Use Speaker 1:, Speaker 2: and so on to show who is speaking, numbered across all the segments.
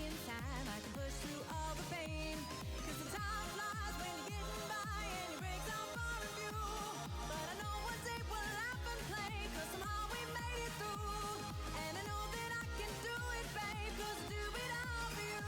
Speaker 1: inside, I can push through all the pain. 'Cause the time flies when you're getting by and it breaks out far of you. But I know one day we'll laugh and play, 'cause somehow we made it through. And I know that I can do it, babe, 'cause I do it all for you.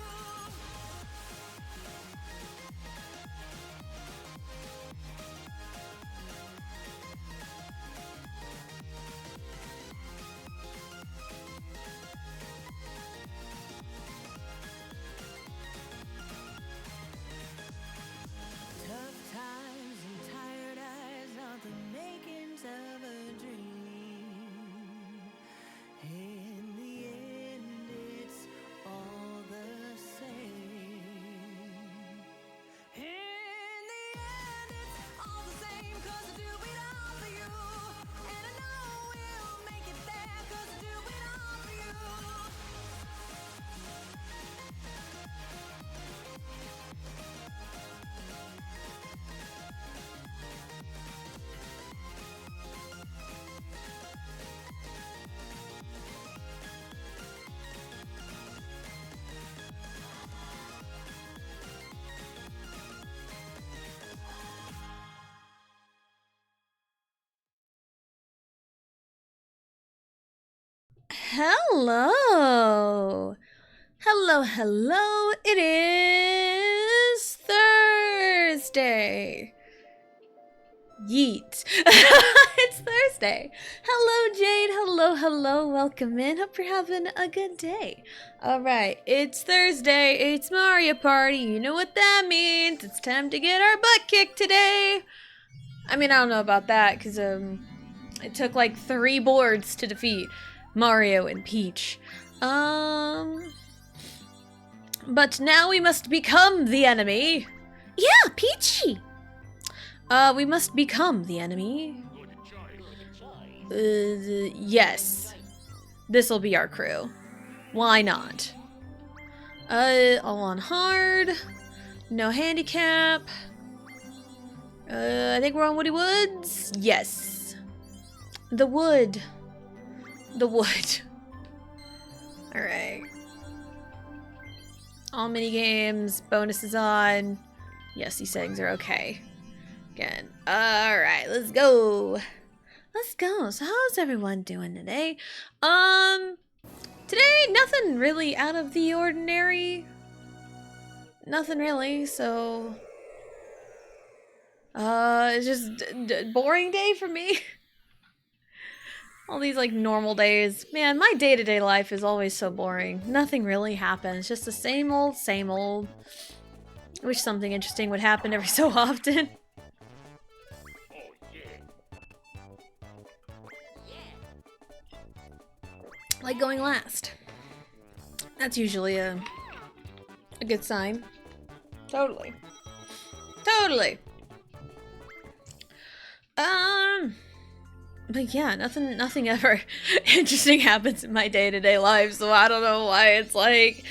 Speaker 1: Tough times and tired eyes are the makings of a dream. In the end, it's all the same. In the end, it's all the same, 'cause I do it all for you. And I know we'll make it there, 'cause I do it all for you. Hello. Hello. It is Thursday. Yeet. It's Thursday. Hello, Jade. Hello. Welcome in. Hope you're having a good day. All right. It's Thursday. It's Mario Party. You know what that means. It's time to get our butt kicked today. I mean, I don't know about that because it took like 3 boards to defeat Mario and Peach. But now we must become the enemy. Yeah, Peachy. We must become the enemy. Yes. This'll be our crew. Why not? All on hard. No handicap. I think we're on Woody Woods. Yes. The wood. Alright. All mini games, bonuses on. Yes, these settings are okay. Again. Alright, let's go. So how's everyone doing today? Today, nothing really out of the ordinary. Nothing really, so it's just boring day for me. All these like normal days. Man, my day-to-day life is always so boring. Nothing really happens. Just the same old. Wish something interesting would happen every so often. Like going last. That's usually a good sign. Totally. But yeah, nothing ever interesting happens in my day-to-day life, so I don't know why it's like,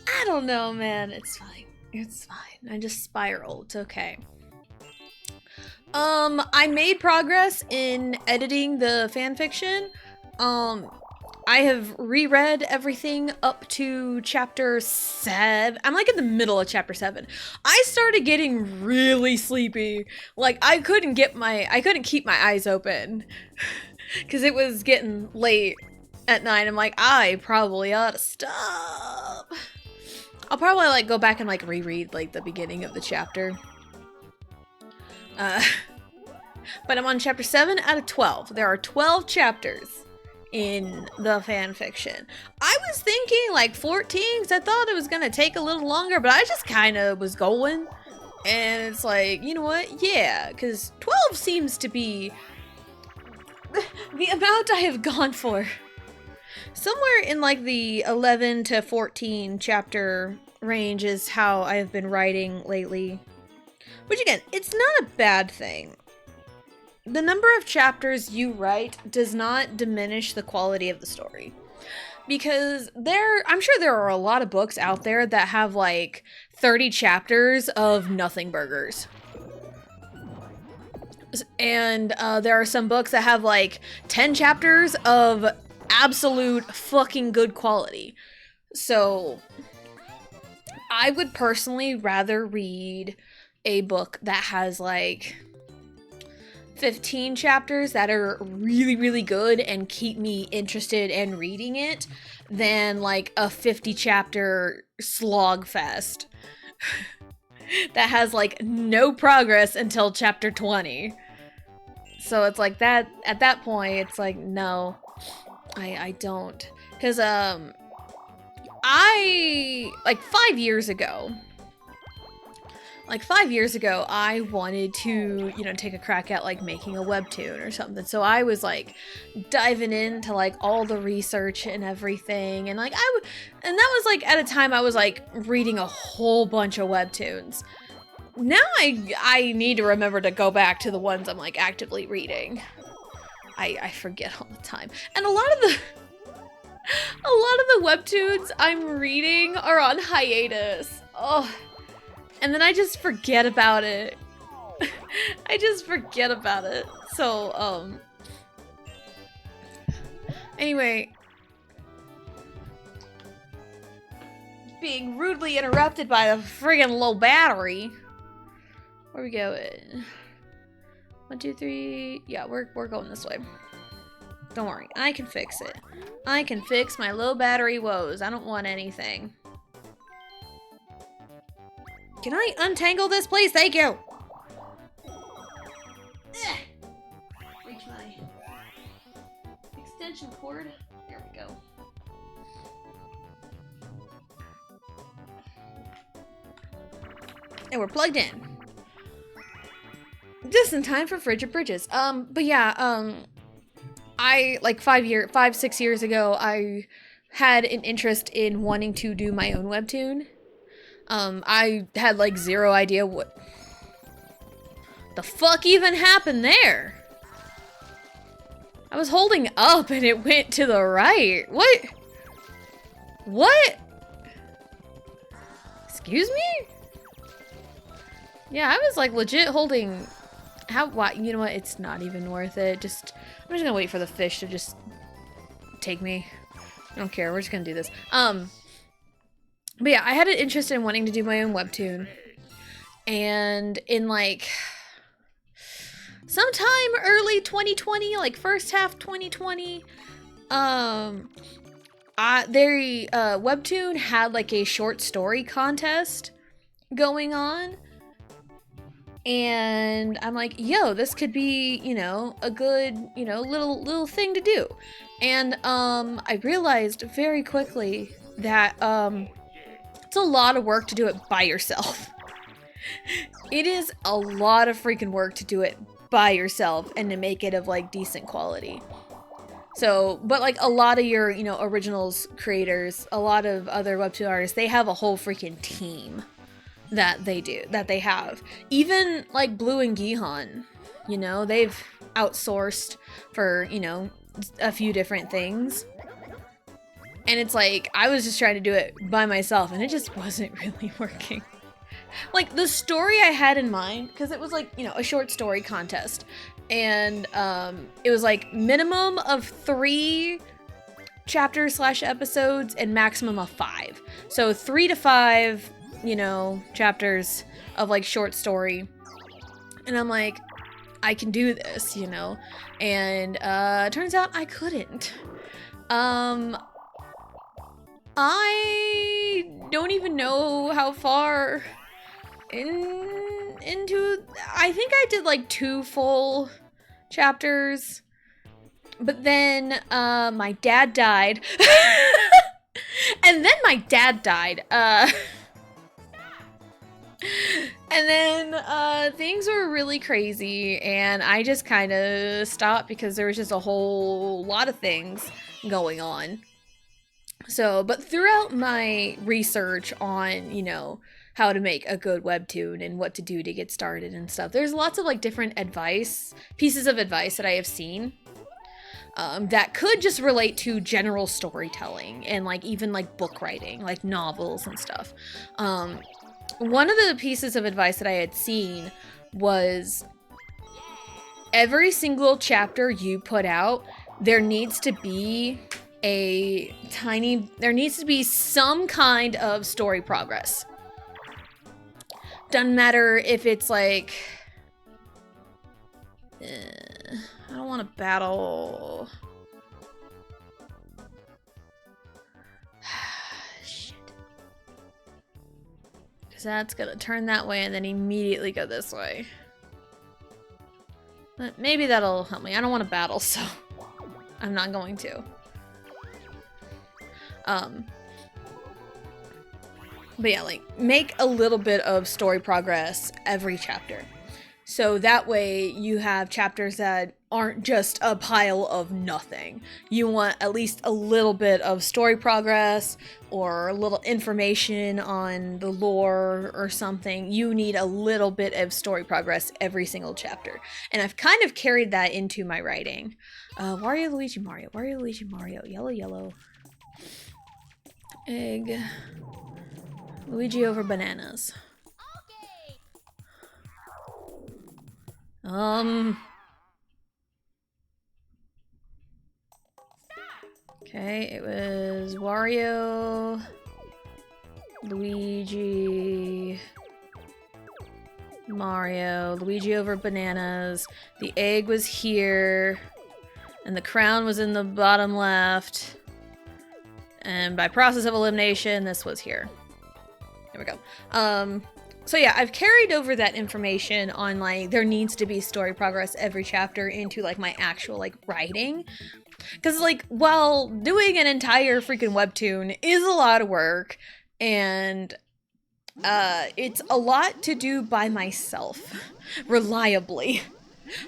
Speaker 1: I don't know, man. It's fine. I just spiral. It's okay. I made progress in editing the fanfiction. I have reread everything up to chapter 7. I'm like in the middle of chapter 7. I started getting really sleepy. Like I couldn't keep my eyes open because it was getting late at night. I'm like, I probably ought to stop. I'll probably like go back and like reread like the beginning of the chapter. But I'm on chapter 7 out of 12. There are 12 chapters in the fan fiction. I was thinking like 14 because I thought it was gonna take a little longer, but I just kind of was going, and it's like, you know what? Yeah, because 12 seems to be the amount I have gone for. Somewhere in like the 11 to 14 chapter range is how I've been writing lately. Which again, it's not a bad thing. The number of chapters you write does not diminish the quality of the story. Because I'm sure there are a lot of books out there that have like 30 chapters of nothing burgers. And there are some books that have like 10 chapters of absolute fucking good quality. So I would personally rather read a book that has like 15 chapters that are really, really good and keep me interested in reading it than like a 50 chapter slog fest that has like no progress until chapter 20. So it's like that, at that point, it's like, no, I don't. Because, like 5 years ago, I wanted to, you know, take a crack at like making a webtoon or something. So I was like diving into like all the research and everything. And like, and that was like at a time I was like reading a whole bunch of webtoons. Now I need to remember to go back to the ones I'm like actively reading. I forget all the time. And a lot of the webtoons I'm reading are on hiatus. Oh, and then I just forget about it. So, anyway, being rudely interrupted by the friggin' low battery. Where we going? 1, 2, 3. Yeah, we're going this way. Don't worry, I can fix it. I can fix my low battery woes. I don't want anything. Can I untangle this, please? Thank you. Reach my extension cord. There we go. And we're plugged in. Just in time for Frigid Bridges. But yeah, I, like 6 years ago, I had an interest in wanting to do my own webtoon. I had like zero idea what the fuck even happened there. I was holding up and it went to the right. What? Excuse me? Yeah, I was like legit holding. You know what? It's not even worth it. I'm just gonna wait for the fish to just take me. I don't care. We're just gonna do this. But yeah, I had an interest in wanting to do my own webtoon. And in like sometime early 2020, like first half 2020, webtoon had like a short story contest going on. And I'm like, yo, this could be, you know, a good, you know, little thing to do. And I realized very quickly that it's a lot of work to do it by yourself. It is a lot of freaking work to do it by yourself and to make it of like decent quality. So, but like a lot of your, you know, originals creators, a lot of other webtoon artists, they have a whole freaking team that they have. Even like Blue and Gihan, you know, they've outsourced for, you know, a few different things. And it's like, I was just trying to do it by myself and it just wasn't really working. Like the story I had in mind, because it was like, you know, a short story contest. And it was like minimum of 3 chapters / episodes and maximum of 5. So 3 to 5, you know, chapters of like short story. And I'm like, I can do this, you know. And turns out I couldn't. I don't even know how far into, I think I did like 2 full chapters, but then my dad died. And then my dad died. And then things were really crazy and I just kind of stopped because there was just a whole lot of things going on. So, but throughout my research on, you know, how to make a good webtoon and what to do to get started and stuff, there's lots of like different pieces of advice that I have seen that could just relate to general storytelling and like even like book writing, like novels and stuff. One of the pieces of advice that I had seen was every single chapter you put out, there needs to be some kind of story progress. Doesn't matter if it's like... I don't want to battle... Shit. Because that's gonna turn that way and then immediately go this way. But maybe that'll help me. I don't want to battle, so I'm not going to. But yeah, like, make a little bit of story progress every chapter. So that way you have chapters that aren't just a pile of nothing. You want at least a little bit of story progress or a little information on the lore or something. You need a little bit of story progress every single chapter. And I've kind of carried that into my writing. Wario, Luigi, Mario. Wario, Luigi, Mario. Yellow, yellow. Egg. Luigi over bananas. Okay, it was Wario, Luigi, Mario, Luigi over bananas. The egg was here, and the crown was in the bottom left. And by process of elimination, this was here. There we go. So yeah, I've carried over that information on, like, there needs to be story progress every chapter into, like, my actual, like, writing. Because, like, while doing an entire freaking webtoon is a lot of work, and it's a lot to do by myself, reliably.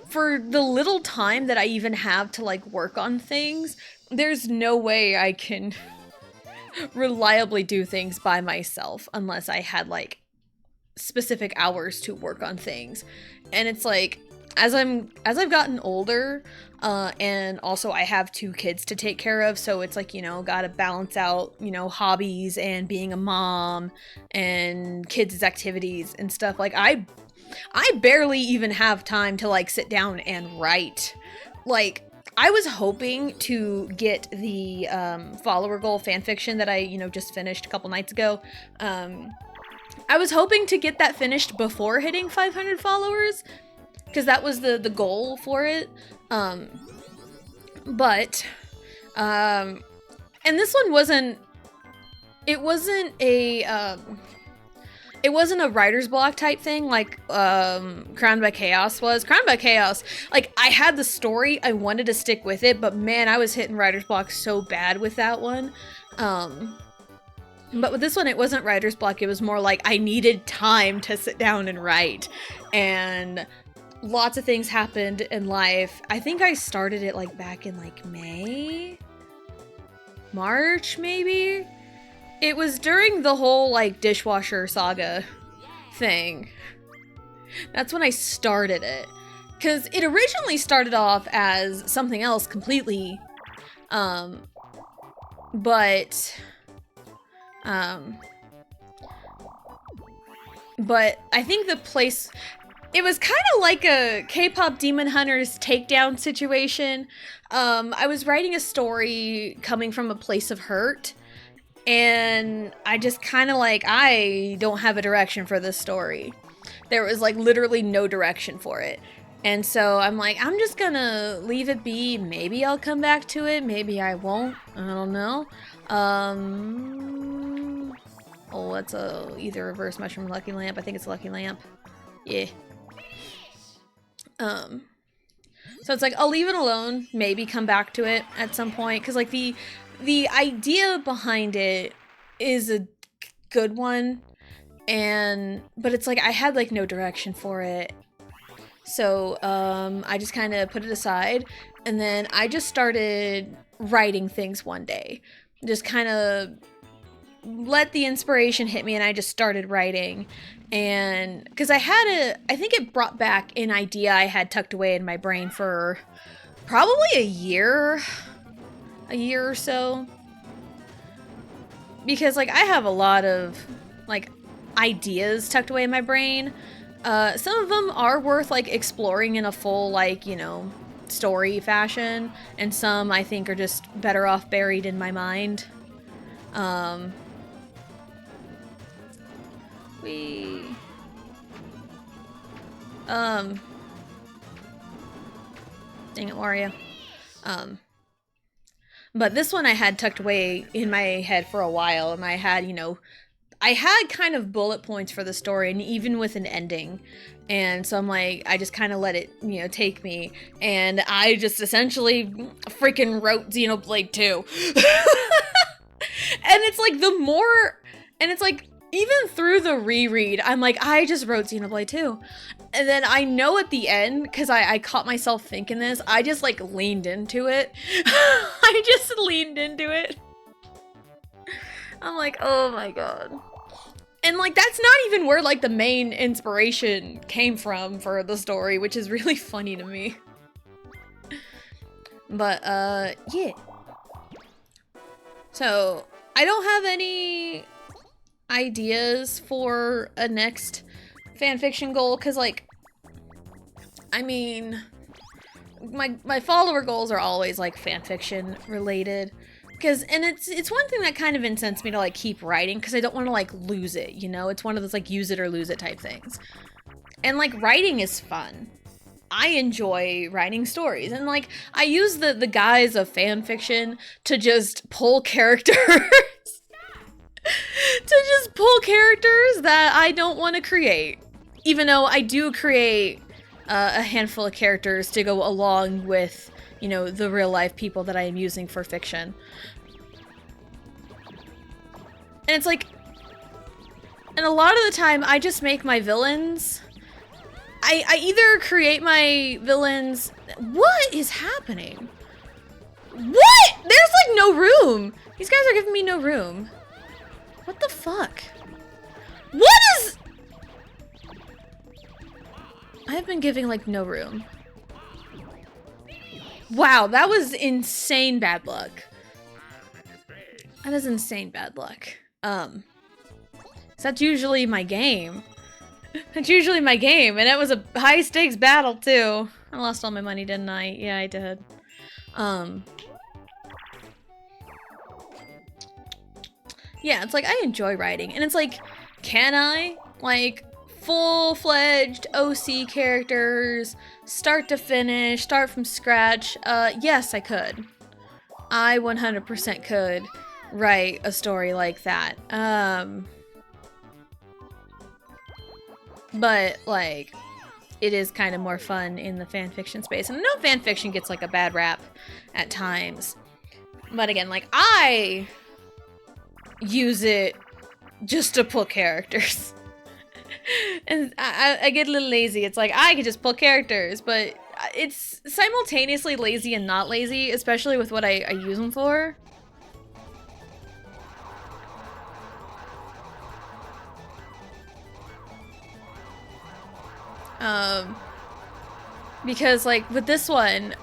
Speaker 1: For the little time that I even have to, like, work on things, there's no way I can reliably do things by myself unless I had, like, specific hours to work on things. And it's like, as I've gotten older, and also I have 2 kids to take care of, so it's like, you know, gotta balance out, you know, hobbies and being a mom and kids' activities and stuff. Like, I barely even have time to, like, sit down and write. Like, I was hoping to get the follower goal fanfiction that I, you know, just finished a couple nights ago. I was hoping to get that finished before hitting 500 followers, because that was the goal for it. And this one wasn't a writer's block type thing like Crowned by Chaos was. Crowned by Chaos, like, I had the story, I wanted to stick with it, but man, I was hitting writer's block so bad with that one. But with this one, it wasn't writer's block. It was more like I needed time to sit down and write. And lots of things happened in life. I think I started it, like, back in, like, March, maybe? It was during the whole, like, dishwasher saga thing. That's when I started it. Because it originally started off as something else completely. But I think the place, it was kind of like a K-pop Demon Hunters takedown situation. I was writing a story coming from a place of hurt, and I just kind of like, I don't have a direction for this story. There was, like, literally no direction for it. And so I'm like, I'm just gonna leave it be. Maybe I'll come back to it. Maybe I won't. I don't know. Oh, that's either reverse mushroom or lucky lamp. I think it's lucky lamp. Yeah. So it's like, I'll leave it alone. Maybe come back to it at some point. Because, like, the idea behind it is a good one. But it's like, I had, like, no direction for it. So, I just kind of put it aside, and then I just started writing things one day. Just kind of let the inspiration hit me, and I just started writing. And because I think it brought back an idea I had tucked away in my brain for probably a year or so. Because, like, I have a lot of, like, ideas tucked away in my brain. Some of them are worth, like, exploring in a full, like, you know, story fashion, and some I think are just better off buried in my mind. Dang it, Wario. But this one I had tucked away in my head for a while, and I had, you know, I had kind of bullet points for the story, and even with an ending. And so I'm like, I just kind of let it, you know, take me. And I just essentially freaking wrote Xenoblade 2. And it's like the more, and it's like, even through the reread, I'm like, I just wrote Xenoblade 2. And then I know at the end, because I caught myself thinking this, I just like leaned into it. I just leaned into it. I'm like, oh my god. And like, that's not even where like the main inspiration came from for the story, which is really funny to me. But yeah. So I don't have any ideas for a next fanfiction goal, because like, I mean, my follower goals are always like fanfiction related, because, and it's one thing that kind of incents me to like keep writing, because I don't want to like lose it, you know? It's one of those like use it or lose it type things. And like, writing is fun. I enjoy writing stories, and like, I use the guise of fanfiction to just pull characters to just pull characters that I don't want to create. Even though I do create a handful of characters to go along with, you know, the real life people that I am using for fiction. And it's like, and a lot of the time I just make my villains, I either create my villains, what is happening? What? There's like no room. These guys are giving me no room. What the fuck? What is... I have been giving like no room. Wow, that was insane bad luck. That is insane bad luck. So that's usually my game. That's usually my game, and it was a high stakes battle too. I lost all my money, didn't I? Yeah, I did. Yeah, it's like, I enjoy writing, and it's like, can I, like, full-fledged OC characters, start to finish, start from scratch? Yes, I could. I 100% could write a story like that. But, like, it is kind of more fun in the fanfiction space. And I know fanfiction gets, like, a bad rap at times. But again, like, I use it just to pull characters. And I get a little lazy. It's like, I could just pull characters, but it's simultaneously lazy and not lazy, especially with what I use them for. Because like with this one,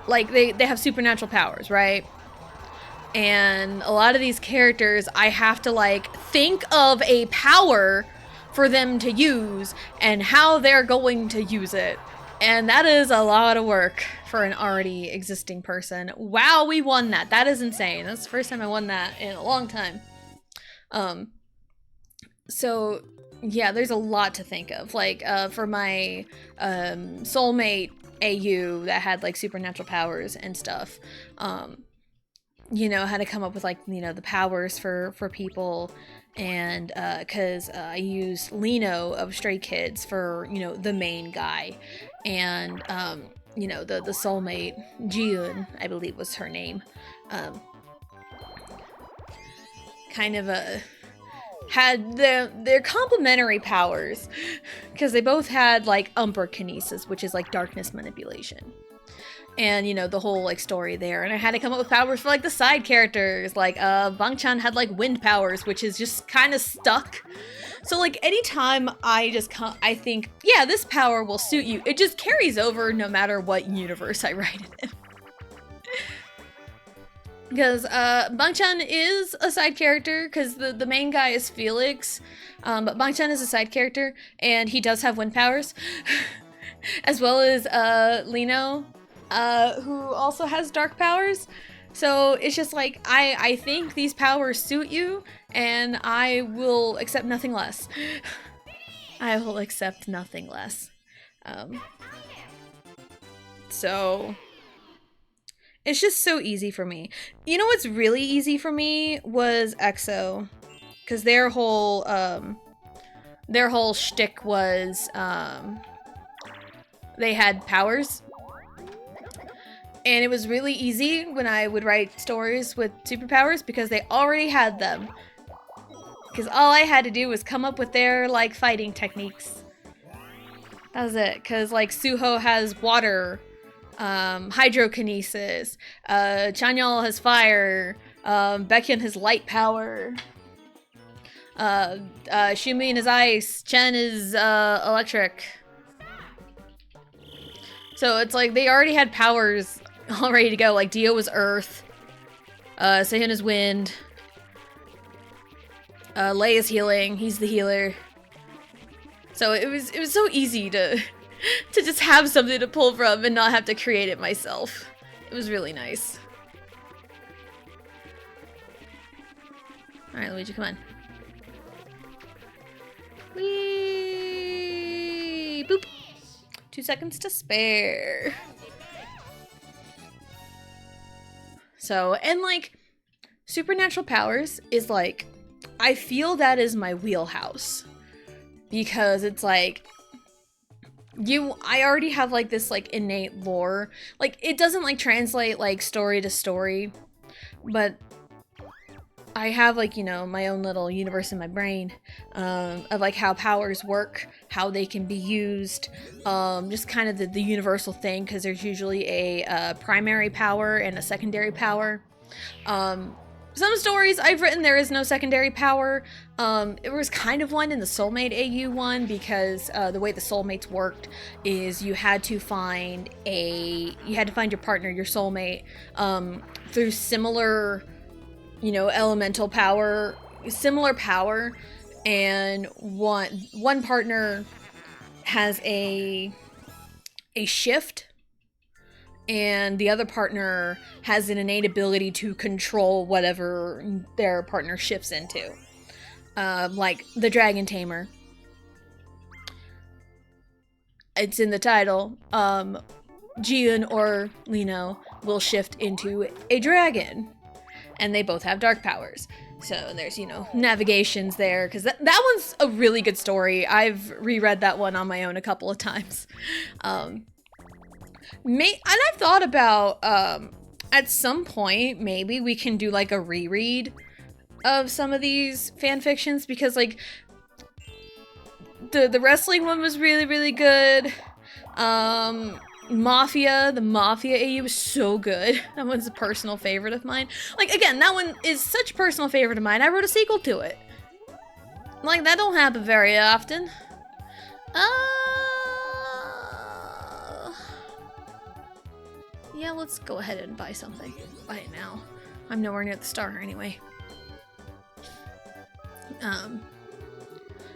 Speaker 1: like they have supernatural powers, right? And a lot of these characters, I have to like think of a power for them to use and how they're going to use it. And that is a lot of work for an already existing person. Wow, we won that. That is insane. That's the first time I won that in a long time. So yeah, there's a lot to think of. Like for my soulmate AU that had like supernatural powers and stuff, you know, had to come up with like, you know, the powers for people. And because I used Lino of Stray Kids for, you know, the main guy. And, you know, the soulmate, Jiun, I believe was her name. Kind of had their complementary powers. Because they both had like Umberkinesis, which is like darkness manipulation. And, you know, the whole, like, story there. And I had to come up with powers for, like, the side characters. Like, Bangchan had, like, wind powers, which is just kind of stuck. So, like, anytime I just I think, yeah, this power will suit you, it just carries over no matter what universe I write it in. Because, Bangchan is a side character, because the main guy is Felix. But Bangchan is a side character, and he does have wind powers. As well as, Lino. Who also has dark powers. So it's just like, I think these powers suit you, and I will accept nothing less. I will accept nothing less. So it's just so easy for me. You know what's really easy for me was EXO, because their whole shtick was they had powers. And it was really easy when I would write stories with superpowers because they already had them. Because all I had to do was come up with their, like, fighting techniques. That was it. Because, like, Suho has water, hydrokinesis, Chanyeol has fire, Baekhyun has light power, Xiumin is ice, Chen is electric. So it's like they already had powers all ready to go. Like Dio was earth, Sehun is wind, Lei is healing, he's the healer. So it was so easy to just have something to pull from and not have to create it myself. It was really nice. Alright, Luigi, come on. Whee! Boop! 2 seconds to spare. So, and like, supernatural powers is like, I feel that is my wheelhouse. Because it's like, I already have like this like innate lore. Like, it doesn't like translate like story to story, but I have like, you know, my own little universe in my brain of like how powers work, how they can be used, just kind of the universal thing, because there's usually a primary power and a secondary power. Some stories I've written there is no secondary power. It was kind of one in the Soulmate AU one, because the way the Soulmates worked is you had to find your partner, your soulmate, through similar, you know, elemental power, similar power, and one partner has a shift, and the other partner has an innate ability to control whatever their partner shifts into. Like the Dragon Tamer. It's in the title. Jiun or Lino will shift into a dragon. And they both have dark powers. So there's, you know, navigations there, because that one's a really good story. I've reread that one on my own a couple of times. And I've thought about, at some point, maybe we can do like a reread of some of these fanfictions, because like, the wrestling one was really, really good. The Mafia AU was so good. That one's a personal favorite of mine. Like, again, that one is such a personal favorite of mine. I wrote a sequel to it. Like, that don't happen very often. Yeah, let's go ahead and buy something. Buy it now. I'm nowhere near the star anyway.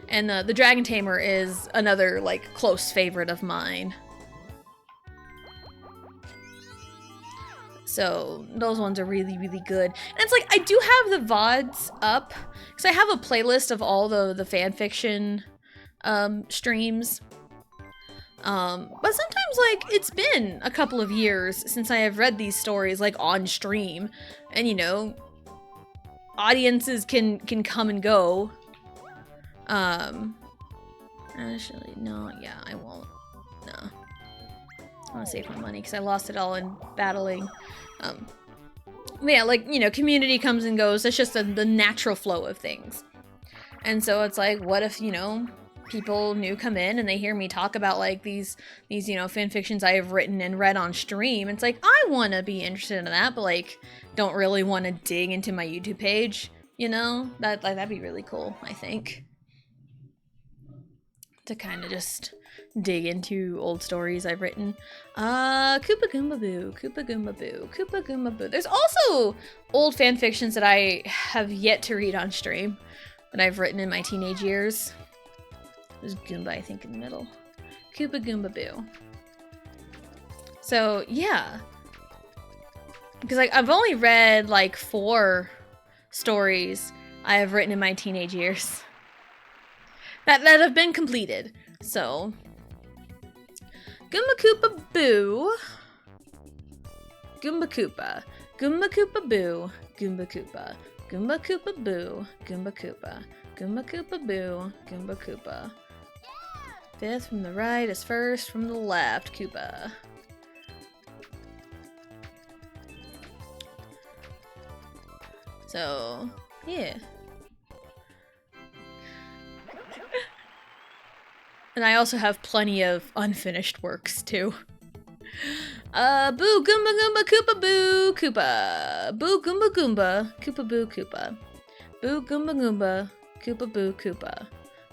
Speaker 1: And the Dragon Tamer is another, like, close favorite of mine. So those ones are really, really good. And it's like, I do have the VODs up, because I have a playlist of all the fanfiction streams. But sometimes, like, it's been a couple of years since I have read these stories, like, on stream. And, you know, audiences can come and go. Actually, no, yeah, I won't. No. I want to save my money because I lost it all in battling. Yeah, like, you know, community comes and goes. That's just the natural flow of things. And so it's like, what if, you know, people new come in and they hear me talk about like these, you know, fanfictions I have written and read on stream. It's like, I want to be interested in that, but like, don't really want to dig into my YouTube page, you know? That'd be really cool, I think. To kind of just dig into old stories I've written. Koopa Goomba Boo, Koopa Goomba Boo, Koopa Goomba Boo. There's also old fan fictions that I have yet to read on stream that I've written in my teenage years. There's Goomba, I think, in the middle. Koopa Goomba Boo. So, yeah. Because like I've only read like 4 stories I have written in my teenage years that have been completed. So Goomba Koopa Boo, Goomba Koopa, Goomba Koopa Boo, Goomba Koopa, Goomba Koopa Boo, Goomba Koopa, Goomba Koopa Boo, Goomba Koopa. 5th from the right is 1st from the left, Koopa. So, yeah. And I also have plenty of unfinished works, too. Boo Goomba Goomba Koopa Boo Koopa. Boo Goomba Goomba Koopa Boo Koopa. Boo Goomba Goomba Koopa Boo Koopa.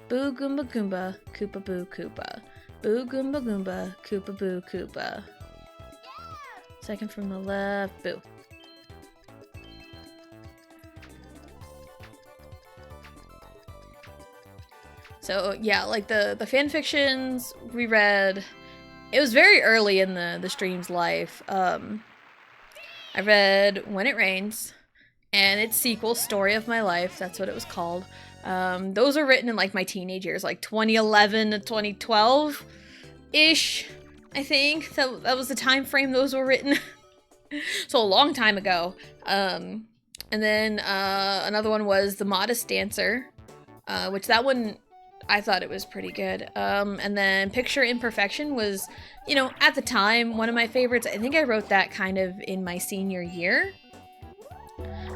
Speaker 1: Boo Goomba Goomba Koopa Boo Koopa. Boo Goomba Goomba Koopa Boo Koopa. 2nd from the left, Boo. So yeah, like the fanfictions we read, it was very early in the stream's life. I read When It Rains and its sequel, Story of My Life. That's what it was called. Those were written in like my teenage years, like 2011 to 2012-ish, I think. That was the time frame those were written. So a long time ago. And then another one was The Modest Dancer, which that one, I thought it was pretty good. And then Picture Imperfection was, you know, at the time, one of my favorites. I think I wrote that kind of in my senior year.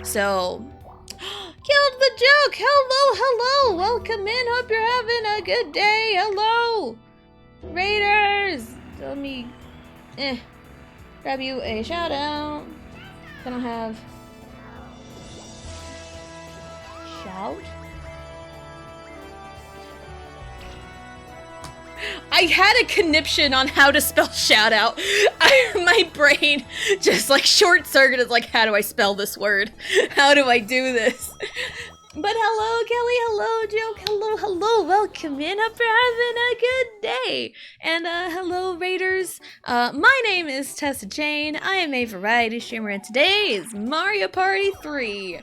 Speaker 1: So, killed the joke! Hello, hello! Welcome in, hope you're having a good day! Hello! Raiders! Let me, grab you a shout out. I don't have... Shout? I had a conniption on how to spell shout out. My brain just like short circuited, like, how do I spell this word? How do I do this? But hello, Kelly, hello, Joke, hello, hello, welcome in, hope you're having a good day. And hello, Raiders. My name is Tessa Jane, I am a variety streamer, and today is Mario Party 3.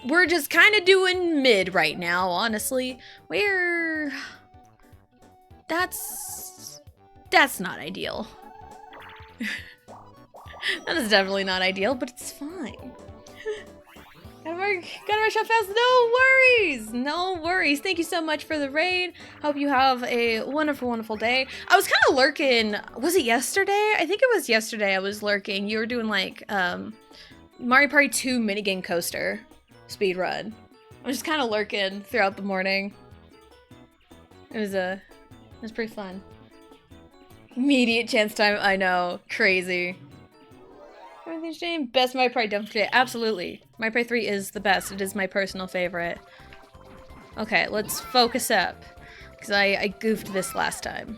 Speaker 1: We're just kind of doing mid right now, honestly. That's not ideal. That is definitely not ideal, but it's fine. Gotta rush up fast. No worries! No worries. Thank you so much for the raid. Hope you have a wonderful, wonderful day. I was kind of lurking. Was it yesterday? I think it was yesterday I was lurking. You were doing like Mario Party 2 minigame coaster speedrun. I was just kind of lurking throughout the morning. It was pretty fun. Immediate chance time, I know. Crazy. Everything's changed. Best Mario Party done today. Absolutely. Mario Party 3 is the best. It is my personal favorite. Okay, let's focus up. Because I goofed this last time.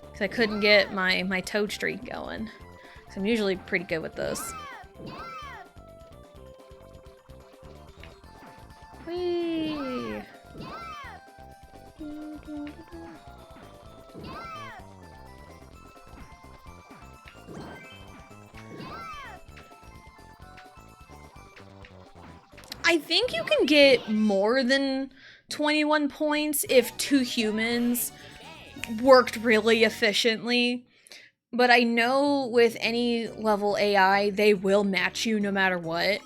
Speaker 1: Because I couldn't get my Toad streak going. So I'm usually pretty good with those. Whee! I think you can get more than 21 points if 2 humans worked really efficiently. But I know with any level AI, they will match you no matter what.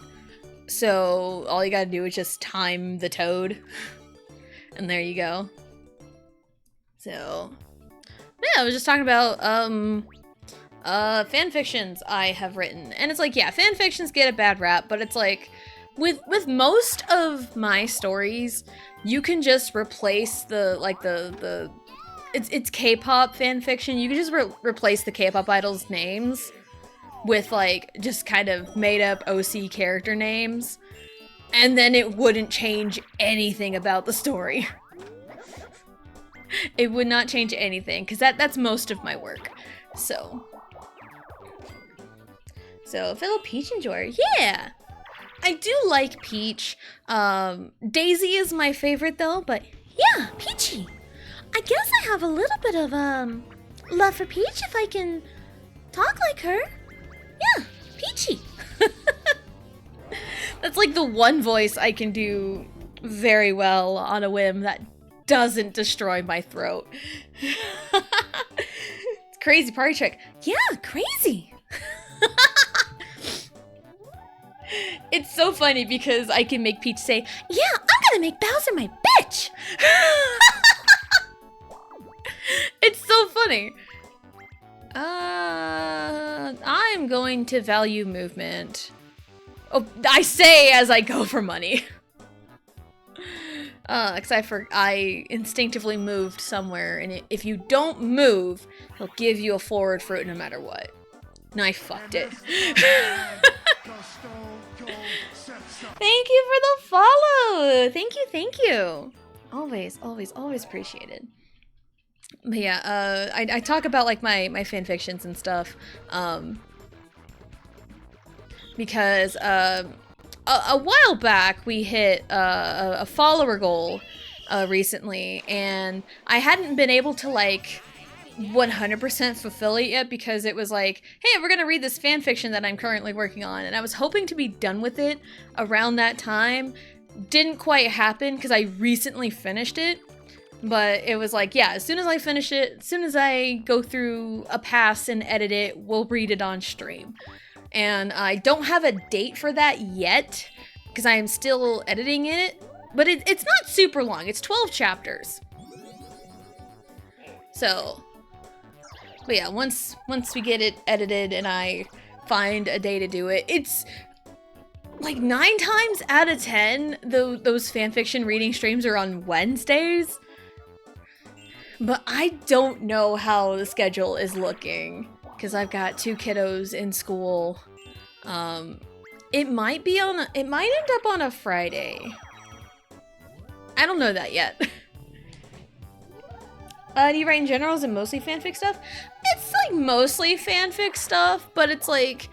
Speaker 1: So all you gotta do is just time the Toad. And there you go. So, yeah, I was just talking about, fanfictions I have written. And it's like, yeah, fanfictions get a bad rap, but it's like, with most of my stories, you can just replace it's K-pop fanfiction. You can just replace the K-pop idols' names with, like, just kind of made-up OC character names. And then it wouldn't change anything about the story. It would not change anything, because that's most of my work. So fellow Peach enjoyer, yeah! I do like Peach. Daisy is my favorite though, but yeah, Peachy. I guess I have a little bit of, love for Peach if I can talk like her. Yeah, Peachy. That's like the one voice I can do very well on a whim that doesn't destroy my throat. Crazy party trick. Yeah, crazy. It's so funny because I can make Peach say, yeah, I'm gonna make Bowser my bitch. It's so funny. I'm going to value movement. Oh, I say as I go for money. Cause I instinctively moved somewhere, and if you don't move, he'll give you a forward fruit no matter what. And I fucked it. Thank you for the follow! Thank you. Always appreciated. But yeah, I talk about like my fanfictions and stuff, because a while back we hit a follower goal recently, and I hadn't been able to like 100% fulfill it yet because it was like, hey, we're gonna read this fanfiction that I'm currently working on, and I was hoping to be done with it around that time. Didn't quite happen because I recently finished it, but it was like, yeah, as soon as I finish it, as soon as I go through a pass and edit it, we'll read it on stream. And I don't have a date for that yet because I am still editing it, but it's not super long. It's 12 chapters. So, but yeah, once we get it edited and I find a day to do it, it's like 9 times out of 10, those fanfiction reading streams are on Wednesdays. But I don't know how the schedule is looking because I've got 2 kiddos in school. It might end up on a Friday. I don't know that yet. Do you write in general? Is it mostly fanfic stuff? It's like mostly fanfic stuff, but it's like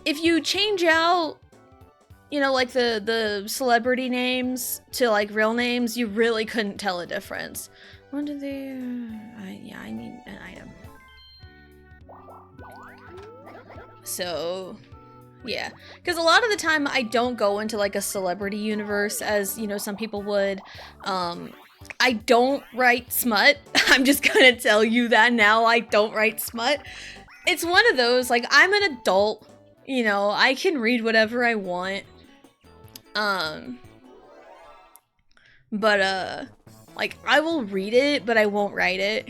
Speaker 1: if you change out, you know, like the celebrity names to like real names, you really couldn't tell a difference. When did they? Yeah, I need an item. So, yeah, because a lot of the time I don't go into like a celebrity universe as, you know, some people would. I don't write smut. I'm just gonna tell you that now. I don't write smut. It's one of those, like, I'm an adult, you know, I can read whatever I want. Like, I will read it, but I won't write it.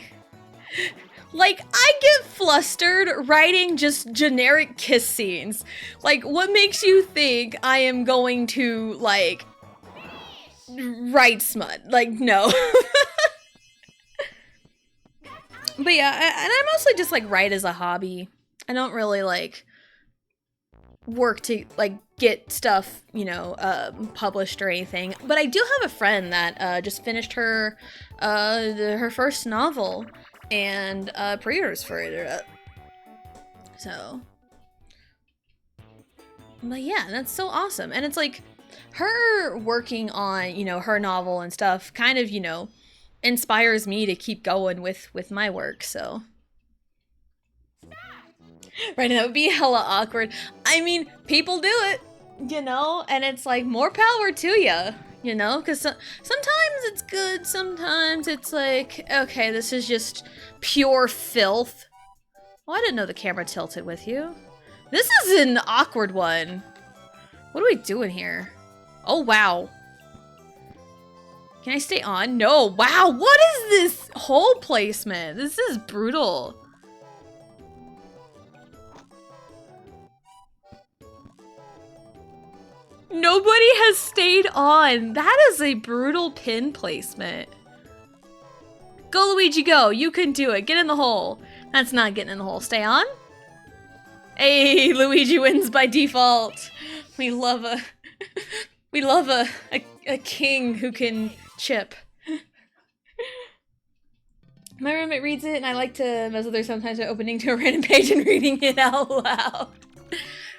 Speaker 1: Like, I get flustered writing just generic kiss scenes. Like, what makes you think I am going to, like, write smut? Like, no. But yeah, and I mostly just, like, write as a hobby. I don't really, like, work to, like, get stuff, you know, published or anything. But I do have a friend that just finished her first novel and pre-orders for it. So, but yeah, that's so awesome. And it's like her working on, you know, her novel and stuff kind of, you know, inspires me to keep going with my work. So right, that would be hella awkward. I mean, people do it, you know, and it's like, more power to you, you know, because sometimes it's good, sometimes it's like, okay, this is just pure filth. Well, I didn't know the camera tilted with you. This is an awkward one. What are we doing here? Oh, wow. Can I stay on? No. Wow, what is this hole placement? This is brutal. Nobody has stayed on. That is a brutal pin placement. Go, Luigi, go. You can do it. Get in the hole. That's not getting in the hole. Stay on. Hey, Luigi wins by default. We love a king who can chip. My roommate reads it, and I like to mess with her sometimes by opening to a random page and reading it out loud.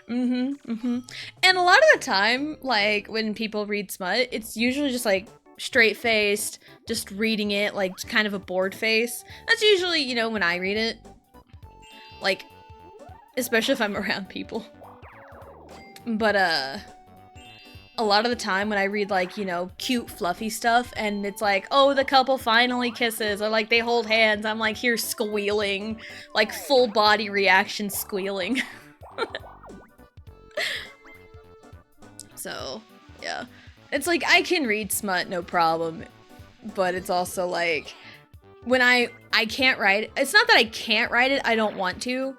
Speaker 1: And a lot of the time, like, when people read smut, it's usually just, like, straight-faced, just reading it, like, kind of a bored face. That's usually, you know, when I read it. Like, especially if I'm around people. But, a lot of the time when I read, like, you know, cute, fluffy stuff, and it's like, oh, the couple finally kisses, or, like, they hold hands, I'm, like, here squealing. Like, full body reaction squealing. So, yeah. It's like, I can read smut, no problem. But it's also, like, when I can't write it. It's not that I can't write it, I don't want to.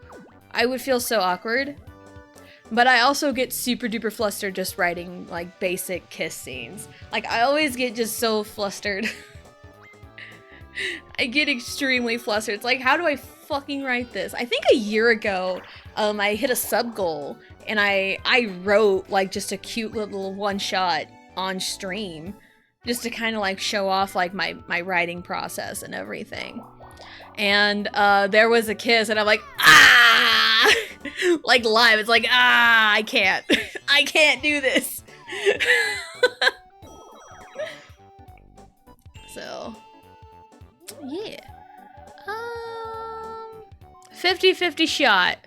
Speaker 1: I would feel so awkward. But I also get super duper flustered just writing, like, basic kiss scenes. Like, I always get just so flustered. I get extremely flustered. It's like, how do I fucking write this? I think a year ago, I hit a sub goal, and I wrote, like, just a cute little one-shot on stream, just to kind of, like, show off, like, my writing process and everything. And there was a kiss, and I'm like, ah! Like, live, it's like, ah, I can't. I can't do this. So, yeah. 50-50 shot.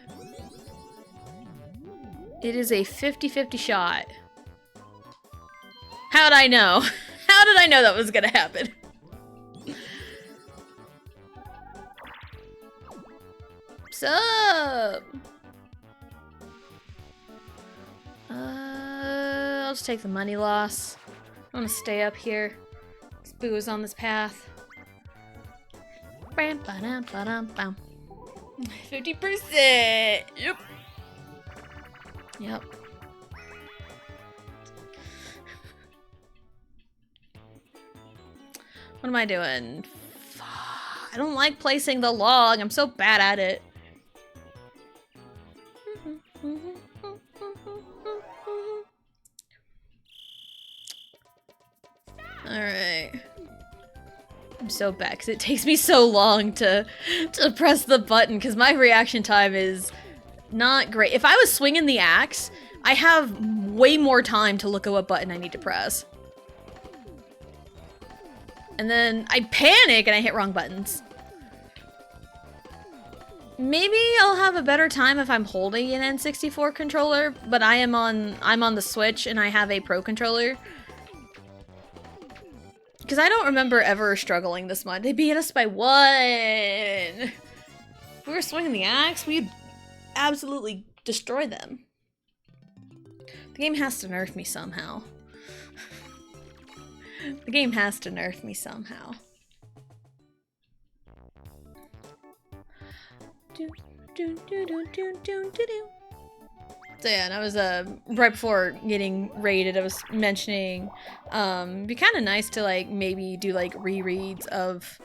Speaker 1: It is a 50-50 shot. How'd I know? How did I know that was gonna happen? Sup? I'll just take the money loss. I'm gonna stay up here. This boo is on this path. 50%! Yep. Yep. What am I doing? I don't like placing the log. I'm so bad at it. Alright. I'm so bad because it takes me so long to press the button because my reaction time is not great. If I was swinging the axe, I have way more time to look at what button I need to press. And then I panic and I hit wrong buttons. Maybe I'll have a better time if I'm holding an N64 controller, but I'm on the Switch and I have a Pro controller. Because I don't remember ever struggling this much. They beat us by 1! If we were swinging the axe, we'd absolutely destroy them. The game has to nerf me somehow. The game has to nerf me somehow. So yeah, and I was right before getting raided, I was mentioning it'd be kind of nice to like maybe do like rereads of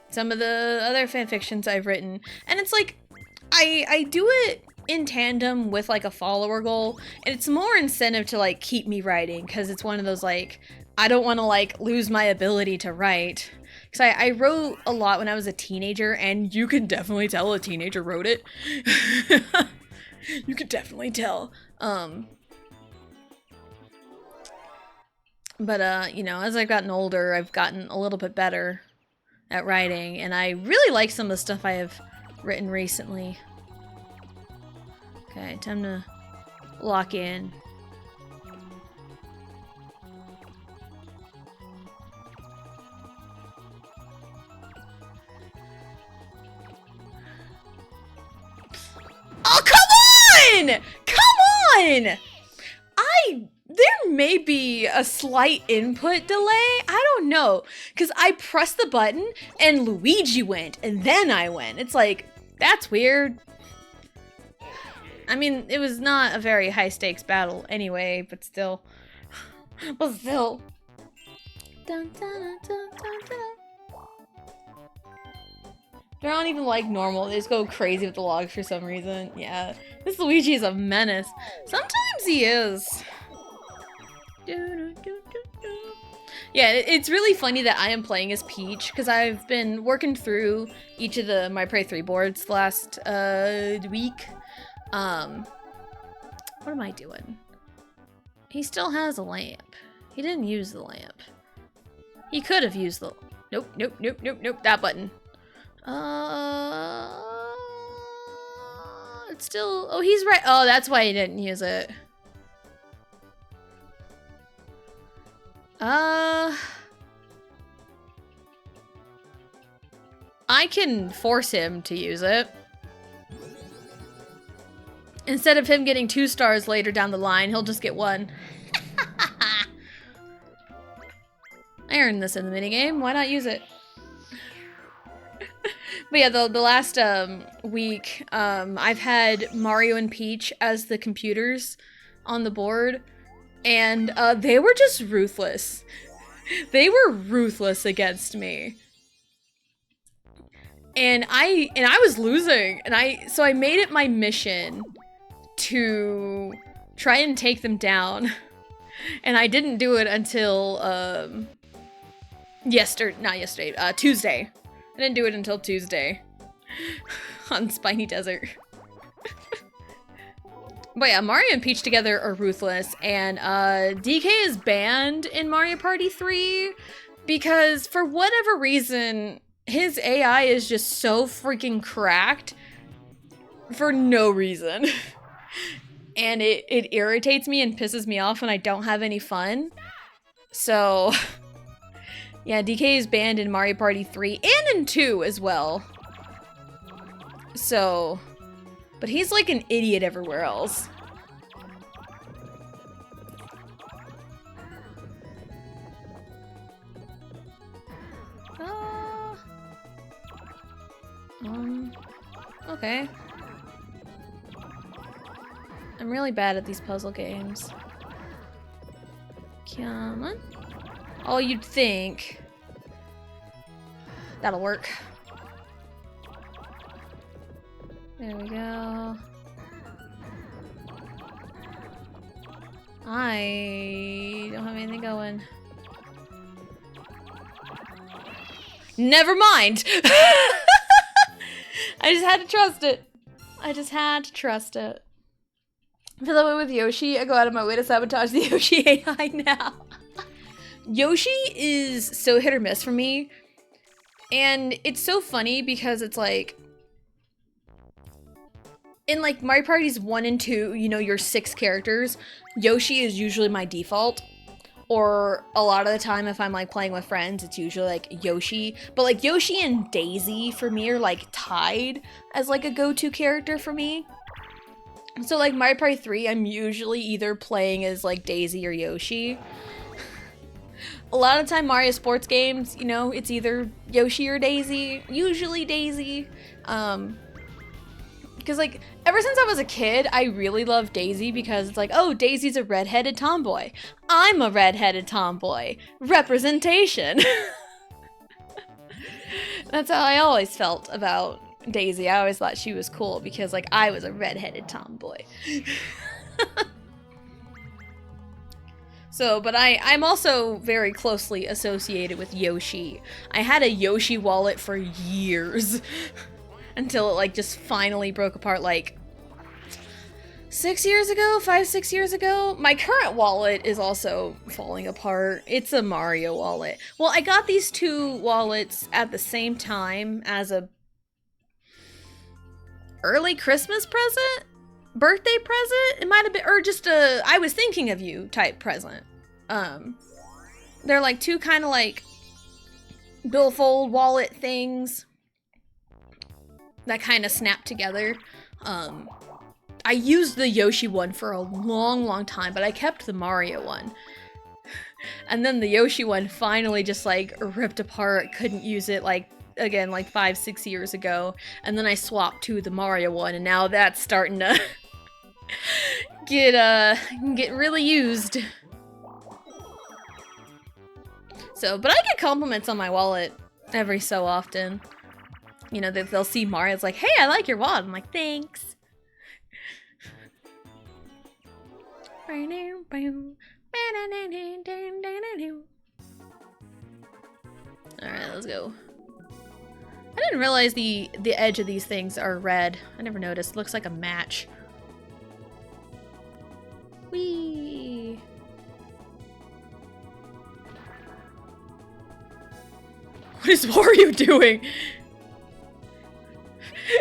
Speaker 1: some of the other fanfictions I've written, and it's like I do it in tandem with like a follower goal, and it's more incentive to like keep me writing because it's one of those like I don't want to like lose my ability to write. Because I wrote a lot when I was a teenager, and you can definitely tell a teenager wrote it. You could definitely tell. But you know, as I've gotten older, I've gotten a little bit better at writing, and I really like some of the stuff I have written recently. Okay, time to lock in. Oh, come on! Come on! There may be a slight input delay. I don't know. Because I pressed the button and Luigi went and then I went. It's like, that's weird. I mean, it was not a very high stakes battle anyway, but still. But still. Dun, dun, dun, dun, dun. They're not even like normal, they just go crazy with the logs for some reason. Yeah, this Luigi is a menace. Sometimes he is. Yeah, it's really funny that I am playing as Peach, because I've been working through each of the My Prey 3 boards last week. What am I doing? He still has a lamp. He didn't use the lamp. He could have used the... Nope, nope, nope, nope, nope, that button. Let's still... Oh, he's right. Oh, that's why he didn't use it. I can force him to use it. Instead of him getting 2 stars later down the line, he'll just get 1. I earned this in the minigame. Why not use it? But yeah, the last week, I've had Mario and Peach as the computers on the board, and they were just ruthless. They were ruthless against me. And I was losing, so I made it my mission to try and take them down. And I didn't do it until Tuesday. I didn't do it until Tuesday on Spiny Desert. But yeah, Mario and Peach together are ruthless, and DK is banned in Mario Party 3 because for whatever reason, his AI is just so freaking cracked for no reason. And it irritates me and pisses me off when I don't have any fun. So, yeah, DK is banned in Mario Party 3 and in 2 as well. So, but he's like an idiot everywhere else. Okay. I'm really bad at these puzzle games. Come on. Oh, you'd think. That'll work. There we go. I don't have anything going. Never mind! I just had to trust it. I just had to trust it. I feel that way with Yoshi. I go out of my way to sabotage the Yoshi AI now. Yoshi is so hit or miss for me. And it's so funny because it's like, in like Mario Parties 1 and 2, you know, your 6 characters, Yoshi is usually my default. Or a lot of the time if I'm like playing with friends, it's usually like Yoshi. But like Yoshi and Daisy for me are like tied as like a go-to character for me. So like Mario Party 3, I'm usually either playing as like Daisy or Yoshi. A lot of the time Mario sports games, you know, it's either Yoshi or Daisy, usually Daisy. Because like ever since I was a kid, I really loved Daisy because it's like, oh, Daisy's a redheaded tomboy. I'm a redheaded tomboy. Representation. That's how I always felt about Daisy. I always thought she was cool because like I was a redheaded tomboy. So, but I'm also very closely associated with Yoshi. I had a Yoshi wallet for years. Until it like just finally broke apart like 6 years ago, 5-6 years ago. My current wallet is also falling apart. It's a Mario wallet. Well, I got these 2 wallets at the same time as a early Christmas present? Birthday present? It might have been, or just a I was thinking of you type present. They're like 2 kind of like billfold wallet things that kind of snap together. I used the Yoshi one for a long time, but I kept the Mario one. And then the Yoshi one finally just like ripped apart, couldn't use it like, again, like 5-6 years ago. And then I swapped to the Mario one, and now that's starting to get really used. So, but I get compliments on my wallet every so often. You know, they'll see Mario, it's like, hey, I like your wallet. I'm like, thanks. Alright, let's go. I didn't realize the edge of these things are red. I never noticed. It looks like a match. Whee! What is Wario doing?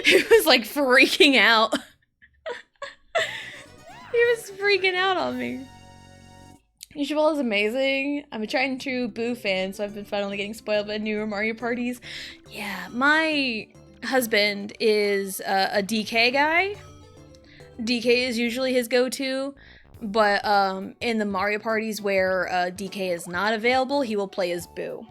Speaker 1: He was like freaking out. freaking out on me. Usual is amazing. I'm a tried and true Boo fan, so I've been finally getting spoiled by newer Mario parties. Yeah, my husband is a DK guy. DK is usually his go-to, but in the Mario parties where DK is not available, he will play as Boo.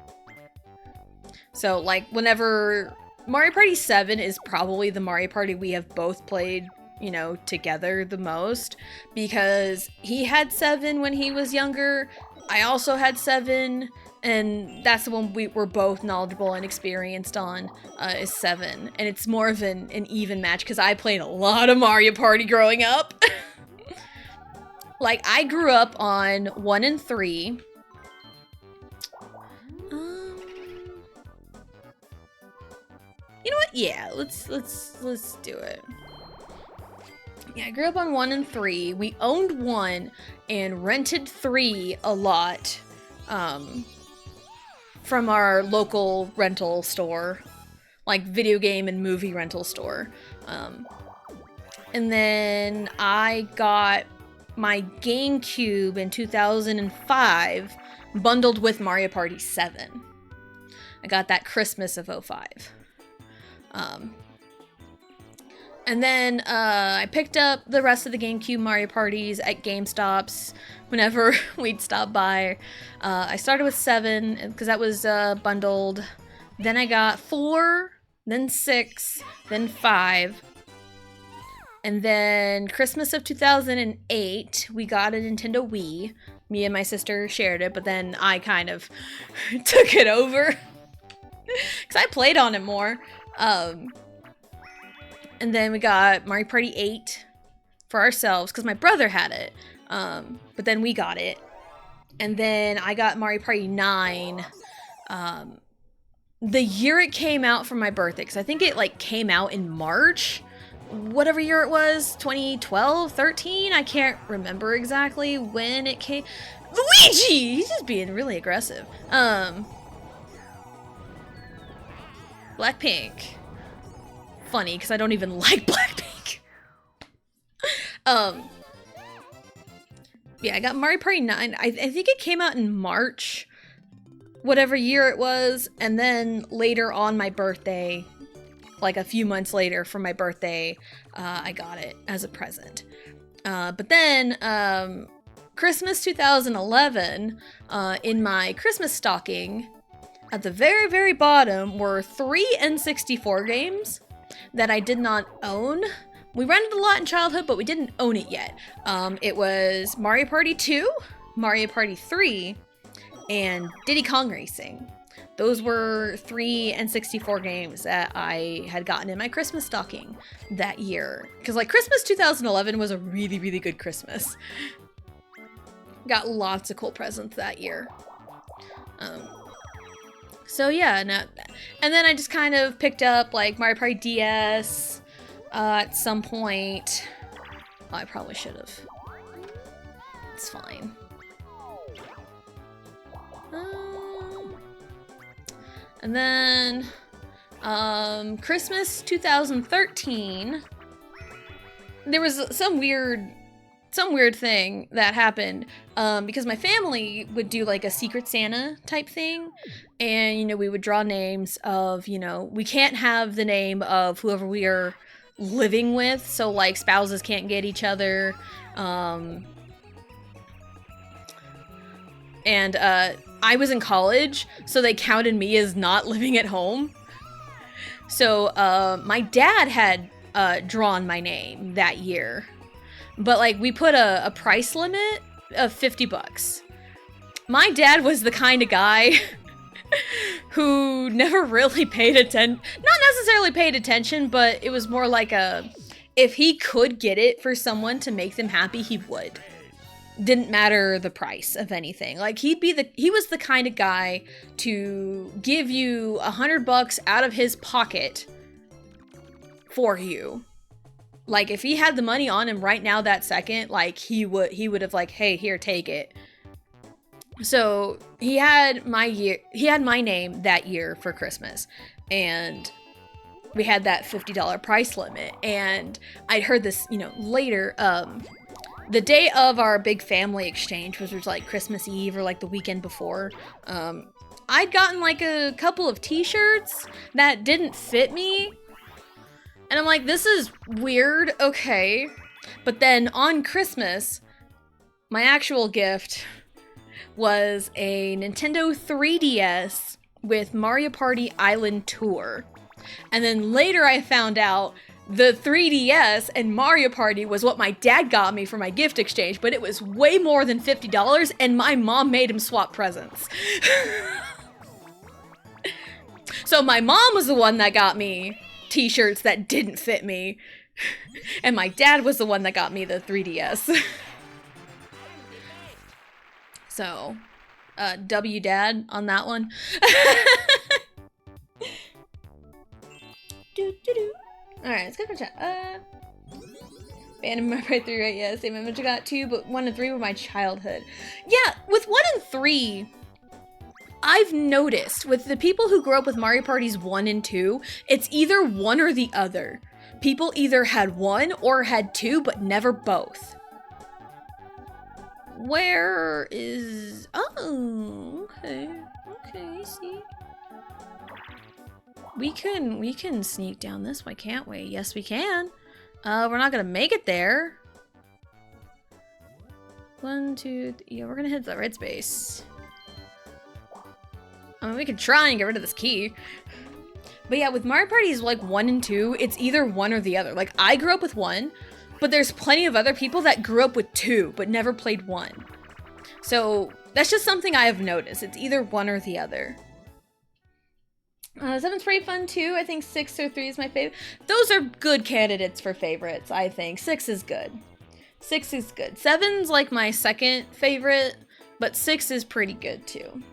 Speaker 1: So, like, whenever Mario Party 7 is probably the Mario Party we have both played, you know, together the most, because he had 7 when he was younger. I also had 7, and that's the one we were both knowledgeable and experienced on, is 7. And it's more of an even match, because I played a lot of Mario Party growing up. Like, I grew up on 1 and 3. You know what? Yeah, let's do it. Yeah, I grew up on 1 and 3. We owned 1 and rented 3 a lot from our local rental store, like video game and movie rental store. And then I got my GameCube in 2005 bundled with Mario Party 7. I got that Christmas of 05. And then I picked up the rest of the GameCube Mario parties at GameStops whenever we'd stop by. I started with 7 because that was bundled. Then I got 4, then 6, then 5. And then Christmas of 2008, we got a Nintendo Wii. Me and my sister shared it, but then I kind of took it over because I played on it more. And then we got Mario Party 8 for ourselves, because my brother had it. But then we got it. And then I got Mario Party 9 the year it came out for my birthday, because I think it, like, came out in March. Whatever year it was, 2012, 13? I can't remember exactly when it came. Luigi! He's just being really aggressive. Blackpink. Funny, because I don't even like Blackpink. Yeah, I got Mario Party 9. I think it came out in March, whatever year it was, and then later on my birthday, like a few months later for my birthday, I got it as a present. But then, Christmas 2011, in my Christmas stocking, at the very, very bottom were 3 N64 games that I did not own. We rented a lot in childhood, but we didn't own it yet. It was Mario Party 2, Mario Party 3, and Diddy Kong Racing. Those were 3 N64 games that I had gotten in my Christmas stocking that year. Because, like, Christmas 2011 was a really, really good Christmas. Got lots of cool presents that year. So yeah, and then I just kind of picked up, like, Mario Party DS at some point. Oh, I probably should have. It's fine. And then Christmas 2013, there was some weird thing that happened because my family would do, like, a Secret Santa type thing, and, you know, we would draw names of, you know, we can't have the name of whoever we are living with, so, like, spouses can't get each other, and I was in college, so they counted me as not living at home. So my dad had drawn my name that year, but, like, we put a price limit of $50. My dad was the kind of guy who never really paid attention, not necessarily paid attention, but it was more like if he could get it for someone to make them happy, he would. Didn't matter the price of anything. Like, he was the kind of guy to give you $100 out of his pocket for you. Like, if he had the money on him right now that second, like, he would have, like, hey, here, take it. So he had my name that year for Christmas, and we had that $50 price limit. And I'd heard this, you know, later, the day of our big family exchange, which was like Christmas Eve or like the weekend before, I'd gotten like a couple of t-shirts that didn't fit me. And I'm like, this is weird, okay. But then on Christmas, my actual gift was a Nintendo 3DS with Mario Party Island Tour. And then later I found out the 3DS and Mario Party was what my dad got me for my gift exchange, but it was way more than $50, and my mom made him swap presents. So my mom was the one that got me t-shirts that didn't fit me, and my dad was the one that got me the 3DS. So, W dad on that one. Alright, let's go for chat. Phantom Mario 3, right? Yeah, same image I got 2, but 1 and 3 were my childhood. Yeah, with 1 and 3, I've noticed with the people who grew up with Mario Parties 1 and 2, it's either one or the other. People either had 1 or had 2, but never both. Where is... Oh, okay. Okay, I see. We can sneak down this way, can't we? Yes, we can. We're not gonna make it there. 1, 2, yeah, we're gonna hit the red space. I mean, we could try and get rid of this key. But yeah, with Mario Parties like 1 and 2, it's either one or the other. Like, I grew up with 1, but there's plenty of other people that grew up with 2, but never played 1. So, that's just something I have noticed. It's either one or the other. 7's pretty fun too. I think 6 or 3 is my favorite. Those are good candidates for favorites, I think. 6 is good. 6 is good. 7's like my second favorite, but 6 is pretty good too.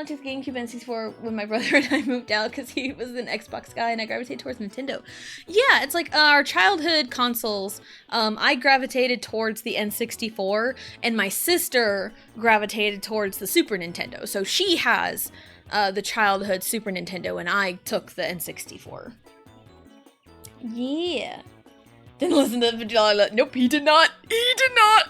Speaker 1: To the GameCube N64 when my brother and I moved out because he was an Xbox guy and I gravitated towards Nintendo. Yeah, it's like our childhood consoles. I gravitated towards the N64 and my sister gravitated towards the Super Nintendo. So she has the childhood Super Nintendo and I took the N64. Yeah. Didn't listen to the $50. Nope, he did not. He did not.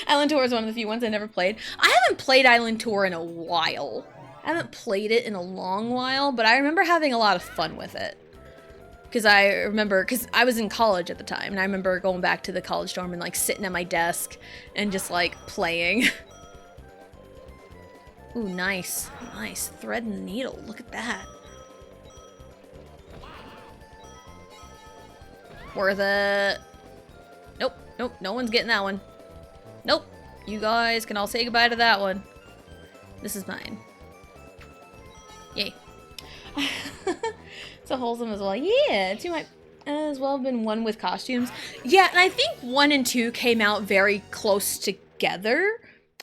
Speaker 1: Island Tour is one of the few ones I never played. I haven't played Island Tour in a while. I haven't played it in a long while, but I remember having a lot of fun with it. Because I was in college at the time, and I remember going back to the college dorm and like sitting at my desk and just like playing. Ooh, nice. Nice. Thread and needle. Look at that. Worth it. Nope. Nope. No one's getting that one. Nope. You guys can all say goodbye to that one. This is mine. Yay. So wholesome as well. Yeah, 2 might as well have been 1 with costumes. Yeah, and I think 1 and 2 came out very close together.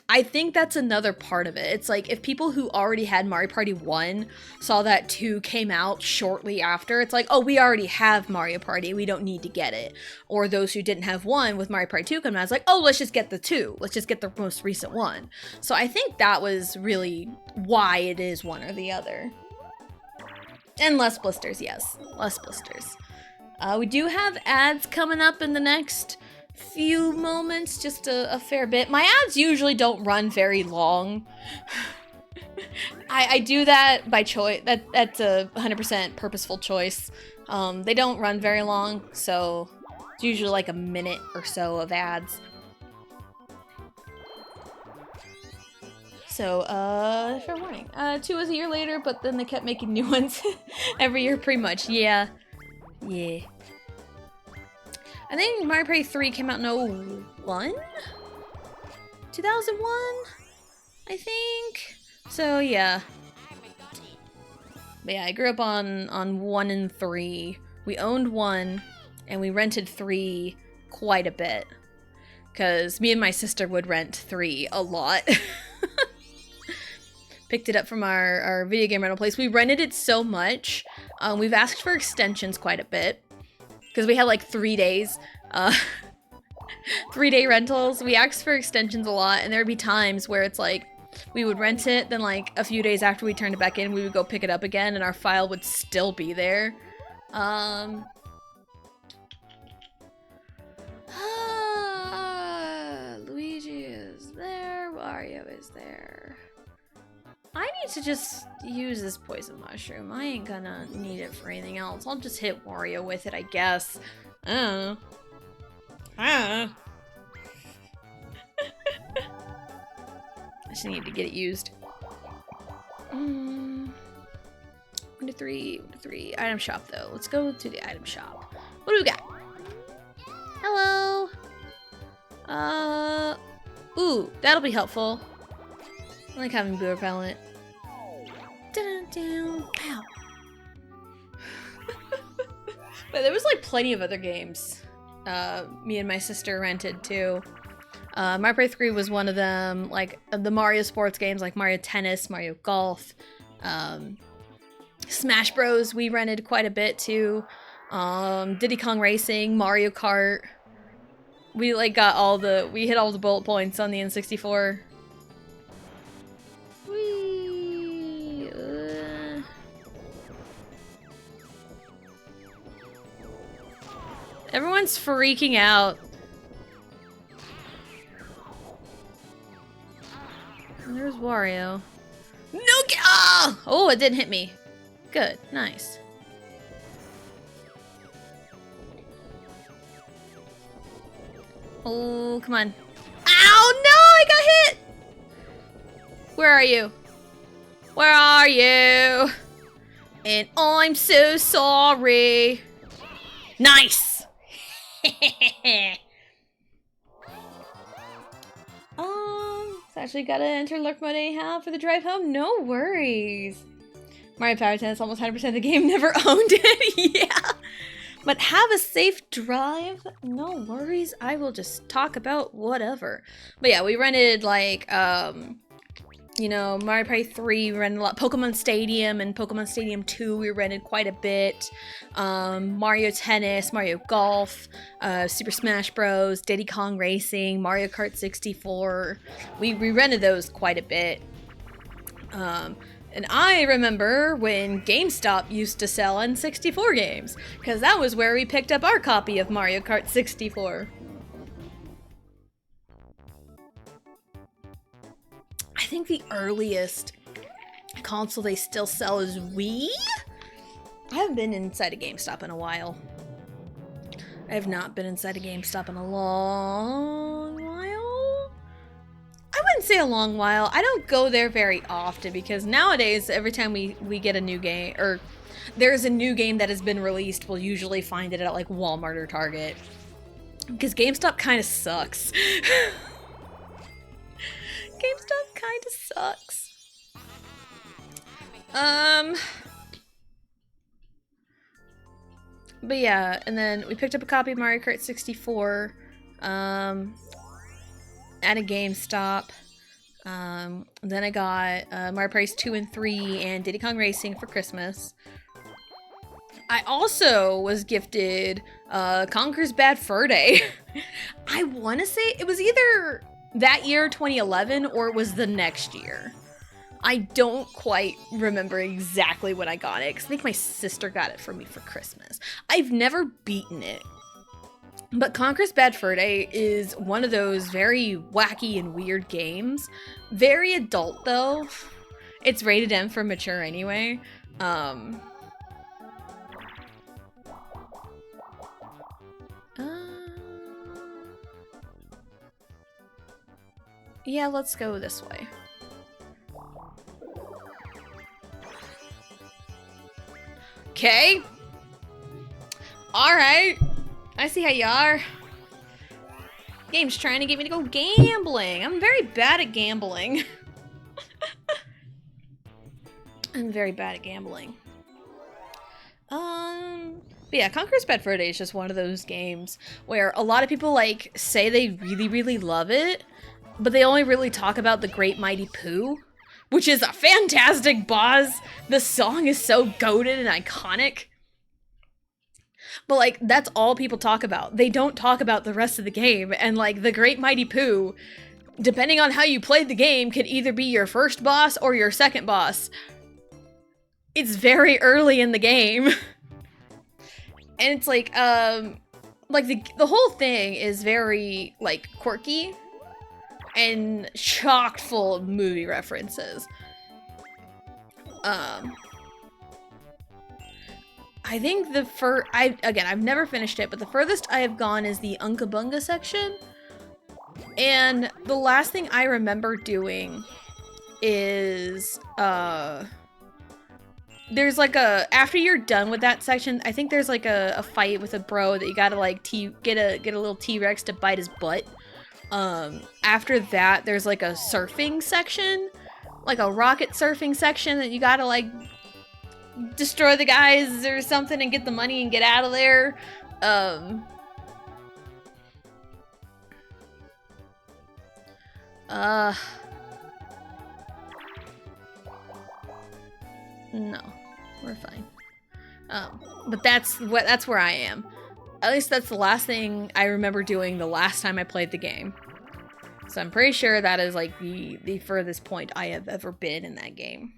Speaker 1: I think that's another part of it. It's like if people who already had Mario Party 1 saw that 2 came out shortly after, it's like, oh, we already have Mario Party, we don't need to get it. Or those who didn't have 1 with Mario Party 2 coming out, it's like, oh, let's just get the 2. Let's just get the most recent one. So I think that was really why it is one or the other. And less blisters, yes. Less blisters. We do have ads coming up in the next few moments, just a fair bit. My ads usually don't run very long. I do that by choice. That's a 100% purposeful choice. They don't run very long, so it's usually like a minute or so of ads. So, fair warning. 2 was a year later, but then they kept making new ones every year pretty much. Yeah. Yeah. I think Mario Party 3 came out in 01? 2001? I think? So, yeah. But yeah, I grew up on 1 and 3. We owned 1, and we rented 3 quite a bit. Because me and my sister would rent 3 a lot. Picked it up from our video game rental place. We rented it so much. We've asked for extensions quite a bit. Because we had like 3 days. 3-day rentals. We asked for extensions a lot. And there would be times where it's like, we would rent it. Then like a few days after we turned it back in, we would go pick it up again. And our file would still be there. is there? I need to just use this poison mushroom. I ain't gonna need it for anything else. I'll just hit Wario with it, I guess. I don't know. I just need to get it used. 1 to 3, 1 to 3. Item shop, though. Let's go to the item shop. What do we got? Hello. Ooh, that'll be helpful. I like having boo repellent. Pow. But there was like plenty of other games me and my sister rented too. Mario Party 3 was one of them, like the Mario sports games like Mario Tennis, Mario Golf, Smash Bros we rented quite a bit too. Diddy Kong Racing, Mario Kart. We like we hit all the bullet points on the N64. Whee! Everyone's freaking out. And there's Wario. No! Oh, it didn't hit me. Good, nice. Oh, come on. Ow, no, I got hit! Where are you? Where are you? And I'm so sorry. Nice! It's actually gotta enter lurk mode anyhow for the drive home. No worries. Mario Power Tennis, almost 100% of the game, never owned it. Yeah. But have a safe drive. No worries. I will just talk about whatever. But yeah, we rented like, you know, Mario Party 3, we rented a lot. Pokemon Stadium and Pokemon Stadium 2, we rented quite a bit. Mario Tennis, Mario Golf, Super Smash Bros, Diddy Kong Racing, Mario Kart 64. We rented those quite a bit. And I remember when GameStop used to sell N64 games, because that was where we picked up our copy of Mario Kart 64. I think the earliest console they still sell is Wii? I haven't been inside a GameStop in a while. I have not been inside a GameStop in a long while. I wouldn't say a long while. I don't go there very often because nowadays, every time we get a new game, or there's a new game that has been released, we'll usually find it at like Walmart or Target. Because GameStop kind of sucks. GameStop kind of sucks. But yeah, and then we picked up a copy of Mario Kart 64 at a GameStop. Then I got Mario Party 2 and 3 and Diddy Kong Racing for Christmas. I also was gifted Conker's Bad Fur Day. I want to say it was either that year, 2011, or it was the next year. I don't quite remember exactly when I got it, because I think my sister got it for me for Christmas. I've never beaten it. But Conker's Bad Fur Day is one of those very wacky and weird games. Very adult, though. It's rated M for mature anyway. Yeah, let's go this way. Okay. Alright. I see how you are. Game's trying to get me to go gambling. I'm very bad at gambling. I'm very bad at gambling. But yeah, Conker's Bad Fur Day is just one of those games where a lot of people like say they really, really love it, but they only really talk about the Great Mighty Pooh, which is a fantastic boss. The song is so goated and iconic. But like, that's all people talk about. They don't talk about the rest of the game, and like, the Great Mighty Pooh, depending on how you played the game, could either be your first boss or your second boss. It's very early in the game. And it's like the whole thing is very, like, quirky. and chock full of movie references. I think I've never finished it, but the furthest I have gone is the Unca Bunga section. And the last thing I remember doing is, there's like after you're done with that section, I think there's like a fight with a bro that you gotta like get a little T-Rex to bite his butt. After that, there's like a surfing section, like a rocket surfing section that you gotta like destroy the guys or something and get the money and get out of there. No, we're fine. But that's where I am. At least that's the last thing I remember doing the last time I played the game. So I'm pretty sure that is like the furthest point I have ever been in that game.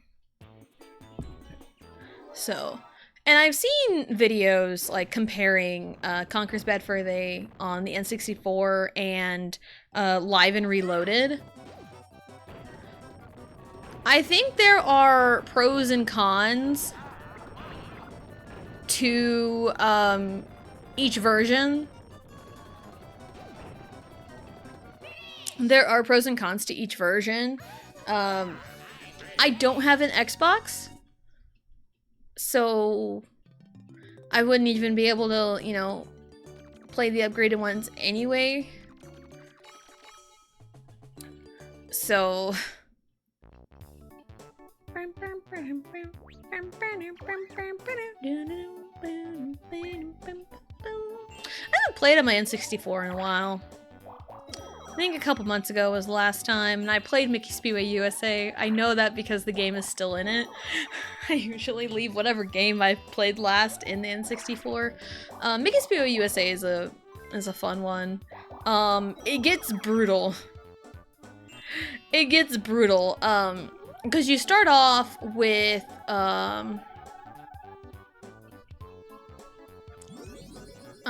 Speaker 1: So, and I've seen videos like comparing Conker's Bad Fur Day on the N64 and Live and Reloaded. I think there are pros and cons to each version. There are pros and cons to each version. I don't have an Xbox, so I wouldn't even be able to, you know, play the upgraded ones anyway. So I haven't played on my N64 in a while. I think a couple months ago was the last time, and I played Mickey Speedway USA. I know that because the game is still in it. I usually leave whatever game I played last in the N64. Mickey Speedway USA is a fun one. It gets brutal. It gets brutal. Because you start off with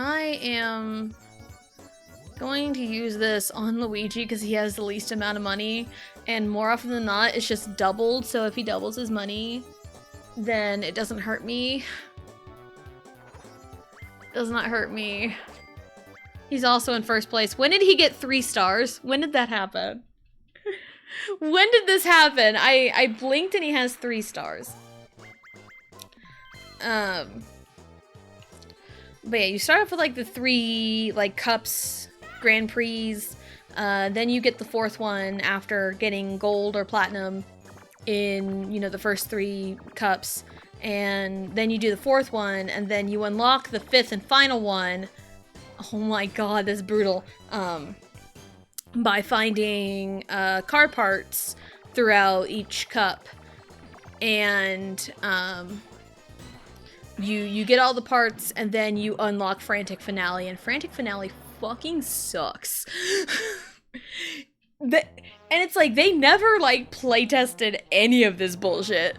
Speaker 1: I am going to use this on Luigi because he has the least amount of money, and more often than not it's just doubled, so if he doubles his money then it doesn't hurt me. Does not hurt me. He's also in first place. When did he get 3 stars? When did that happen? When did this happen? I blinked and he has 3 stars. But yeah, you start off with like the 3 like cups, Grand Prix, then you get the 4th one after getting gold or platinum in, you know, the first 3 cups, and then you do the 4th one, and then you unlock the 5th and final one. Oh my god, that's brutal. By finding car parts throughout each cup, and you get all the parts, and then you unlock Frantic Finale, and Frantic Finale fucking sucks. And it's like they never like playtested any of this bullshit,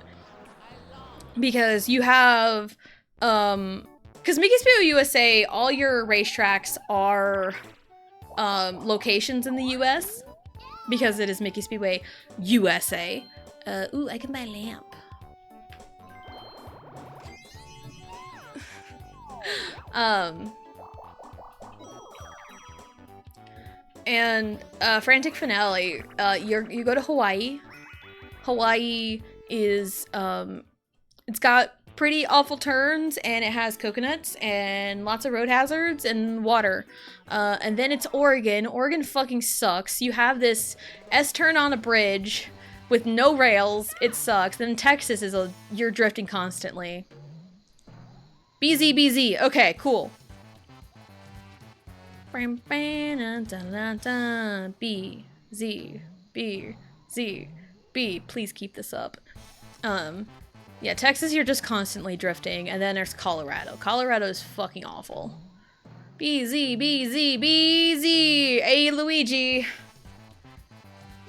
Speaker 1: because you have because Mickey Speedway USA, all your racetracks are locations in the US, because it is Mickey Speedway USA. Ooh, I can buy a lamp. And Frantic Finale, you go to Hawaii. Hawaii is it's got pretty awful turns, and it has coconuts and lots of road hazards and water. And then it's Oregon. Oregon fucking sucks. You have this S-turn on a bridge with no rails. It sucks. Then Texas is you're drifting constantly. BZ, BZ. Okay, cool. B, Z, B, Z, B. Please keep this up. Yeah, Texas, you're just constantly drifting, and then there's Colorado. Colorado is fucking awful. BZ, BZ, BZ. Hey, Luigi.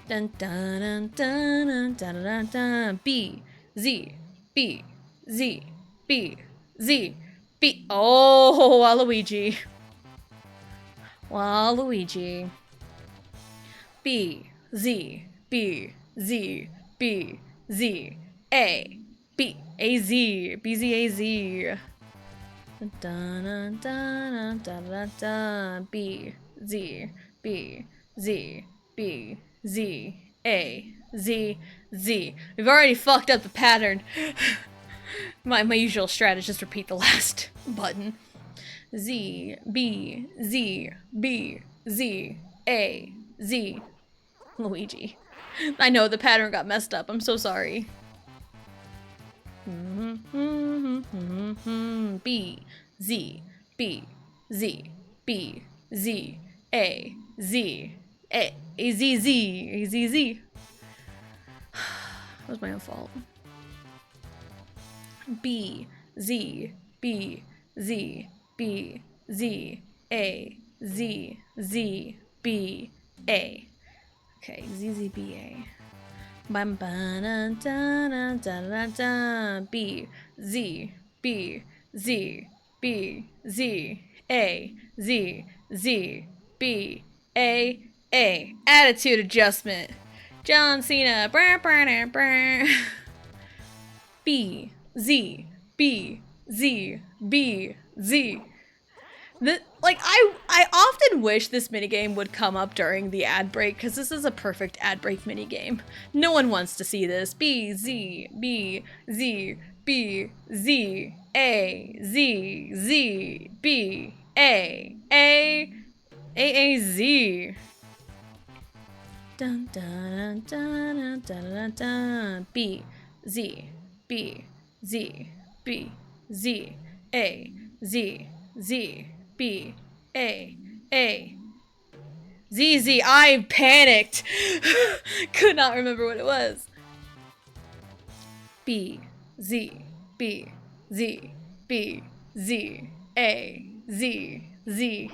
Speaker 1: Dun dun dun dun dun dun dun dun. B, Z, B, Z, B, Z, B. Oh, Waluigi. Waluigi. B, Z, B, Z, B, Z, A, B, A, Z, B, Z, A, Z. B, Z, B, Z, B, Z, A, Z, Z. We've already fucked up the pattern. My usual strategy is just repeat the last button. Z, B, Z, B, Z, A, Z. Luigi. I know the pattern got messed up. I'm so sorry. B, Z, B, Z, B, Z, A, Z, A, Z, Z, A, Z, Z. That was my own fault. B, Z, B, Z, B, Z, A, Z, Z, B, A. Okay, Z, Z, B, A. Bam, ba, da, da, da, da, da, B, Z, B, Z, B, Z, A, Z, Z, B, A. Attitude adjustment. John Cena. Brr, brr, brr. B, Z, B, Z, B, Z. I often wish this minigame would come up during the ad break, because this is a perfect ad break minigame. No one wants to see this. B, Z, B, Z, B, Z, A, Z, Z, B, A, Z. Dun, dun, dun, dun, dun, dun, B, Z, B, Z, B, Z, A, Z, Z, B, A, Z, Z. I panicked. Could not remember what it was. B, Z, B, Z, B, Z, A, Z, Z.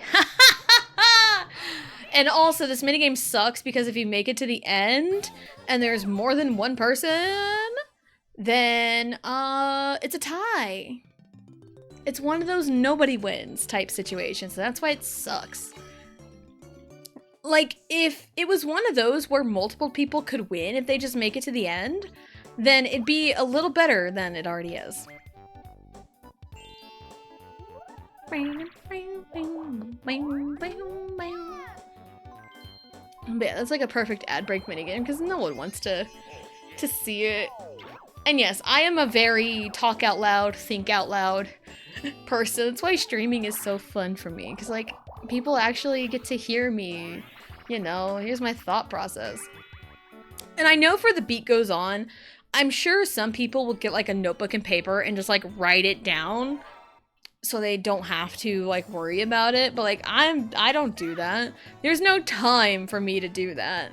Speaker 1: And also, this minigame sucks because if you make it to the end and there's more than one person, then it's a tie. It's one of those nobody wins type situations, so that's why it sucks. Like, if it was one of those where multiple people could win if they just make it to the end, then it'd be a little better than it already is. But yeah, that's like a perfect ad break minigame because no one wants to see it. And yes, I am a very talk out loud, think out loud person. That's why streaming is so fun for me, because like people actually get to hear me, you know, here's my thought process. And I know for The Beat Goes On, I'm sure some people will get like a notebook and paper and just like write it down so they don't have to like worry about it, but like I don't do that. There's no time for me to do that.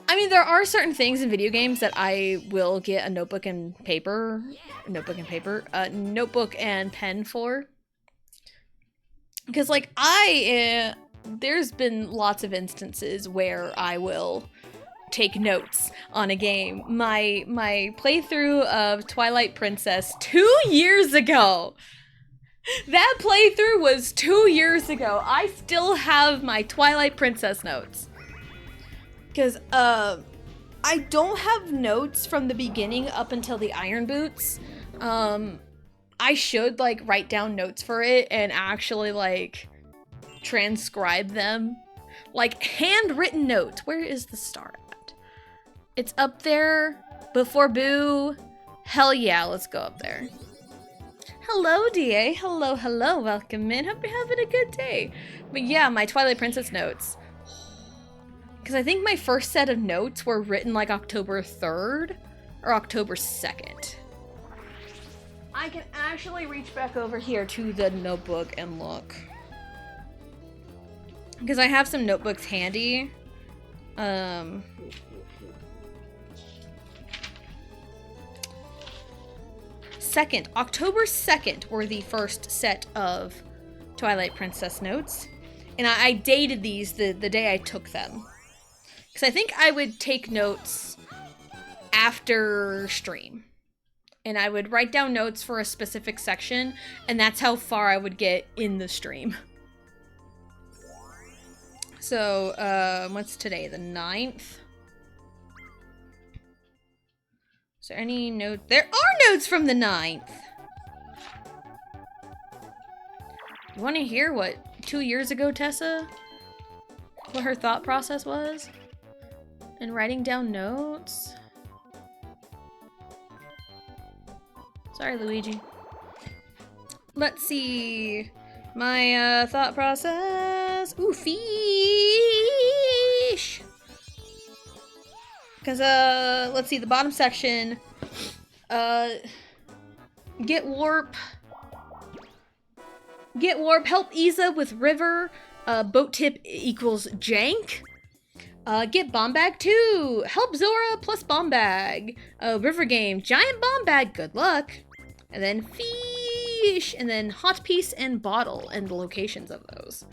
Speaker 1: I mean, there are certain things in video games that I will get a notebook and pen for. Because like there's been lots of instances where I will take notes on a game. My playthrough of Twilight Princess 2 years ago. That playthrough was 2 years ago. I still have my Twilight Princess notes. Because, I don't have notes from the beginning up until the Iron Boots. I should, like, write down notes for it and actually, like, transcribe them. Like, handwritten notes. Where is the star at? It's up there. Before Boo. Hell yeah, let's go up there. Hello, DA. Hello, hello. Welcome in. Hope you're having a good day. But yeah, my Twilight Princess notes. Because I think my first set of notes were written like October 3rd or October 2nd. I can actually reach back over here to the notebook and look. Because I have some notebooks handy. October 2nd were the first set of Twilight Princess notes. And I dated these the day I took them. Because I think I would take notes after stream. And I would write down notes for a specific section, and that's how far I would get in the stream. So, what's today? The 9th? Is there any note? There are notes from the 9th. You want to hear what 2 years ago, Tessa? What her thought process was? And writing down notes? Sorry, Luigi. Let's see. My thought process. Ooh, fish! Because, let's see, the bottom section. Get warp. Get warp, help Isa with river. Boat tip equals jank. Get bomb bag too. Help Zora plus bomb bag. River game, giant bomb bag, good luck. And then fish, and then hot piece and bottle, and the locations of those.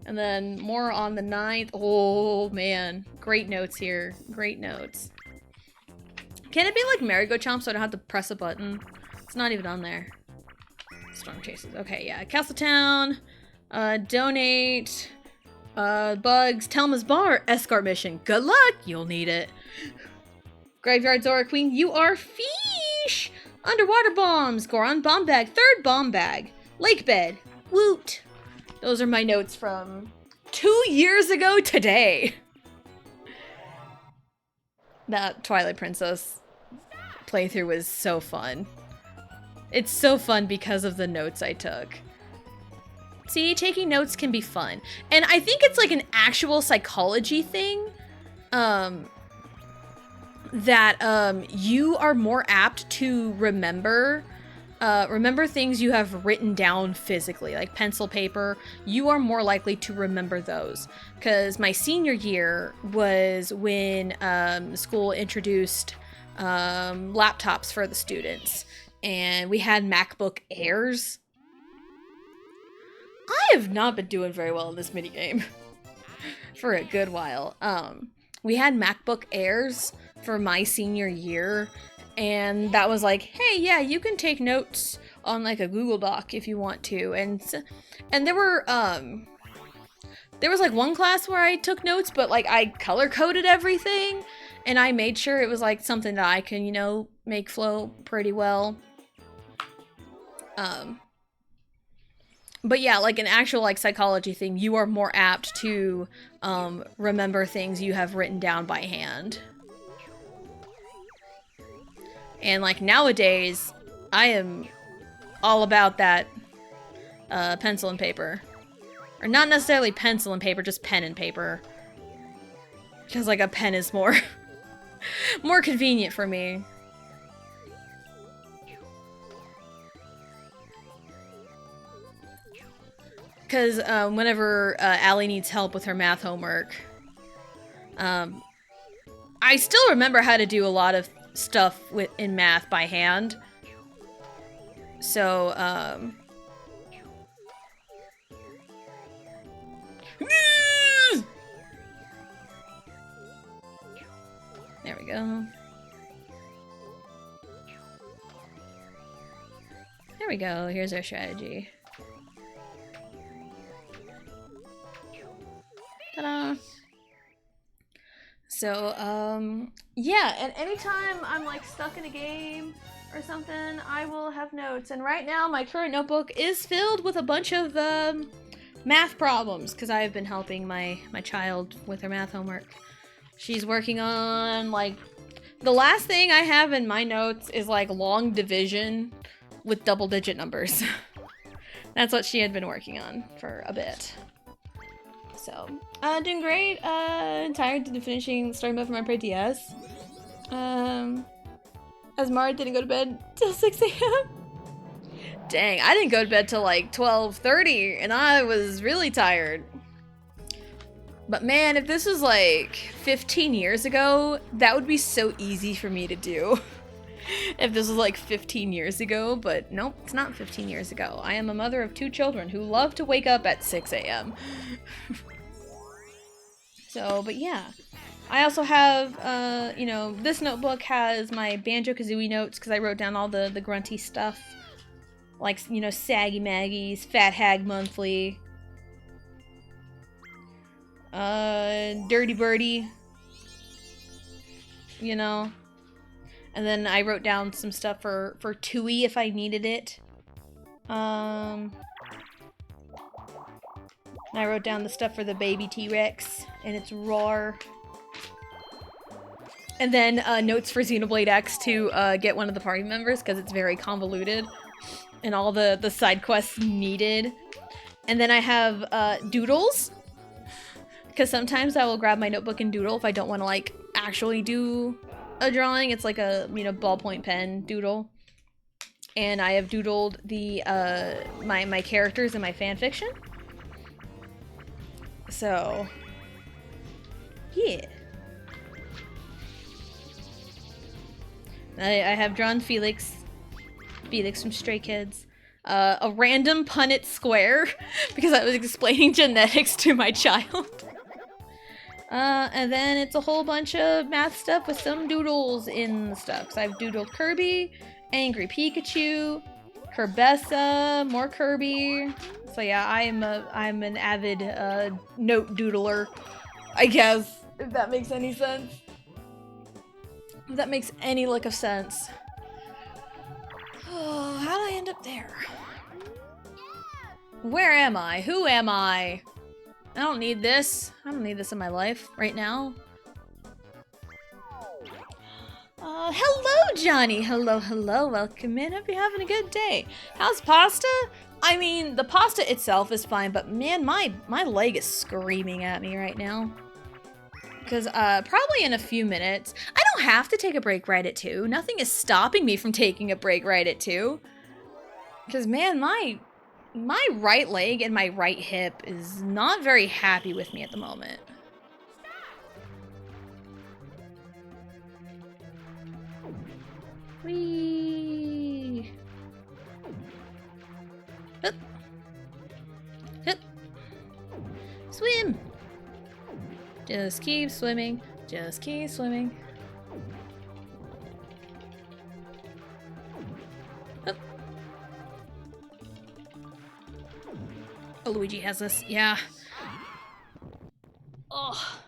Speaker 1: And then more on the 9th. Oh man, great notes here. Great notes. Can it be like Marigo Chomp so I don't have to press a button? It's not even on there. Storm chases. Okay, yeah. Castletown. Donate. Bugs. Telma's Bar. Escort mission. Good luck. You'll need it. Graveyard Zora Queen. You are fish. Underwater bombs. Goron bomb bag. 3rd bomb bag. Lake bed. Woot. Those are my notes from 2 years ago today. That Twilight Princess playthrough was so fun. It's so fun because of the notes I took. See, taking notes can be fun. And I think it's like an actual psychology thing. That you are more apt to remember things you have written down physically, like pencil, paper. You are more likely to remember those. Because my senior year was when school introduced laptops for the students. And we had MacBook Airs. I have not been doing very well in this minigame for a good while. We had MacBook Airs for my senior year. And that was like, hey, yeah, you can take notes on like a Google Doc if you want to. And there were, there was like one class where I took notes, but like I color coded everything. And I made sure it was like something that I can, you know, make flow pretty well. But yeah, like an actual like psychology thing, you are more apt to remember things you have written down by hand. And like nowadays, I am all about that pencil and paper. Or not necessarily pencil and paper, just pen and paper. Because like a pen is more more convenient for me. Because whenever Allie needs help with her math homework, I still remember how to do a lot of stuff in math by hand. So, there we go. There we go. Here's our strategy. Ta-da! So, yeah, and anytime I'm like stuck in a game or something, I will have notes. And right now, my current notebook is filled with a bunch of math problems because I have been helping my child with her math homework. She's working on like the last thing I have in my notes is like long division with double-digit numbers. That's what she had been working on for a bit. So, doing great. Tired to finishing story mode for my DS. Asmara didn't go to bed till 6 a.m. Dang, I didn't go to bed till like 12:30, and I was really tired. But man, if this was like 15 years ago, that would be so easy for me to do. If this was like 15 years ago, but nope, it's not 15 years ago. I am a mother of 2 children who love to wake up at 6 a.m. So, but yeah. I also have, you know, this notebook has my Banjo-Kazooie notes because I wrote down all the grunty stuff. Like, you know, Saggy Maggie's, Fat Hag Monthly. Dirty Birdie. you know. And then I wrote down some stuff for Tui if I needed it. And I wrote down the stuff for the baby T-Rex and its roar. And then notes for Xenoblade X to get one of the party members because it's very convoluted. And all the side quests needed. And then I have doodles. Because sometimes I will grab my notebook and doodle if I don't want to, like, actually do a drawing. It's like a, you know, ballpoint pen doodle. And I have doodled the, my characters in my fanfiction. So, yeah. I have drawn Felix from Stray Kids. A random Punnett square, because I was explaining genetics to my child. And then it's a whole bunch of math stuff with some doodles in stuff. So I've doodled Kirby, Angry Pikachu, Kerbessa, more Kirby. So yeah, I'm an avid note doodler, I guess, if that makes any sense. If that makes any lick of sense. Oh, how did I end up there? Where am I? Who am I? I don't need this. I don't need this in my life right now. Hello, Johnny. Hello, hello. Welcome in. Hope you're having a good day. How's pasta? I mean, the pasta itself is fine, but man, my leg is screaming at me right now. Because probably in a few minutes, I don't have to take a break right at 2. Nothing is stopping me from taking a break right at 2. Because man, my right leg and my right hip is not very happy with me at the moment. Whee! Hup. Hup. Swim! Just keep swimming. Just keep swimming. Hup. Oh, Luigi has this. Yeah. Oh.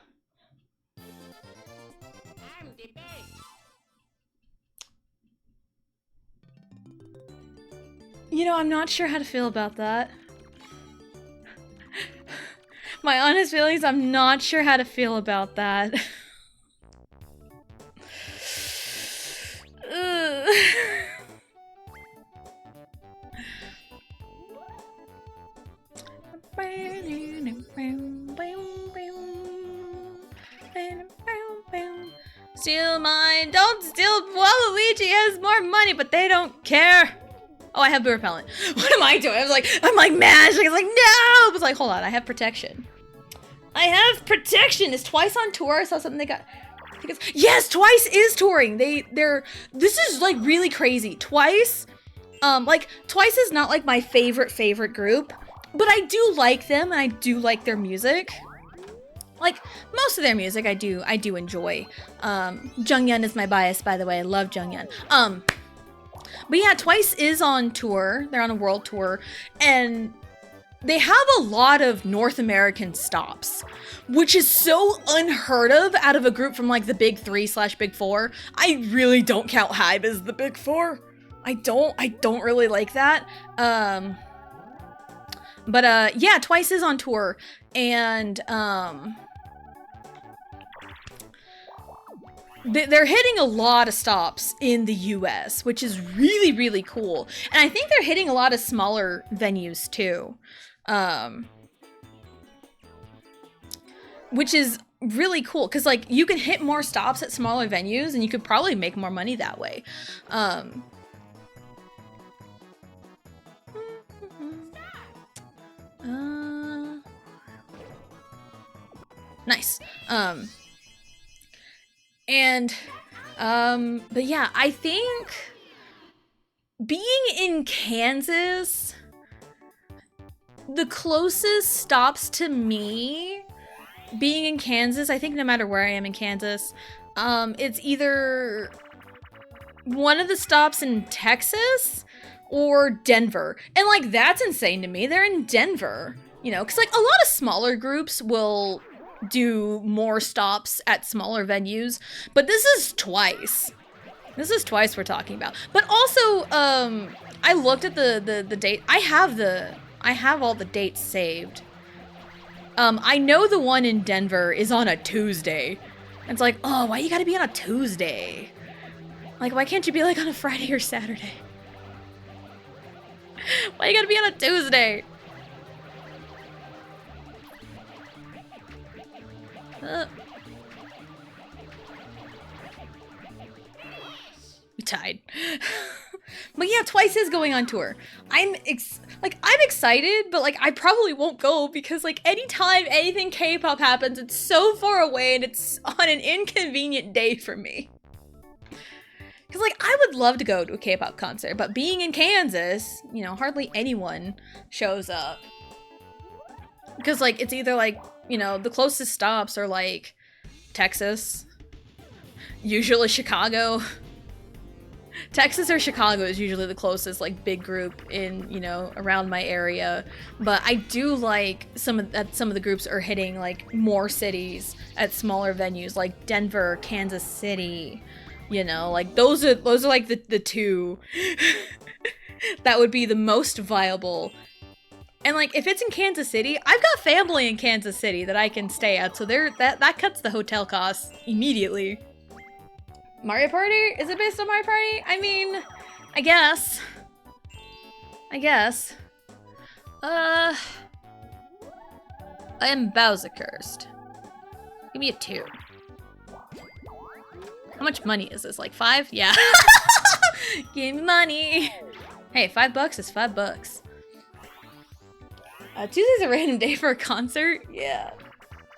Speaker 1: You know, I'm not sure how to feel about that. My honest feelings, I'm not sure how to feel about that. Steal mine! Don't steal! Waluigi has more money, but they don't care! Oh, I have boo repellent. What am I doing? I'm like mad. I was like, no! I was like, hold on, I have protection. I have protection! Is Twice on tour? I saw something they got. Yes, Twice is touring! This is like really crazy. Twice, Twice is not like my favorite group, but I do like them and I do like their music. Like, most of their music I do enjoy. Jungyeon is my bias, by the way. I love Jungyeon. But yeah, Twice is on tour. They're on a world tour. And they have a lot of North American stops, which is so unheard of out of a group from like the big 3/big 4. I really don't count Hybe as the big 4. I don't really like that. But yeah, Twice is on tour. And, they're hitting a lot of stops in the US, which is really, really cool. And I think they're hitting a lot of smaller venues too. Which is really cool, because like you can hit more stops at smaller venues and you could probably make more money that way. Nice. But yeah, I think being in Kansas, the closest stops to me being in Kansas, I think no matter where I am in Kansas, it's either one of the stops in Texas or Denver. And like, that's insane to me. They're in Denver, you know, because like a lot of smaller groups will do more stops at smaller venues, but this is twice. This is twice we're talking about. But also, I looked at the date. I have all the dates saved. I know the one in Denver is on a Tuesday. It's like, oh, why you gotta be on a Tuesday? Like, why can't you be like on a Friday or Saturday? Why you gotta be on a Tuesday? We tied. But yeah, Twice is going on tour. I'm excited, but like I probably won't go because like anytime anything K-pop happens, it's so far away and it's on an inconvenient day for me. Cause like I would love to go to a K-pop concert, but being in Kansas, you know, hardly anyone shows up. Because like it's either like, you know, the closest stops are like Texas, usually Chicago. Texas or Chicago is usually the closest like big group in, you know, around my area. But I do like some of the groups are hitting like more cities at smaller venues like Denver, Kansas City. You know, like those are like the two that would be the most viable. And like if it's in Kansas City, I've got family in Kansas City that I can stay at, so that cuts the hotel costs immediately. Mario Party? Is it based on Mario Party? I mean, I guess. I am Bowser cursed. Give me a 2. How much money is this? Like 5? Yeah. Give me money. Hey, $5 is $5. Tuesday's a random day for a concert? Yeah.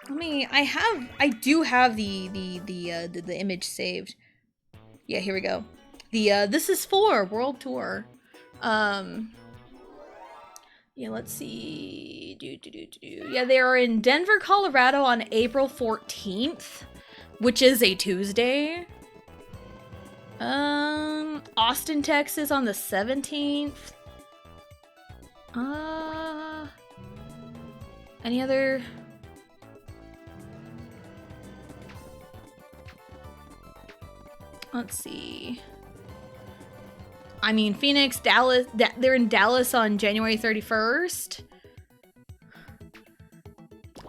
Speaker 1: I mean, I do have the image saved. Yeah, here we go. This is for World Tour. Yeah, let's see. Yeah, they are in Denver, Colorado on April 14th, which is a Tuesday. Austin, Texas on the 17th. Any other? Let's see. I mean, Phoenix, Dallas, they're in Dallas on January 31st.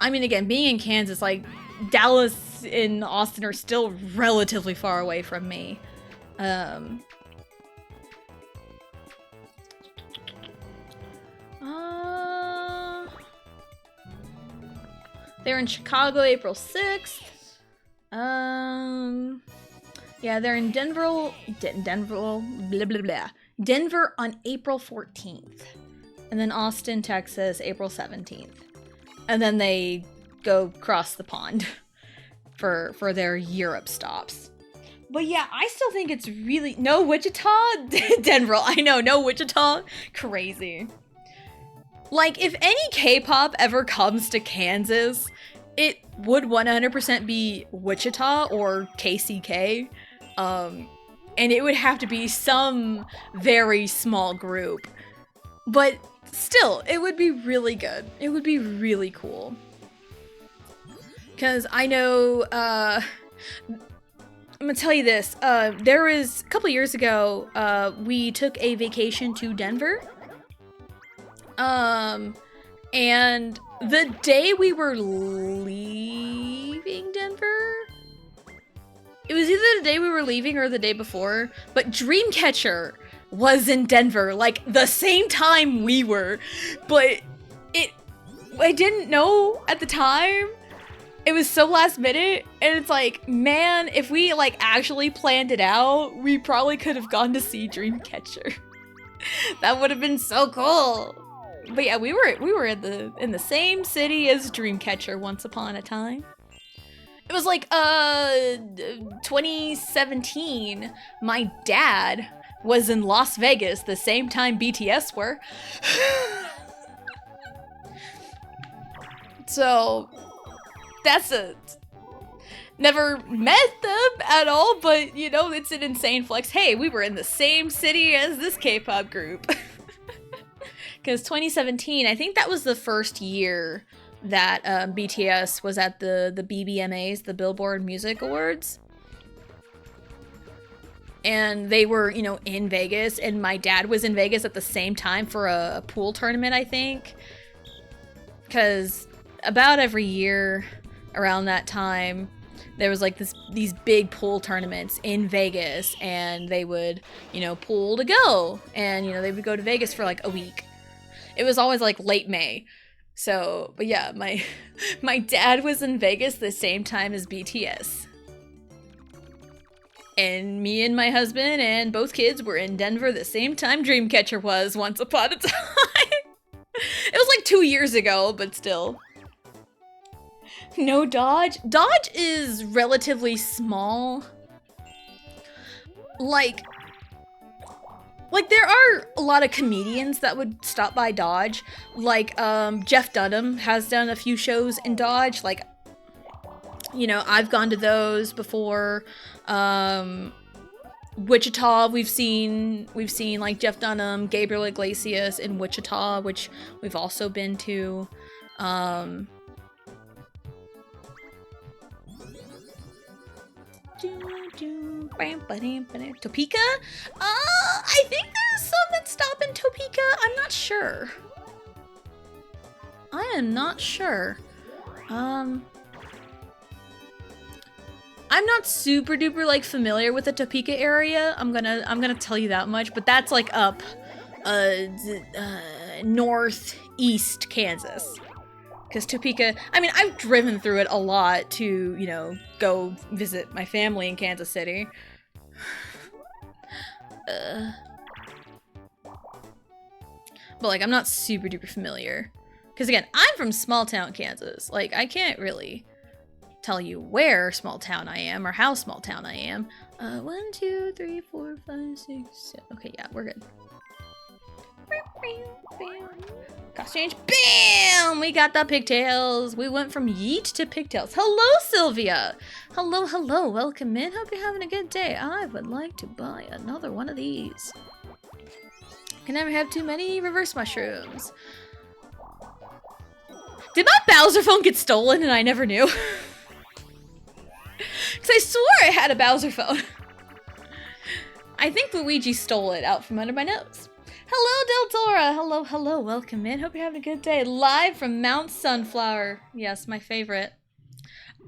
Speaker 1: I mean, again, being in Kansas, like, Dallas and Austin are still relatively far away from me. They're in Chicago, April 6th. Yeah, they're in Denver, blah, blah, blah. Denver on April 14th. And then Austin, Texas, April 17th. And then they go cross the pond for their Europe stops. But yeah, I still think it's really... No Wichita? Denver, I know, no Wichita? Crazy. Like, if any K-pop ever comes to Kansas, it would 100% be Wichita or KCK. And it would have to be some very small group. But still, it would be really good. It would be really cool. Because I know, I'm gonna tell you this. There was, a couple years ago, we took a vacation to Denver. And the day we were leaving Denver, it was either the day we were leaving or the day before, but Dreamcatcher was in Denver, like, the same time we were, but I didn't know at the time. It was so last minute, and it's like, man, if we, like, actually planned it out, we probably could have gone to see Dreamcatcher. That would have been so cool. But yeah, we were in the same city as Dreamcatcher once upon a time. It was like 2017. My dad was in Las Vegas the same time BTS were. So that's never met them at all, but you know, it's an insane flex. Hey, we were in the same city as this K-pop group. Because 2017, I think that was the first year that BTS was at the BBMAs, the Billboard Music Awards. And they were, you know, in Vegas, and my dad was in Vegas at the same time for a pool tournament, I think. Because about every year around that time, there was like these big pool tournaments in Vegas, and they would, you know, pool to go, and, you know, they would go to Vegas for like a week. It was always like late May. So, but yeah, my dad was in Vegas the same time as BTS. And me and my husband and both kids were in Denver the same time Dreamcatcher was once upon a time. It was like 2 years ago, but still. No Dodge? Dodge is relatively small. Like there are a lot of comedians that would stop by Dodge. Like, Jeff Dunham has done a few shows in Dodge. Like, you know, I've gone to those before. Wichita, we've seen like Jeff Dunham, Gabriel Iglesias in Wichita, which we've also been to. Topeka? I think there's some that stop in Topeka. I'm not sure. I am not sure. I'm not super duper like familiar with the Topeka area. I'm gonna tell you that much, but that's like up northeast Kansas. Because Topeka, I mean, I've driven through it a lot to, you know, go visit my family in Kansas City. But like, I'm not super duper familiar. Because again, I'm from small town Kansas. Like, I can't really tell you where small town I am or how small town I am. 1, 2, 3, 4, 5, 6, 7. Okay, yeah, we're good. Costume change. Bam! We got the pigtails. We went from yeet to pigtails. Hello, Sylvia. Hello, hello. Welcome in. Hope you're having a good day. I would like to buy another one of these. Can never have too many reverse mushrooms. Did my Bowser phone get stolen and I never knew? Because I swore I had a Bowser phone. I think Luigi stole it out from under my nose. Hello, Del Dora. Hello, hello. Welcome in. Hope you're having a good day. Live from Mount Sunflower. Yes, my favorite.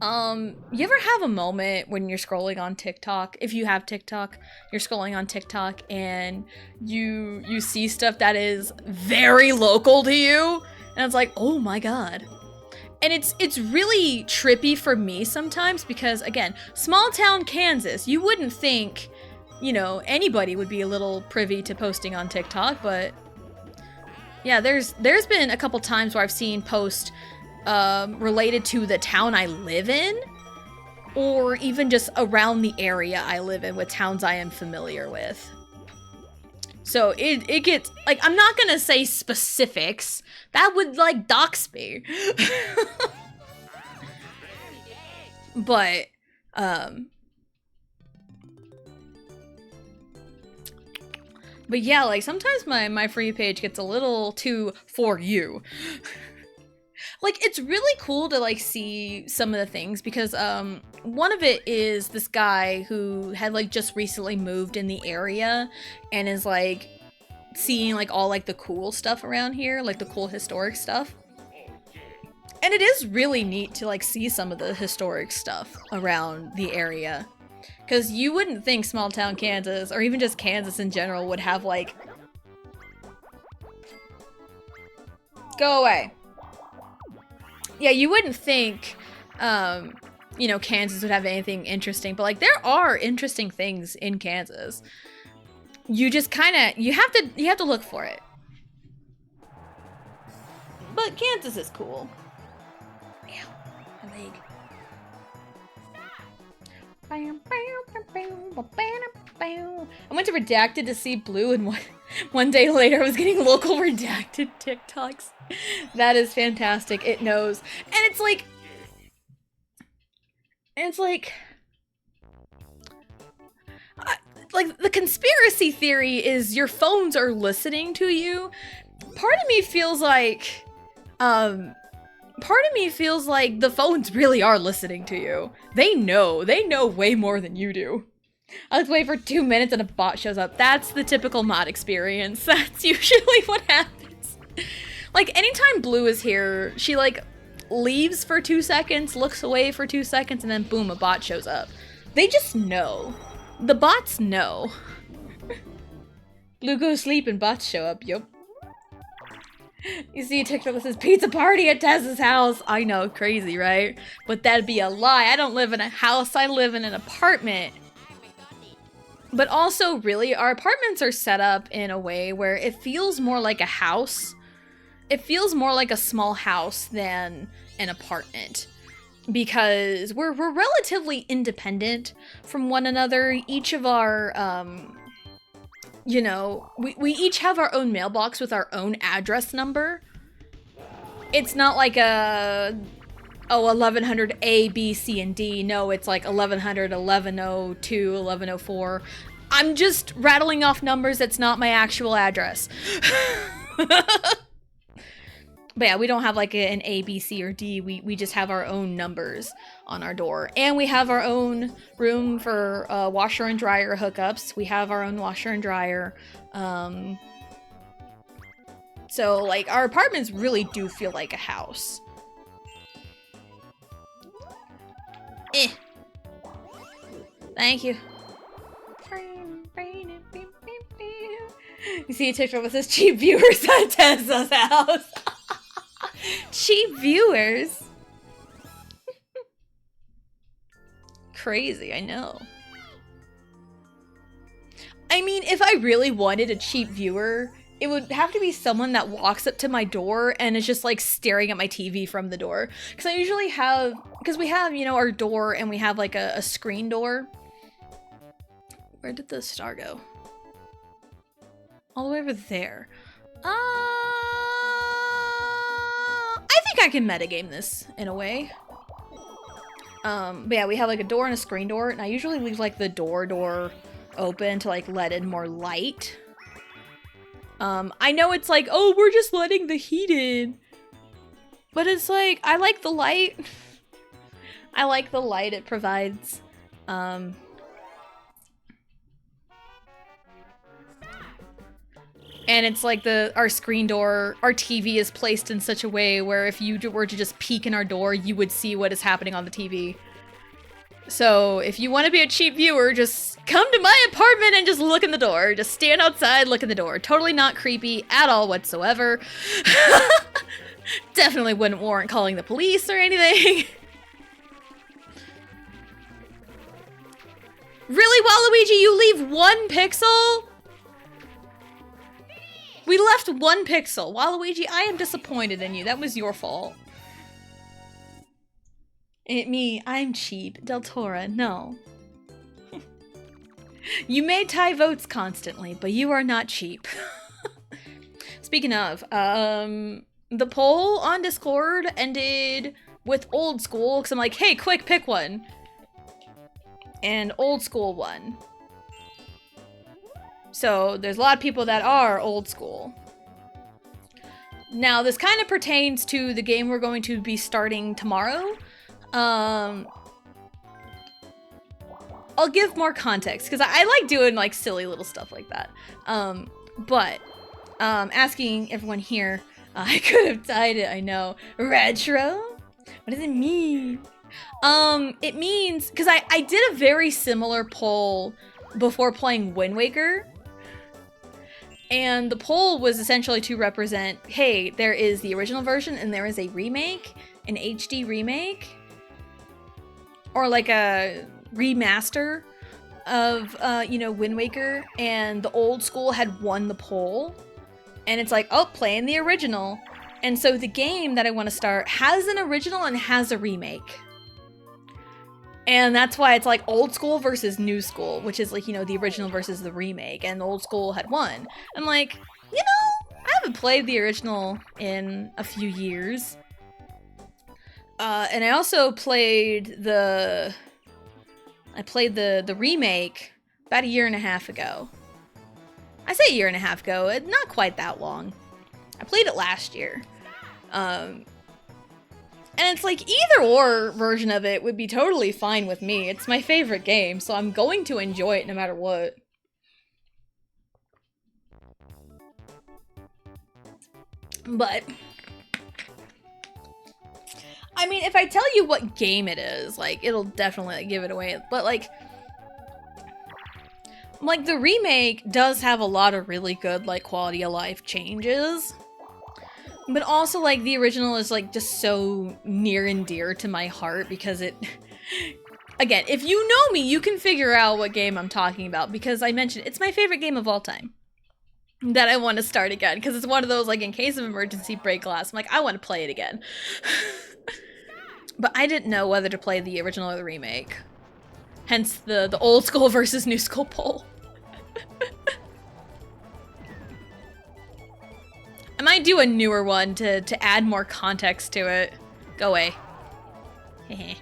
Speaker 1: You ever have a moment when you're scrolling on TikTok? If you have TikTok, you're scrolling on TikTok and you see stuff that is very local to you, and it's like, oh my god. And it's really trippy for me sometimes because, again, small town Kansas, you wouldn't think, you know, anybody would be a little privy to posting on TikTok, but yeah, there's been a couple times where I've seen posts related to the town I live in, or even just around the area I live in with towns I am familiar with. So it gets, like, I'm not gonna say specifics. That would, like, dox me. But, but yeah, like, sometimes my free page gets a little too for you. Like, it's really cool to, like, see some of the things because, one of it is this guy who had, like, just recently moved in the area and is, like, seeing, like, all, like, the cool stuff around here, like, the cool historic stuff. And it is really neat to, like, see some of the historic stuff around the area. Because you wouldn't think small town Kansas, or even just Kansas in general, would have, like... Go away. Yeah, you wouldn't think, you know, Kansas would have anything interesting, but, like, there are interesting things in Kansas. You just kind of, you have to look for it. But Kansas is cool. Ow, my leg. I went to Redacted to see Blue, and one day later I was getting local Redacted TikToks. That is fantastic. It knows. And it's like the conspiracy theory is your phones are listening to you. Part of me feels like part of me feels like the phones really are listening to you. They know way more than you do. I was waiting for 2 minutes and a bot shows up. That's the typical mod experience. That's usually what happens. Like, anytime Blue is here, she, like, leaves for 2 seconds, looks away for 2 seconds, and then boom, a bot shows up. They just know. The bots know. Blue goes sleep and bots show up, yup. You see a TikTok that says, pizza party at Tessa's house. I know, crazy, right? But that'd be a lie. I don't live in a house, I live in an apartment. But also, really, our apartments are set up in a way where it feels more like a house. It feels more like a small house than an apartment. Because we're relatively independent from one another. Each of our, you know, we each have our own mailbox with our own address number. It's not like a, oh, 1100 A, B, C, and D. No, it's like 1100, 1102, 1104. I'm just rattling off numbers that's not my actual address. But yeah, we don't have like an A, B, C, or D. We just have our own numbers on our door. And we have our own room for washer and dryer hookups. We have our own washer and dryer. So like our apartments really do feel like a house. Thank you. You see a TikTok that says cheap viewers at Tessa's house. Cheap viewers? Crazy, I know. I mean, if I really wanted a cheap viewer, it would have to be someone that walks up to my door and is just like staring at my TV from the door. Because I usually have, because we have, you know, our door and we have like a screen door. Where did the star go? All the way over there. I think I can metagame this in a way. But yeah, we have like a door and a screen door, and I usually leave like the door open to like let in more light. I know it's like, oh, we're just letting the heat in. But it's like, I like the light. I like the light it provides. And it's like our screen door, our TV is placed in such a way where if you were to just peek in our door, you would see what is happening on the TV. So if you want to be a cheap viewer, just come to my apartment and just look in the door. Just stand outside, look in the door. Totally not creepy at all whatsoever. Definitely wouldn't warrant calling the police or anything. Really, Waluigi, you leave 1 pixel? We left 1 pixel. Waluigi, I am disappointed in you. That was your fault. Me, I'm cheap. Deltora, no. You may tie votes constantly, but you are not cheap. Speaking of, the poll on Discord ended with Old School, because I'm like, hey, quick, pick one. And Old School won. So there's a lot of people that are Old School. Now, this kind of pertains to the game we're going to be starting tomorrow. I'll give more context, because I like doing like silly little stuff like that. Asking everyone here, I could have tied it, I know. Retro? What does it mean? It means, because I did a very similar poll before playing Wind Waker. And the poll was essentially to represent, hey, there is the original version and there is a remake, an HD remake, or like a remaster of, you know, Wind Waker, and the Old School had won the poll. And it's like, oh, playing the original. And so the game that I want to start has an original and has a remake. And that's why it's like Old School versus New School, which is like, you know, the original versus the remake, and the Old School had won. I'm like, you know, I haven't played the original in a few years. And I also played the remake about 1.5 years ago. I say 1.5 years ago, not quite that long. I played it last year. And it's like either or version of it would be totally fine with me. It's my favorite game, so I'm going to enjoy it no matter what. But I mean, if I tell you what game it is, like, it'll definitely like, give it away. But like the remake does have a lot of really good like quality of life changes. But also, like, the original is, like, just so near and dear to my heart because it... Again, if you know me, you can figure out what game I'm talking about because I mentioned it's my favorite game of all time that I want to start again because it's one of those, like, in case of emergency break glass, I'm like, I want to play it again. But I didn't know whether to play the original or the remake. Hence the old school versus new school poll. I might do a newer one to add more context to it. Go away. Heh.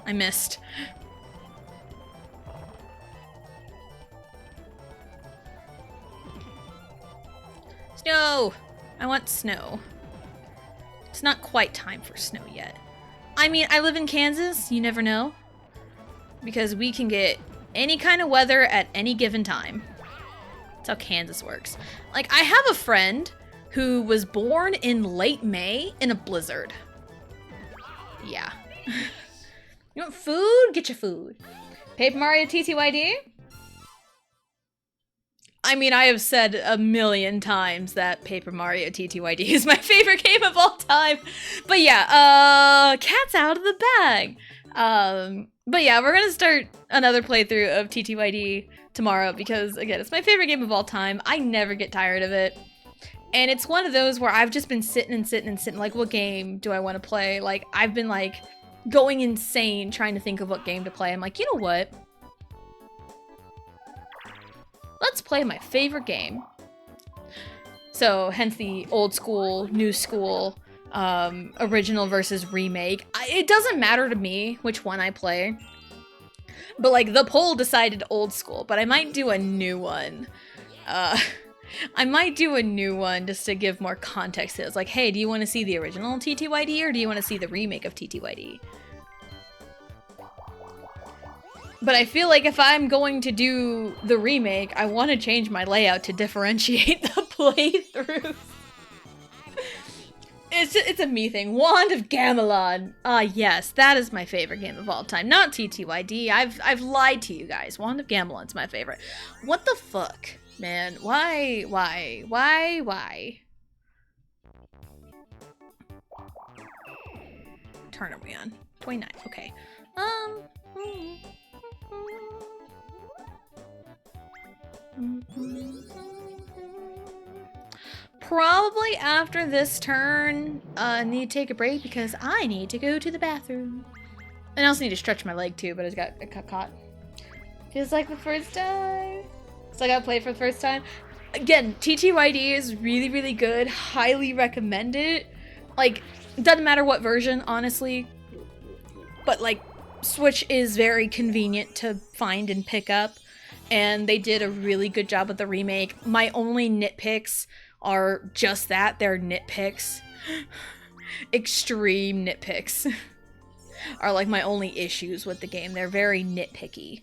Speaker 1: I missed. Snow! I want snow. It's not quite time for snow yet. I mean, I live in Kansas, you never know. Because we can get any kind of weather at any given time. That's how Kansas works. Like, I have a friend who was born in late May in a blizzard. Yeah. You want food? Get your food. Paper Mario TTYD? I mean, I have said a million times that Paper Mario TTYD is my favorite game of all time. But yeah, cat's out of the bag. But yeah, we're gonna start another playthrough of TTYD tomorrow because, again, it's my favorite game of all time. I never get tired of it. And it's one of those where I've just been sitting, like, what game do I want to play? Like, I've been, like, going insane trying to think of what game to play. I'm like, you know what? Let's play my favorite game. So, hence the old school, new school, original versus remake. It doesn't matter to me which one I play. But, like, the poll decided old school, but I might do a new one. I might do a new one just to give more context to it. It's like, hey, do you want to see the original TTYD or do you want to see the remake of TTYD? But I feel like if I'm going to do the remake, I want to change my layout to differentiate the playthroughs. It's a me thing. Wand of Gamelon. Yes, that is my favorite game of all time. Not TTYD. I've lied to you guys. Wand of Gamelon's my favorite. What the fuck, man? Why? Turn are we on? 29. Okay. Probably after this turn, need to take a break because I need to go to the bathroom. And I also need to stretch my leg too, but I got caught. Feels like the first time. So I gotta play it for the first time. Again, TTYD is really, really good. Highly recommend it. Like, doesn't matter what version, honestly. But, like, Switch is very convenient to find and pick up. And they did a really good job with the remake. My only nitpicks are just that. They're nitpicks. Extreme nitpicks are, like, my only issues with the game. They're very nitpicky.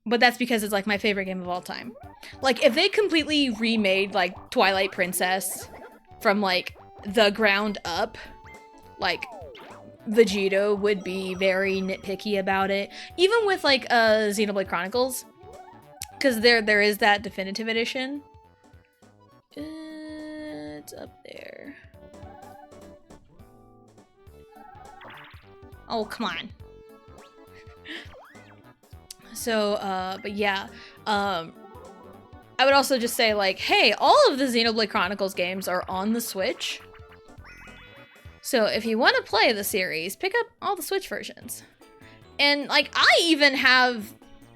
Speaker 1: But that's because it's, like, my favorite game of all time. Like, if they completely remade, like, Twilight Princess from, like, the ground up, like, Vegito would be very nitpicky about it. Even with, like, Xenoblade Chronicles. Because there is that definitive edition. It's up there. Oh, come on. So, but yeah. I would also just say, like, hey, all of the Xenoblade Chronicles games are on the Switch. So if you want to play the series, pick up all the Switch versions. And, like, I even have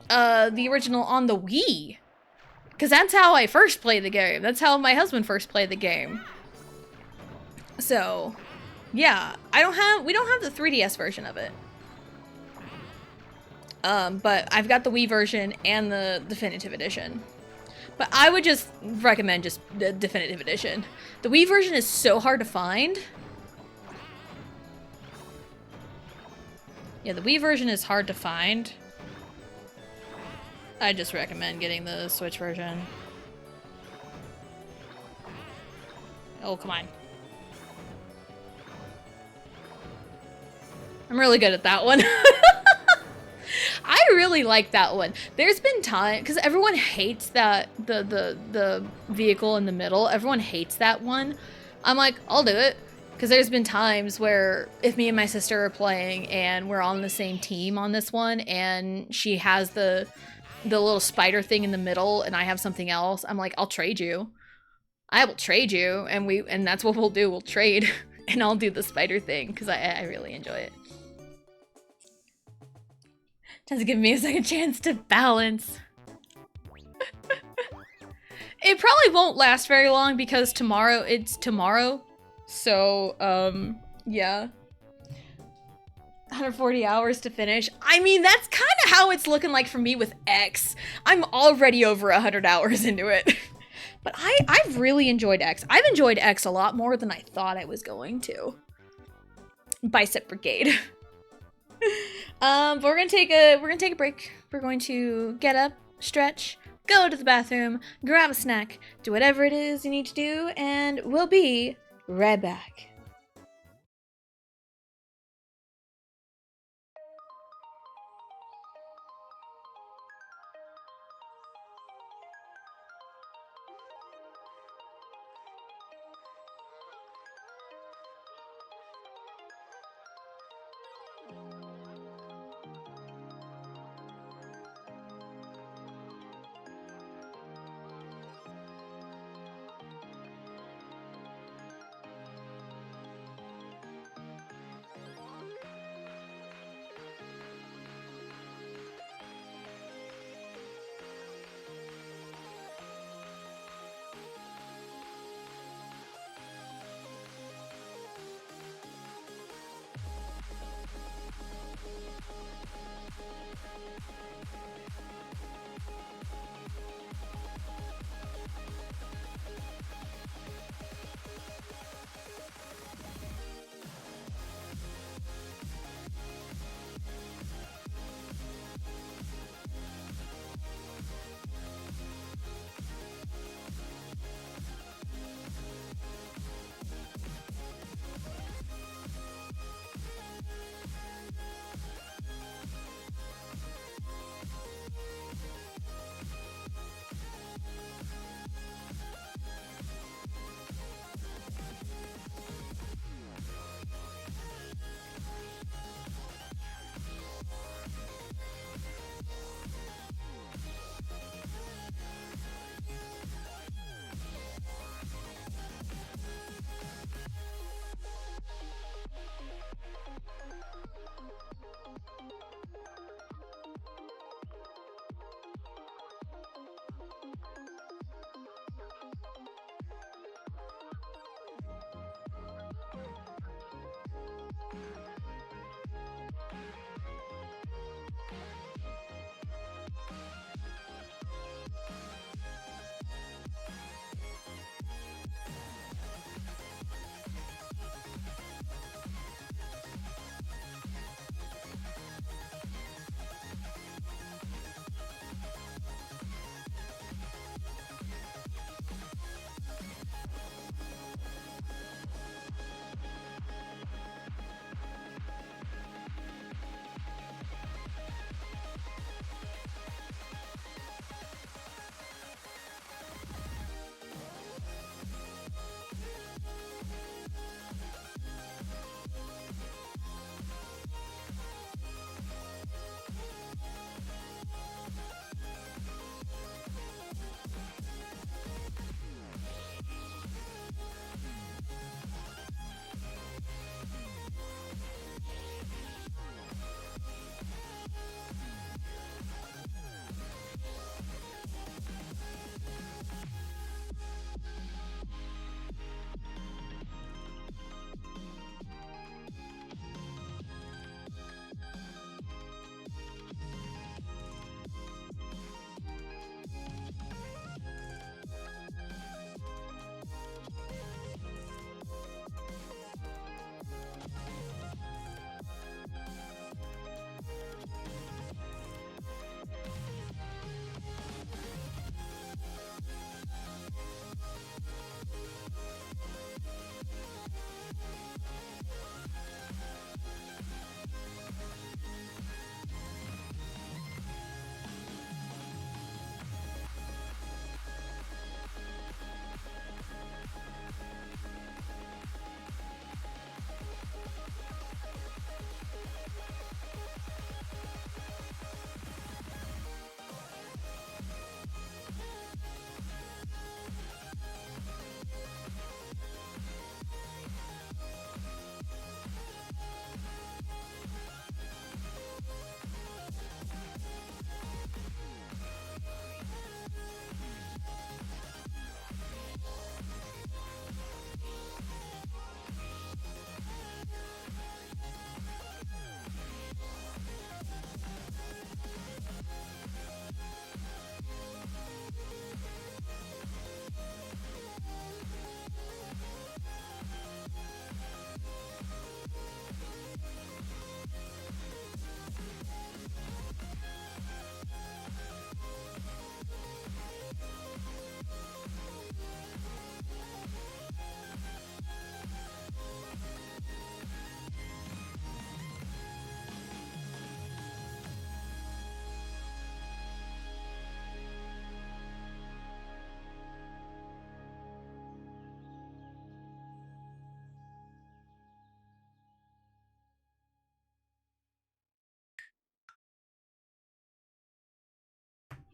Speaker 1: the original on the Wii. Because that's how I first played the game. That's how my husband first played the game. So, yeah. We don't have the 3DS version of it. But I've got the Wii version and the definitive edition. But I would just recommend just the definitive edition. The Wii version is so hard to find. Yeah, the Wii version is hard to find. I just recommend getting the Switch version. Oh, come on. I'm really good at that one. I really like that one. There's been time, because everyone hates that, the vehicle in the middle. Everyone hates that one. I'm like, I'll do it. Because there's been times where if me and my sister are playing and we're on the same team on this one and she has the little spider thing in the middle and I have something else, I'm like, I'll trade you. I will trade you, and that's what we'll do. We'll trade, and I'll do the spider thing because I really enjoy it. Doesn't give me a second chance to balance. It probably won't last very long because it's tomorrow. So, yeah. 140 hours to finish. I mean, that's kind of how it's looking like for me with X. I'm already over 100 hours into it. But I've really enjoyed X. I've enjoyed X a lot more than I thought I was going to. Bicep Brigade. But we're gonna take a break. We're going to get up, stretch, go to the bathroom, grab a snack, do whatever it is you need to do, and we'll be right back.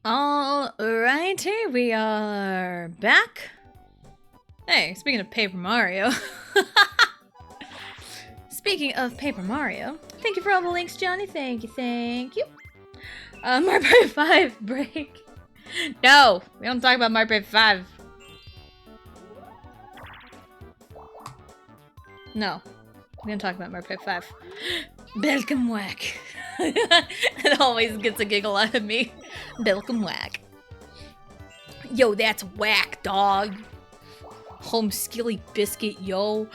Speaker 1: Alrighty, we are back. Hey, speaking of Paper Mario. Speaking of Paper Mario, thank you for all the links, Johnny. Thank you. Mario Party 5 break. No, we don't talk about Mario Party 5. No, we don't talk about Mario Party 5. Belcom whack. It always gets a giggle out of me. Belcom whack. Yo, that's whack, dog. Home skilly biscuit, yo.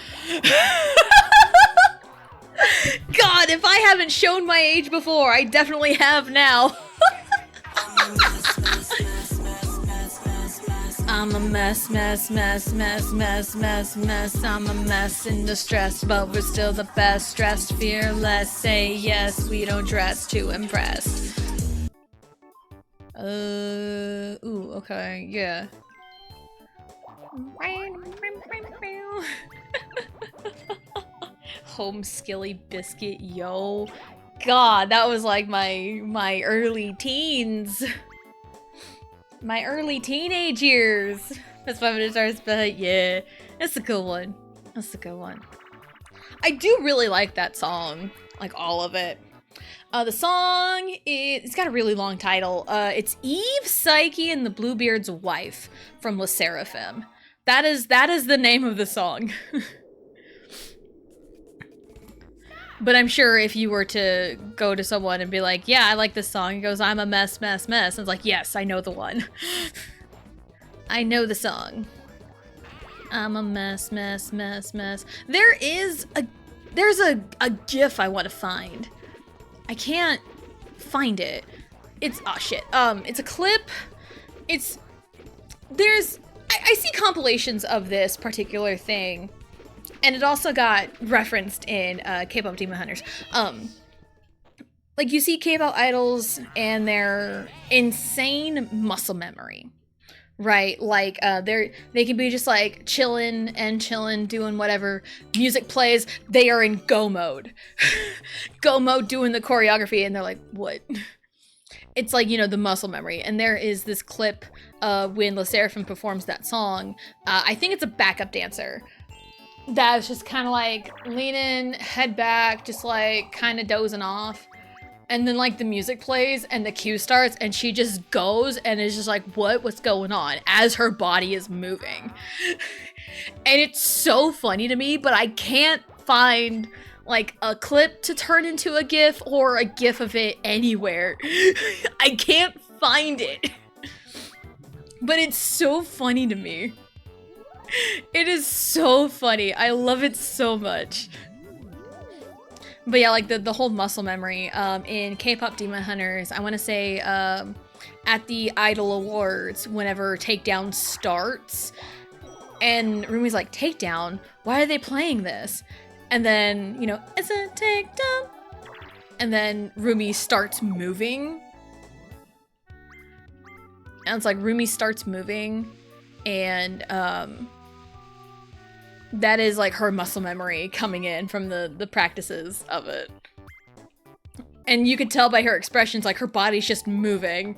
Speaker 1: God, if I haven't shown my age before, I definitely have now. I'm a mess. I'm a mess in distress, but we're still the best. Stressed, fearless, say yes, we don't dress to impress. Ooh, okay, yeah. Home skilly biscuit, yo. God, that was like my early teens. My early teenage years. That's 500 stars, but yeah, it's a good one. That's a good one. I do really like that song, like all of it. The song, it's got a really long title. It's Eve, Psyche, and the Bluebeard's Wife from LE SSERAFIM. That is the name of the song. But I'm sure if you were to go to someone and be like, yeah, I like this song, he goes, I'm a mess. And it's like, yes, I know the one. I know the song. I'm a mess. There's a GIF I want to find. I can't find it. It's, oh shit. It's a clip. I see compilations of this particular thing. And it also got referenced in K-pop Demon Hunters. Like, you see K-pop idols and their insane muscle memory, right? Like, they can be just like chilling, doing whatever. Music plays, they are in go mode. Go mode doing the choreography, and they're like, what? It's like, you know, the muscle memory. And there is this clip when LE SSERAFIM performs that song. I think it's a backup dancer. That's just kind of like leaning, head back, just like kind of dozing off. And then like the music plays and the cue starts and she just goes and is just like, what's going on? As her body is moving. And it's so funny to me, but I can't find like a clip to turn into a GIF or a GIF of it anywhere. I can't find it. But it's so funny to me. It is so funny. I love it so much. But yeah, like the whole muscle memory in K-pop Demon Hunters, I want to say at the Idol Awards, whenever Takedown starts, and Rumi's like, Takedown? Why are they playing this? And then, you know, it's a takedown. And then Rumi starts moving. And it's like Rumi starts moving and that is like her muscle memory coming in from the practices of it. And you could tell by her expressions, like her body's just moving.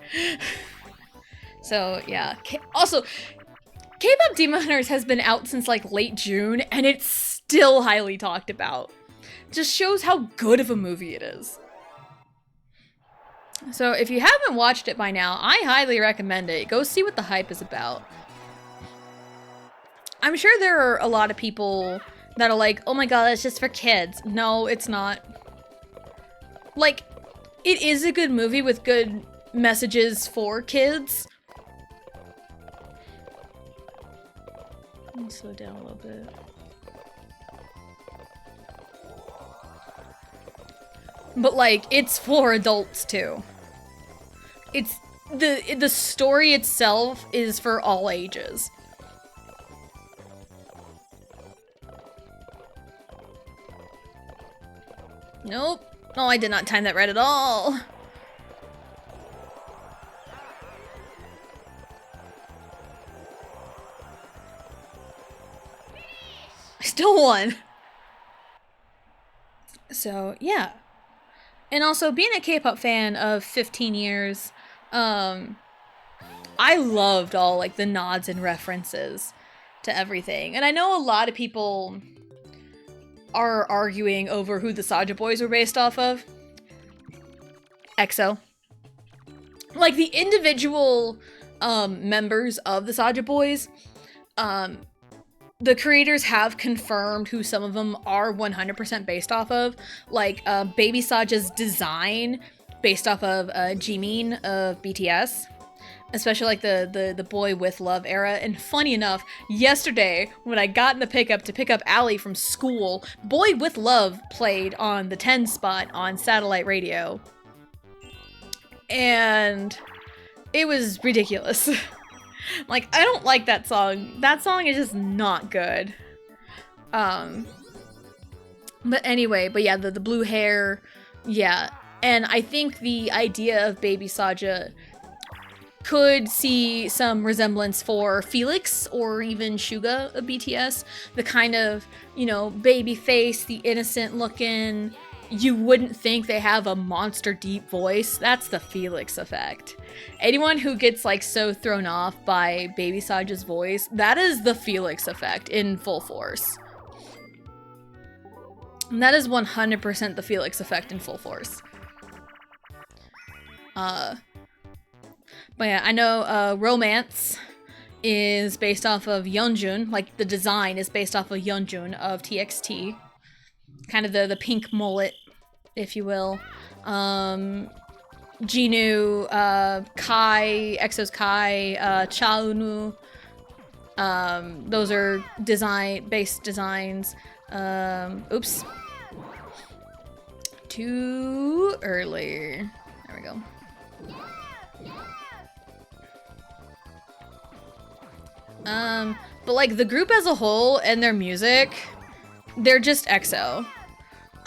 Speaker 1: So yeah. Also, K-pop Demon Hunters has been out since like late June and it's still highly talked about. Just shows how good of a movie it is. So if you haven't watched it by now, I highly recommend it. Go see what the hype is about. I'm sure there are a lot of people that are like, oh my god, it's just for kids. No, it's not. Like, it is a good movie with good messages for kids. Let me slow down a little bit. But like, it's for adults too. It's the story itself is for all ages. Nope. No, I did not time that right at all. I still won. So, yeah. And also, being a K-pop fan of 15 years, I loved all like the nods and references to everything. And I know a lot of people are arguing over who the Saja Boys were based off of. EXO. Like the individual members of the Saja Boys, the creators have confirmed who some of them are 100% based off of. Like Baby Saja's design based off of Jimin of BTS. Especially like the Boy With Love era. And funny enough, yesterday when I got in the pickup to pick up Allie from school, Boy With Love played on the 10 spot on satellite radio. And it was ridiculous. Like, I don't like that song. That song is just not good. But anyway, but yeah, the blue hair, yeah. And I think the idea of Baby Saja could see some resemblance for Felix or even Suga of BTS. The kind of, you know, baby face, the innocent looking, you wouldn't think they have a monster deep voice. That's the Felix effect. Anyone who gets like so thrown off by Baby Saja's voice, that is the Felix effect in full force. And that is 100% the Felix effect in full force. But yeah, I know Romance is based off of Yeonjun, like the design is based off of Yeonjun of TXT. Kind of the pink mullet, if you will. Jinu, Kai, EXO's Kai, Chaunu. Those are base designs. Oops. Too early. There we go. But like the group as a whole and their music, they're just EXO.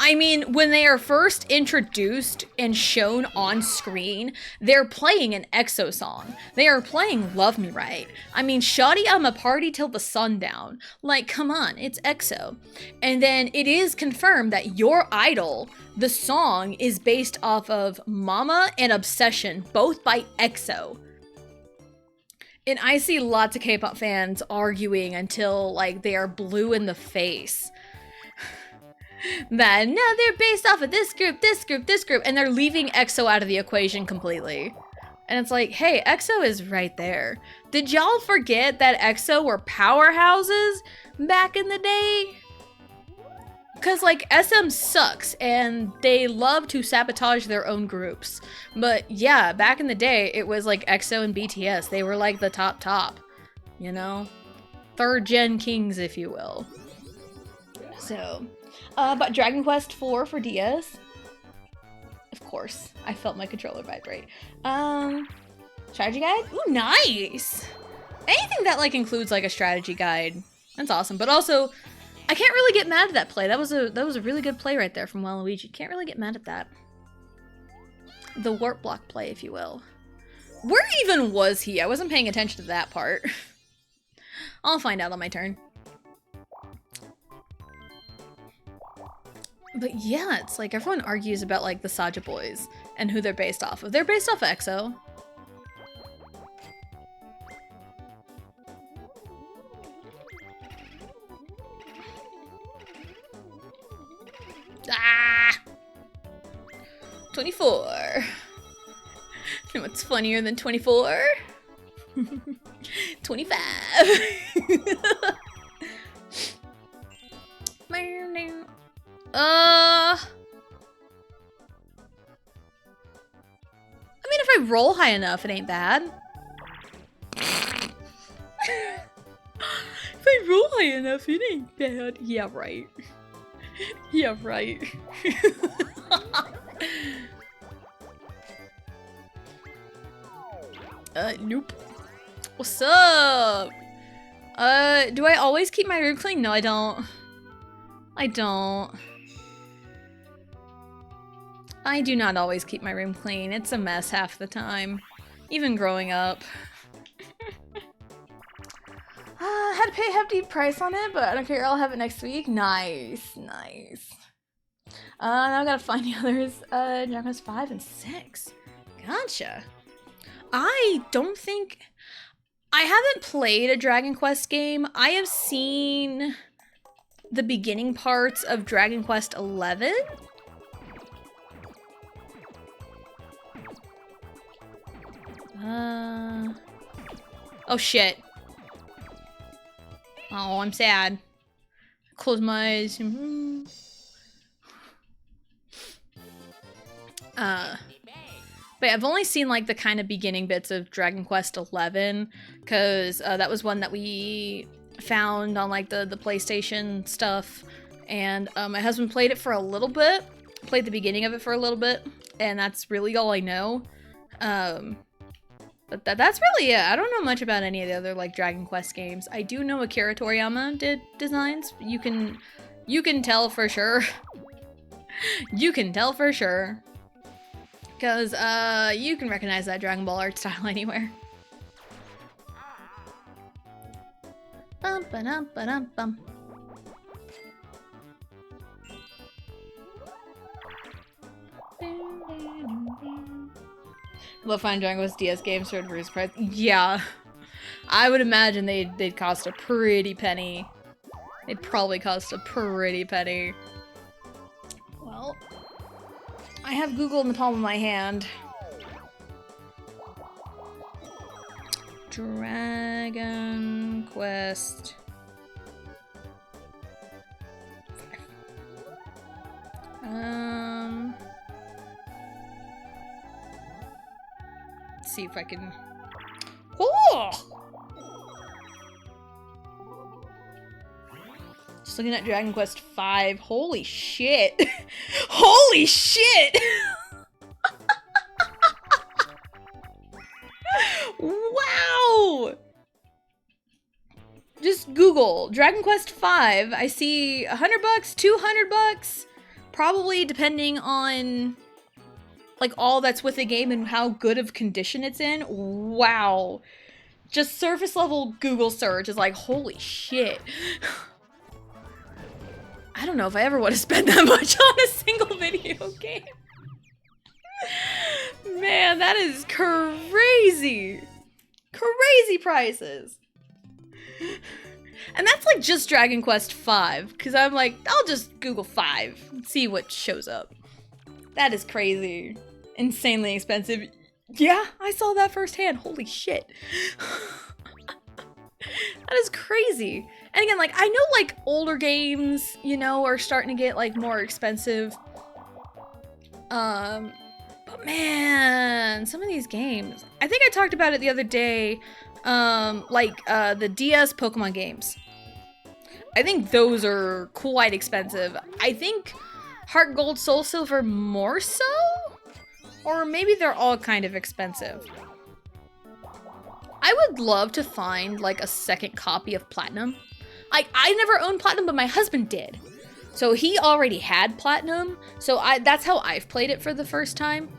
Speaker 1: I mean, when they are first introduced and shown on screen, they're playing an EXO song. They are playing Love Me Right. I mean, Shawty, I'ma party till the sundown. Like, come on, it's EXO. And then it is confirmed that Your Idol, the song, is based off of Mama and Obsession, both by EXO. And I see lots of K-pop fans arguing until, like, they are blue in the face. That, no, they're based off of this group, this group, this group, and they're leaving EXO out of the equation completely. And it's like, hey, EXO is right there. Did y'all forget that EXO were powerhouses back in the day? Because, like, SM sucks, and they love to sabotage their own groups. But, yeah, back in the day, it was, like, EXO and BTS. They were, like, the top, you know? Third-gen kings, if you will. So, but Dragon Quest IV for DS. Of course, I felt my controller vibrate. Strategy guide? Ooh, nice! Anything that, like, includes, like, a strategy guide. That's awesome. But also, I can't really get mad at that play. That was a really good play right there from Waluigi. Can't really get mad at that. The warp block play, if you will. Where even was he? I wasn't paying attention to that part. I'll find out on my turn. But yeah, it's like everyone argues about like the Saja Boys and who they're based off of. They're based off of EXO. Ah! 24. You know what's funnier than 24? 25. I mean, if I roll high enough, it ain't bad. If I roll high enough, it ain't bad. Yeah, right. Yeah, right. Nope. What's up? Do I always keep my room clean? No, I don't. I don't. I do not always keep my room clean. It's a mess half the time. Even growing up. Had to pay a hefty price on it, but I don't care. I'll have it next week. Nice, nice. Now I gotta find the others. Dragon Quest 5 and 6. Gotcha. I don't think... I haven't played a Dragon Quest game. I have seen the beginning parts of Dragon Quest XI. Oh shit. Oh, I'm sad. Close my eyes. But I've only seen like the kind of beginning bits of Dragon Quest XI, because that was one that we found on like the PlayStation stuff, and my husband played it for a little bit, played the beginning of it for a little bit, and that's really all I know. But that's really it. I don't know much about any of the other like Dragon Quest games. I do know Akira Toriyama did designs. You can tell for sure. You can tell for sure. Because, you can recognize that Dragon Ball art style anywhere. Bum ba dum ba dum bum. Love finding Dragon Quest DS games for a price. Yeah. I would imagine they'd cost a pretty penny. They'd probably cost a pretty penny. Well, I have Google in the palm of my hand. Dragon Quest. Let's see if I can. Oh! Just looking at Dragon Quest V. Holy shit! Holy shit! Wow! Just Google Dragon Quest V. I see $100, $200, probably depending on like all that's with the game and how good of condition it's in. Wow. Just surface level Google search is like, holy shit. I don't know if I ever want to spend that much on a single video game. Man, that is crazy. Crazy prices. And that's like just Dragon Quest V, because I'm like, I'll just Google 5 and see what shows up. That is crazy. Insanely expensive. Yeah, I saw that firsthand. Holy shit. That is crazy. And again, like, I know like older games, you know, are starting to get like more expensive. But man, some of these games, I think I talked about it the other day, the DS Pokemon games. I think those are quite expensive. I think Heart Gold, Soul Silver more so? Or maybe they're all kind of expensive. I would love to find like a second copy of Platinum. Like, I never owned Platinum, but my husband did. So he already had Platinum, so that's how I've played it for the first time.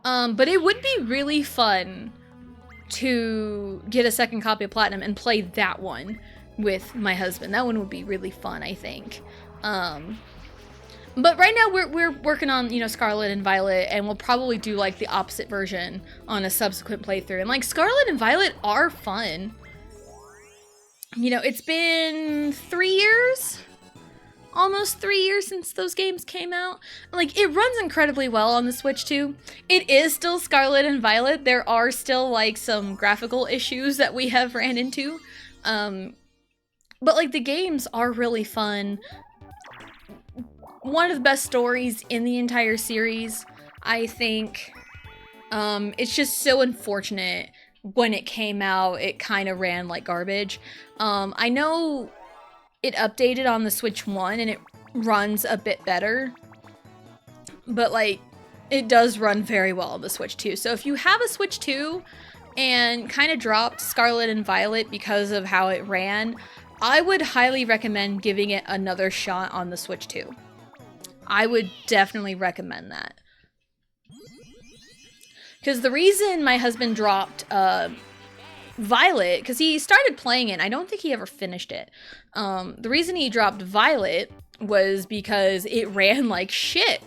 Speaker 1: But it would be really fun to get a second copy of Platinum and play that one with my husband. That one would be really fun, I think. But right now we're working on, you know, Scarlet and Violet, and we'll probably do like the opposite version on a subsequent playthrough. And like Scarlet and Violet are fun. You know, it's been 3 years, almost 3 years since those games came out. Like, it runs incredibly well on the Switch too. It is still Scarlet and Violet. There are still like some graphical issues that we have ran into. But like the games are really fun. One of the best stories in the entire series, I think. It's just so unfortunate when it came out, it kind of ran like garbage. I know it updated on the Switch 1 and it runs a bit better, but like it does run very well on the Switch 2. So if you have a Switch 2 and kind of dropped Scarlet and Violet because of how it ran, I would highly recommend giving it another shot on the Switch 2. I would definitely recommend that. Because the reason my husband dropped Violet, because he started playing it, and I don't think he ever finished it. The reason he dropped Violet was because it ran like shit.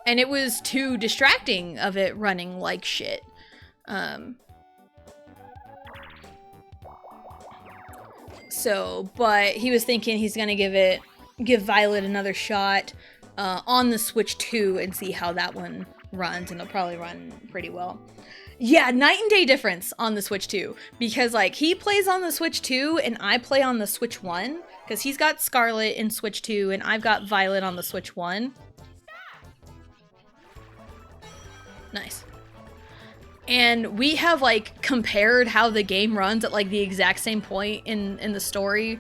Speaker 1: And it was too distracting of it running like shit. But he was thinking he's gonna give Violet another shot on the Switch 2 and see how that one runs, and it'll probably run pretty well. Yeah, night and day difference on the Switch 2, because like he plays on the Switch 2 and I play on the Switch 1, because he's got Scarlet in Switch 2 and I've got Violet on the Switch 1. Nice. And we have like compared how the game runs at like the exact same point in the story.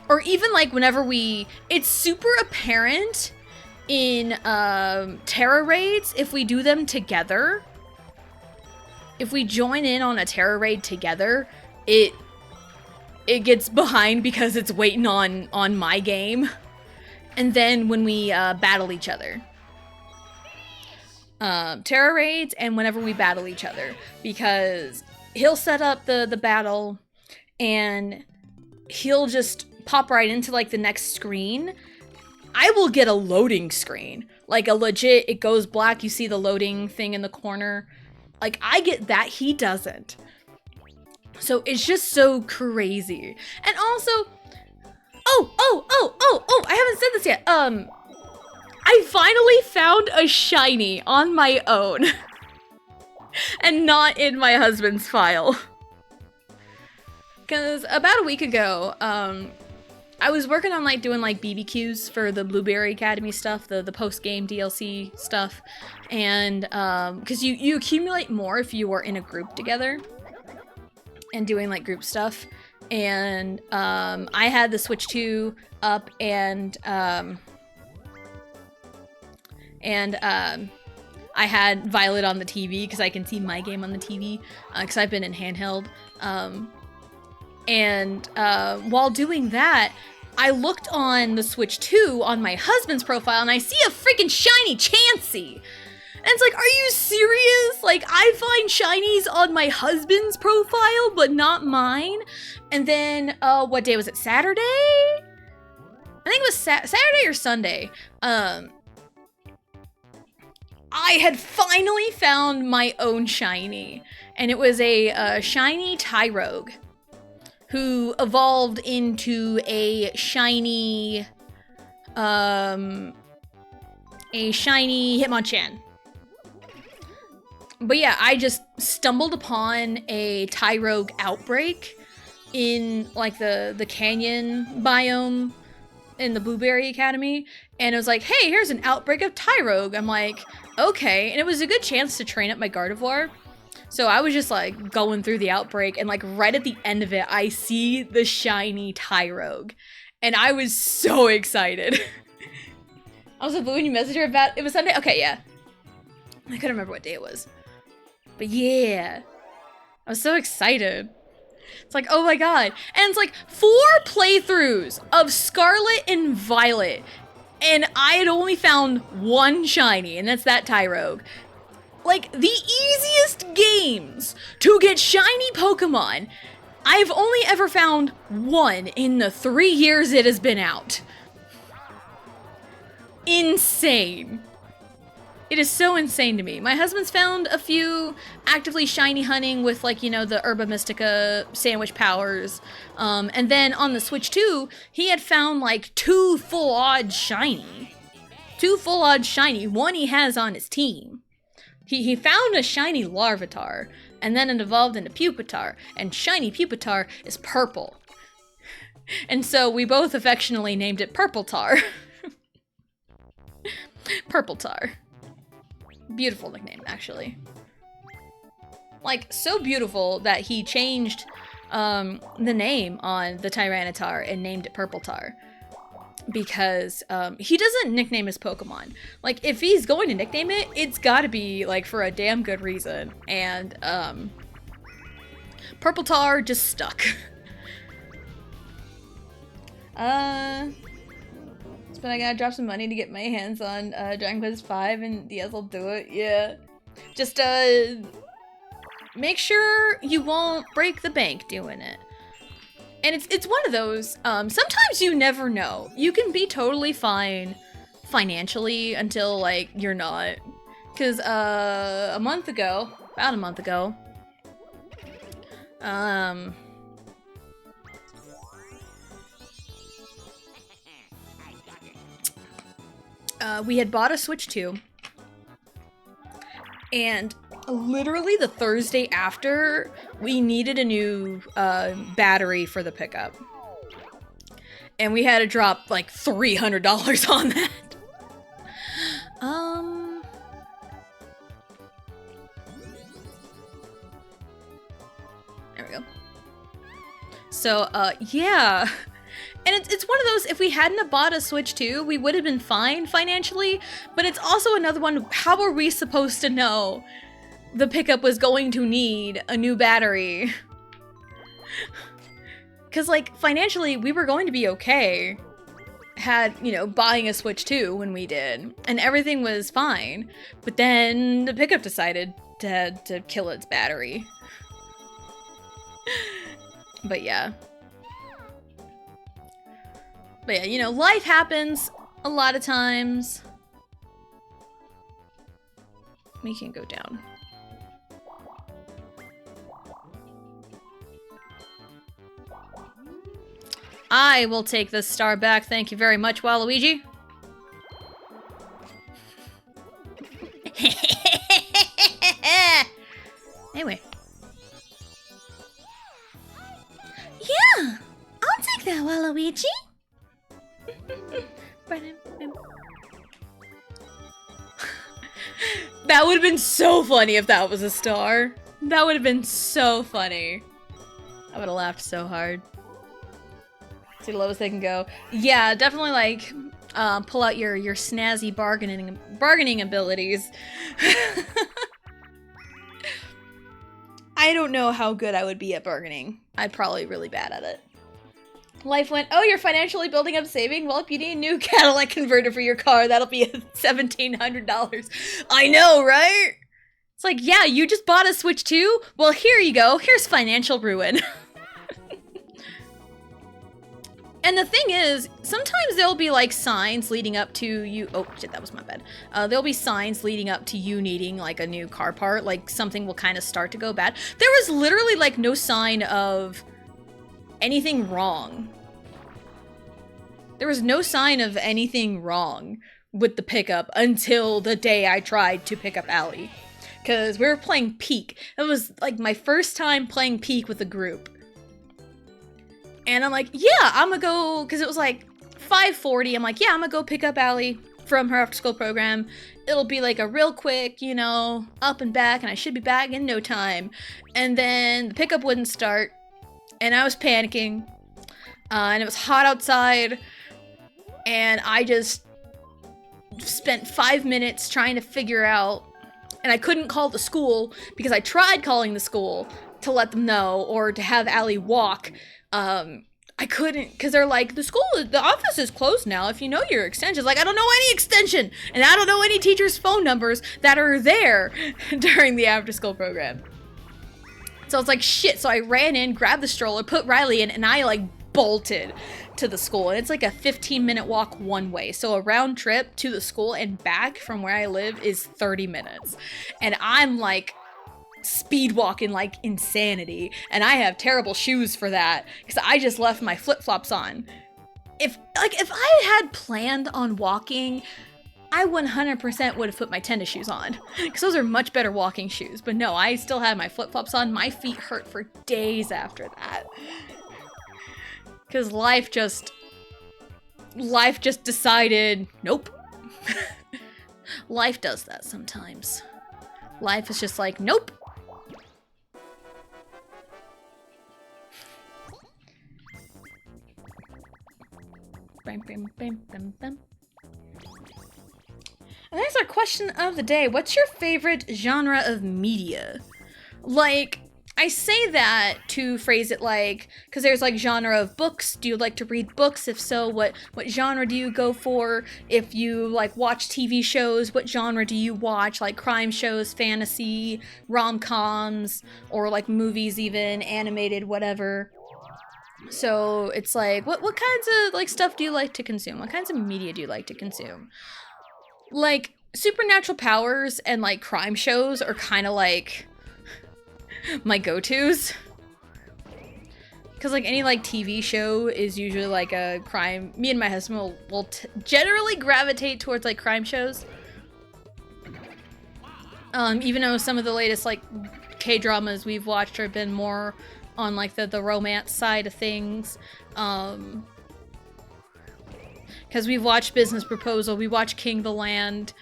Speaker 1: Or even like whenever it's super apparent in Terra raids if we do them together. If we join in on a Terra raid together, it gets behind because it's waiting on my game. And then when we battle each other. Terra raids and whenever we battle each other, because he'll set up the battle and he'll just pop right into like the next screen. I will get a loading screen, like a legit, it goes black, you see the loading thing in the corner. Like I get that, he doesn't. So it's just so crazy. And also, I haven't said this yet. I finally found a shiny on my own and not in my husband's file. Because about a week ago, I was working on like doing like BBQs for the Blueberry Academy stuff, the post-game DLC stuff. And because you accumulate more if you are in a group together and doing like group stuff. And I had the Switch 2 up and I had Violet on the TV because I can see my game on the TV because I've been in handheld. While doing that, I looked on the Switch 2 on my husband's profile and I see a freaking shiny Chansey. And it's like, are you serious? Like, I find shinies on my husband's profile, but not mine. And then, what day was it? Saturday? I think it was Saturday or Sunday. I had finally found my own shiny, and it was a shiny Tyrogue, who evolved into a shiny Hitmonchan. But yeah, I just stumbled upon a Tyrogue outbreak in like the canyon biome in the Blueberry Academy, and it was like, hey, here's an outbreak of Tyrogue. I'm like, okay, and it was a good chance to train up my Gardevoir. So I was just like going through the outbreak, and like right at the end of it, I see the shiny Tyrogue, and I was so excited. I was like, when you messaged her about it was Sunday? Okay, yeah. I couldn't remember what day it was. But yeah, I was so excited. It's like, oh my god. And it's like 4 playthroughs of Scarlet and Violet, and I had only found one shiny, and that's that Tyrogue. Like, the easiest games to get shiny Pokemon, I've only ever found one in the 3 years it has been out. Insane. It is so insane to me. My husband's found a few actively shiny hunting with, like, you know, the Herba Mystica sandwich powers. And then on the Switch 2, he had found, like, 2 full odd shiny. 2 full odd shiny. One he has on his team. He found a shiny Larvitar, and then it evolved into Pupitar, and shiny Pupitar is purple. And so we both affectionately named it Purpletar. Purpletar. Beautiful nickname, actually. Like, so beautiful that he changed the name on the Tyranitar and named it Purpletar. Because he doesn't nickname his Pokemon. Like, if he's going to nickname it, it's gotta be, like, for a damn good reason. And, Purpletar just stuck. But I gotta drop some money to get my hands on Dragon Quest V, and yes, I'll do it, yeah. Just, make sure you won't break the bank doing it. And it's one of those, sometimes you never know. You can be totally fine financially until, like, you're not. Because, about a month ago, Um... we had bought a Switch 2. And literally the Thursday after, we needed a new battery for the pickup. And we had to drop like $300 on that. There we go. So, yeah. And it's one of those, if we hadn't have bought a Switch 2, we would have been fine financially, but it's also another one, how are we supposed to know the pickup was going to need a new battery? Because, like, financially, we were going to be okay, buying a Switch 2 when we did, and everything was fine, but then the pickup decided to kill its battery. But yeah. But yeah, life happens a lot of times. We can go down. I will take this star back. Thank you very much, Waluigi. Anyway. Yeah, I'll take that, Waluigi. That would have been so funny if that was a star. That would have been so funny. I would have laughed so hard. See the lowest they can go. Yeah, definitely like pull out your snazzy bargaining abilities. I don't know how good I would be at bargaining. I'd probably be really bad at it. Life went, oh, you're financially building up saving? Well, if you need a new Cadillac converter for your car, that'll be $1,700. I know, right? It's like, yeah, you just bought a Switch 2? Well, here you go. Here's financial ruin. And the thing is, sometimes there'll be like signs leading up to you. Oh, shit, that was my bad. There'll be signs leading up to you needing like a new car part. Like something will kind of start to go bad. There was literally like no sign of anything wrong. There was no sign of anything wrong with the pickup until the day I tried to pick up Allie. Because we were playing Peak. It was like my first time playing Peak with a group. And I'm like, yeah, I'm gonna go, because it was like 5:40. I'm like, yeah, I'm gonna go pick up Allie from her after school program. It'll be like a real quick, up and back, and I should be back in no time. And then the pickup wouldn't start. And I was panicking, and it was hot outside, and I just spent 5 minutes trying to figure out, and I couldn't call the school, because I tried calling the school to let them know, or to have Allie walk. I couldn't, because they're like, the office is closed now if you know your extensions. Like, I don't know any extension, and I don't know any teachers' phone numbers that are there during the after-school program. So I was like, shit. So I ran in, grabbed the stroller, put Riley in, and I like bolted to the school. And it's like a 15-minute walk one way. So a round trip to the school and back from where I live is 30 minutes. And I'm like speed walking like insanity. And I have terrible shoes for that because I just left my flip-flops on. If I had planned on walking, I 100% would have put my tennis shoes on, because those are much better walking shoes. But no, I still had my flip-flops on. My feet hurt for days after that. Because life just decided, nope. Life does that sometimes. Life is just like, nope. Bam, bam, bam, bam, bam. And that's our question of the day. What's your favorite genre of media? Like, I say that to phrase it like, because there's like genre of books. Do you like to read books? If so, what genre do you go for? If you like watch TV shows, what genre do you watch? Like crime shows, fantasy, rom-coms, or like movies even, animated, whatever. So it's like, what kinds of like stuff do you like to consume? What kinds of media do you like to consume? Like, supernatural powers and, like, crime shows are kind of, like, my go-tos. Because, like, any, like, TV show is usually, like, a crime. Me and my husband will generally gravitate towards, like, crime shows. Even though some of the latest, like, K-dramas we've watched have been more on, like, the romance side of things. Because we've watched Business Proposal, we watched King the Land.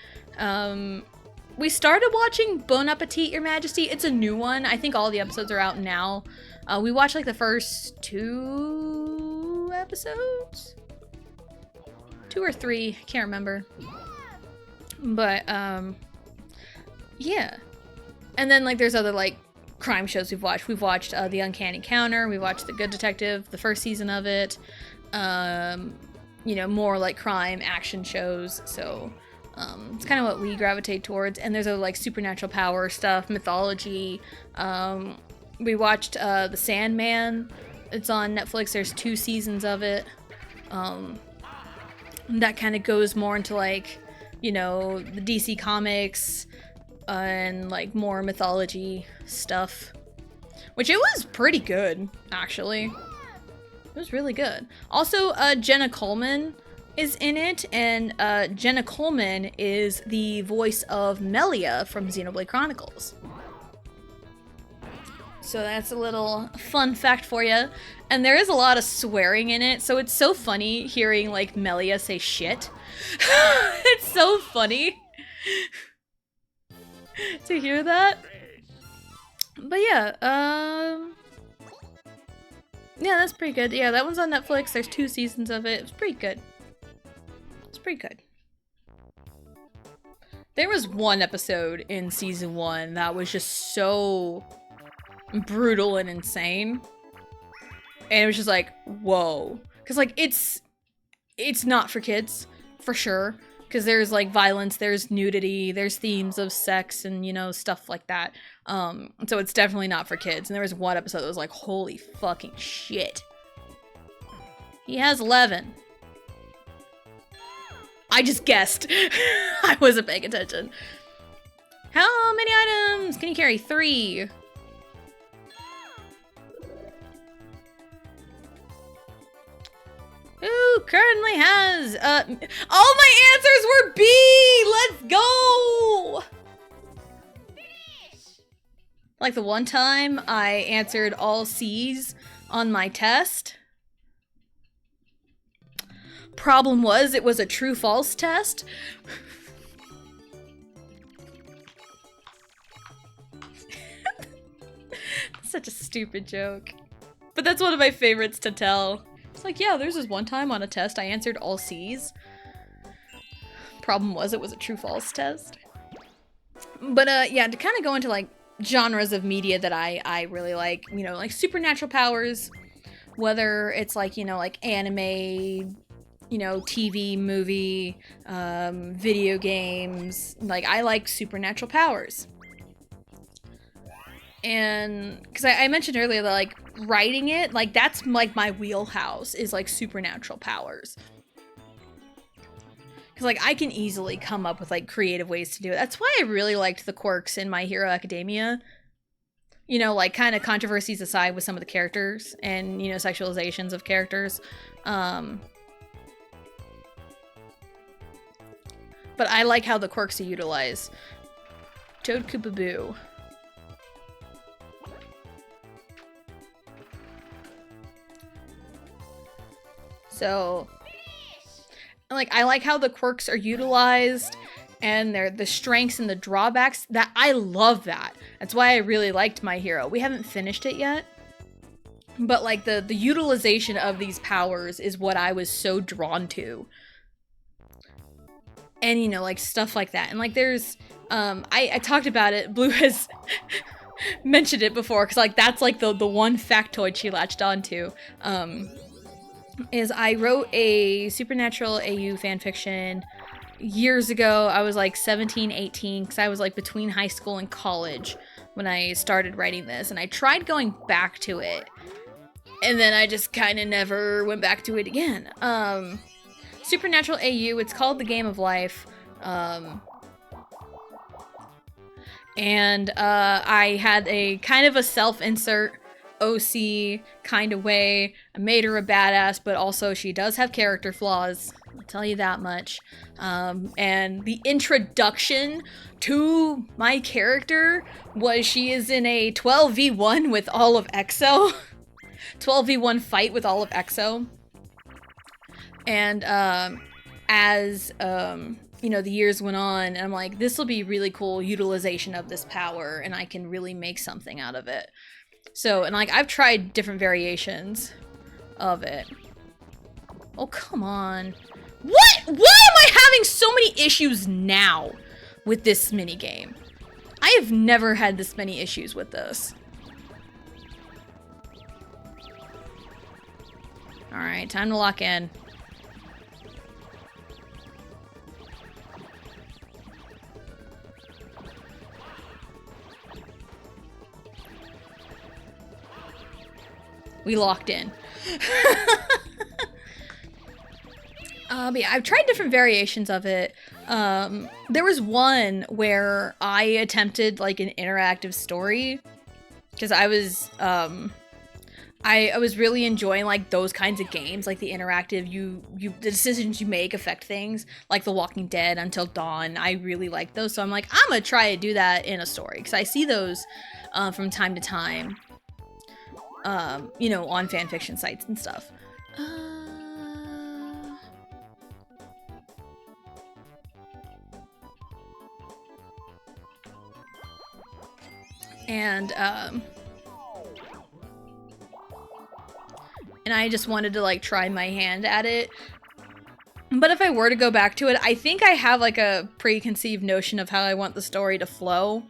Speaker 1: We started watching Bon Appetit, Your Majesty. It's a new one. I think all the episodes are out now. We watched like the first 2 episodes? 2 or 3, I can't remember. But, yeah. And then like there's other like crime shows we've watched. We've watched The Uncanny Counter, we watched The Good Detective, the first season of it. You know, more like crime action shows, so it's kind of what we gravitate towards. And there's other like supernatural power stuff, mythology. We watched The Sandman. It's on Netflix. There's 2 seasons of it. That kind of goes more into like, you know, the DC comics and like more mythology stuff, which it was pretty good actually. It was really good. Also, Jenna Coleman is in it, and Jenna Coleman is the voice of Melia from Xenoblade Chronicles. So that's a little fun fact for you. And there is a lot of swearing in it, so it's so funny hearing, like, Melia say shit. It's so funny to hear that. But yeah, yeah, that's pretty good. Yeah, that one's on Netflix. There's 2 seasons of it. It's pretty good. It's pretty good. There was one episode in season 1 that was just so brutal and insane. And it was just like, whoa. Because, like, it's not for kids, for sure. Because there's, like, violence, there's nudity, there's themes of sex and, you know, stuff like that. So it's definitely not for kids. And there was one episode that was like, holy fucking shit. He has 11. I just guessed. I wasn't paying attention. How many items can you carry? 3. Who currently has, all my answers were B! Let's go! Like the one time I answered all C's on my test. Problem was, it was a true-false test. Such a stupid joke. But that's one of my favorites to tell. It's like, yeah, there's this one time on a test I answered all C's. Problem was, it was a true-false test. But, yeah, to kind of go into, like, genres of media that I really like, you know, like supernatural powers, whether it's like, you know, like anime, you know, TV, movie, video games, like I like supernatural powers. And because I mentioned earlier that like writing it, like that's like my wheelhouse is like supernatural powers. Because like I can easily come up with like creative ways to do it. That's why I really liked the quirks in My Hero Academia. You know, like kind of controversies aside with some of the characters and, you know, sexualizations of characters. But I like how the quirks are utilized. Toad Koopa Boo. So, like, I like how the quirks are utilized and the strengths and the drawbacks. That I love that. That's why I really liked My Hero. We haven't finished it yet. But, like, the utilization of these powers is what I was so drawn to. And, you know, like, stuff like that. And, like, there's, I talked about it. Blue has mentioned it before, because, like, that's, like, the one factoid she latched onto. Is I wrote a Supernatural AU fanfiction years ago. I was, like, 17, 18, because I was, like, between high school and college when I started writing this. And I tried going back to it. And then I just kind of never went back to it again. Supernatural AU, it's called The Game of Life. And I had a kind of a self-insert OC kind of way. I made her a badass, but also she does have character flaws. I'll tell you that much. And the introduction to my character was she is in a 12v1 with all of EXO. 12v1 fight with all of EXO. And as you know, the years went on, and I'm like, this will be really cool utilization of this power, and I can really make something out of it. So, and like, I've tried different variations of it. Oh, come on. What? Why am I having so many issues now with this minigame? I have never had this many issues with this. Alright, time to lock in. We locked in. But yeah, I've tried different variations of it. There was one where I attempted like an interactive story because I was I was really enjoying like those kinds of games, like the interactive. The decisions you make affect things, like The Walking Dead, Until Dawn. I really like those, so I'm like, I'm gonna try to do that in a story because I see those from time to time. You know, on fanfiction sites and stuff. And I just wanted to like try my hand at it. But if I were to go back to it, I think I have like a preconceived notion of how I want the story to flow.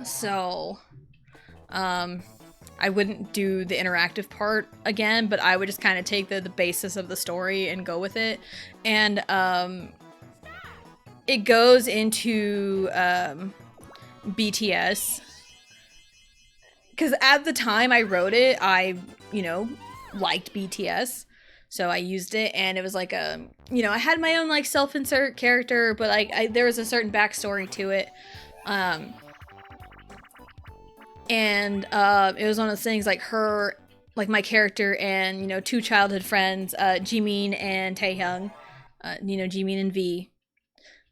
Speaker 1: So, I wouldn't do the interactive part again, but I would just kind of take the basis of the story and go with it. And it goes into BTS. Because at the time I wrote it, I, you know, liked BTS. So I used it, and it was like a, you know, I had my own like self-insert character, but like there was a certain backstory to it. And it was one of those things like her, like my character and, you know, two childhood friends, Jimin and Taehyung, you know, Jimin and V.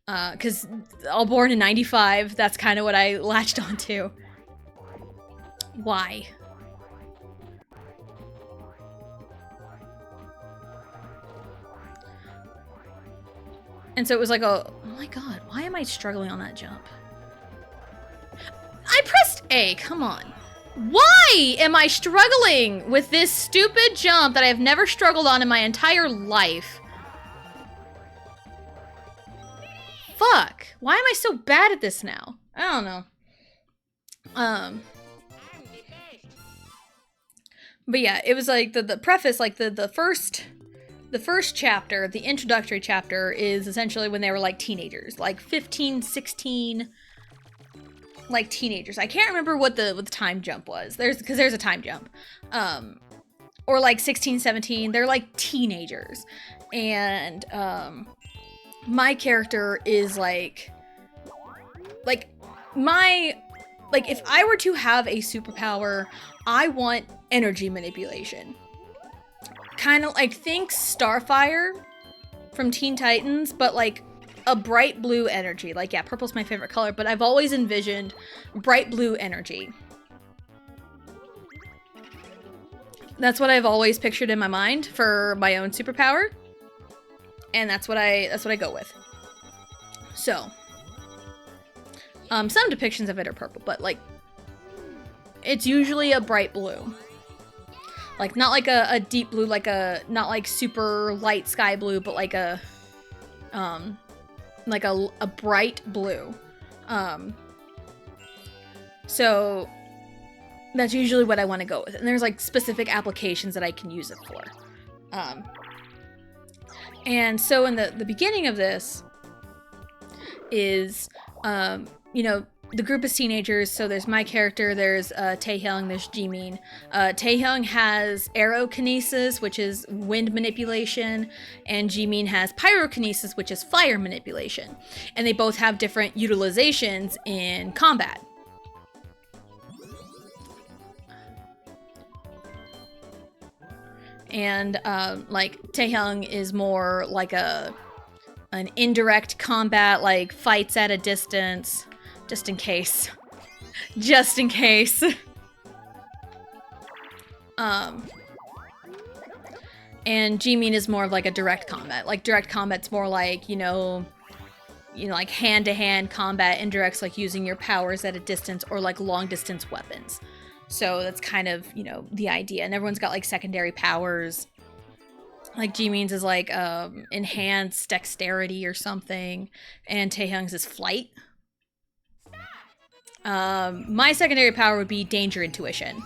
Speaker 1: Because all born in 95, that's kind of what I latched onto. Why? And so it was like a, oh my god, why am I struggling on that jump? I pressed A, come on. Why am I struggling with this stupid jump that I have never struggled on in my entire life? Fuck. Why am I so bad at this now? I don't know. But yeah, it was like the preface, like the first chapter, the introductory chapter is essentially when they were like teenagers, like 15, 16, like teenagers. I can't remember what the time jump was. Because there's a time jump. Or like 16, 17, they're like teenagers. And my character is like if I were to have a superpower, I want energy manipulation. Kind of like, think Starfire from Teen Titans, but like a bright blue energy. Like, yeah, purple's my favorite color, but I've always envisioned bright blue energy. That's what I've always pictured in my mind for my own superpower. And that's what I go with. So, some depictions of it are purple, but like, it's usually a bright blue. Like, not like a deep blue, like not like super light sky blue, but like a bright blue. So that's usually what I want to go with. And there's like specific applications that I can use it for. And so in the beginning of this is, you know, the group is teenagers, so there's my character, there's Taehyung, there's Jimin. Taehyung has aerokinesis, which is wind manipulation, and Jimin has pyrokinesis, which is fire manipulation. And they both have different utilizations in combat. and like Taehyung is more like an indirect combat, like fights at a distance, just in case. Just in case. And Jimin is more of like a direct combat. Like direct combat's more like, you know, like hand-to-hand combat. Indirect's like using your powers at a distance or like long-distance weapons. So that's kind of, you know, the idea. And everyone's got like secondary powers. Like Jimin's is like enhanced dexterity or something, and Taehyung's is flight. My secondary power would be danger intuition.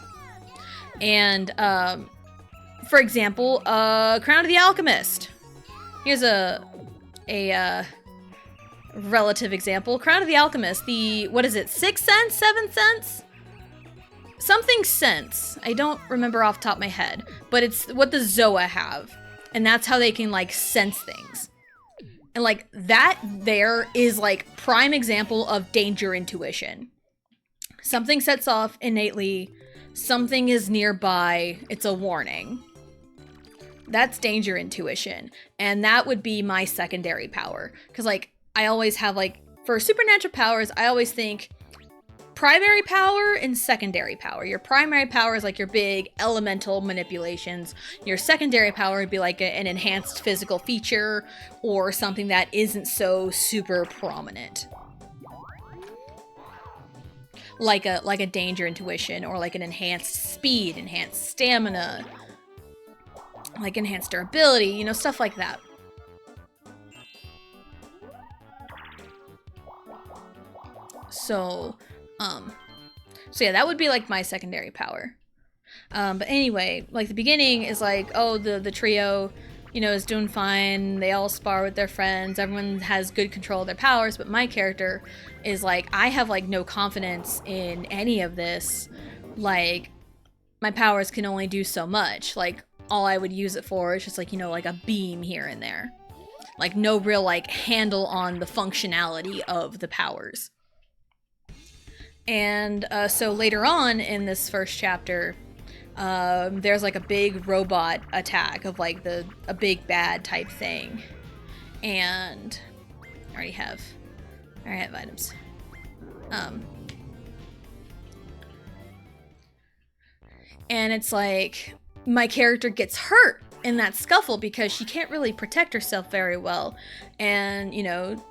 Speaker 1: And for example, Crown of the Alchemist. Here's a relative example. Crown of the Alchemist, the, what is it, 6th sense, 7th sense? Something sense. I don't remember off the top of my head, but it's what the Zoa have. And that's how they can, like, sense things. And, like, that there is, like, prime example of danger intuition. Something sets off innately. Something is nearby. It's a warning. That's danger intuition. And that would be my secondary power. Because, like, I always have, like, for supernatural powers, I always think primary power and secondary power. Your primary power is like your big elemental manipulations. Your secondary power would be like an enhanced physical feature or something that isn't so super prominent. Like a danger intuition or like an enhanced speed, enhanced stamina, like enhanced durability, you know, stuff like that. So yeah, that would be like my secondary power. But anyway, like the beginning is like, oh, the trio, you know, is doing fine. They all spar with their friends. Everyone has good control of their powers. But my character is like, I have like no confidence in any of this. Like, my powers can only do so much. Like, all I would use it for is just like, you know, like a beam here and there. Like, no real like handle on the functionality of the powers. And so later on in this first chapter, there's like a big robot attack of like a big bad type thing. And I already have items. And it's like my character gets hurt in that scuffle because she can't really protect herself very well. And, you know,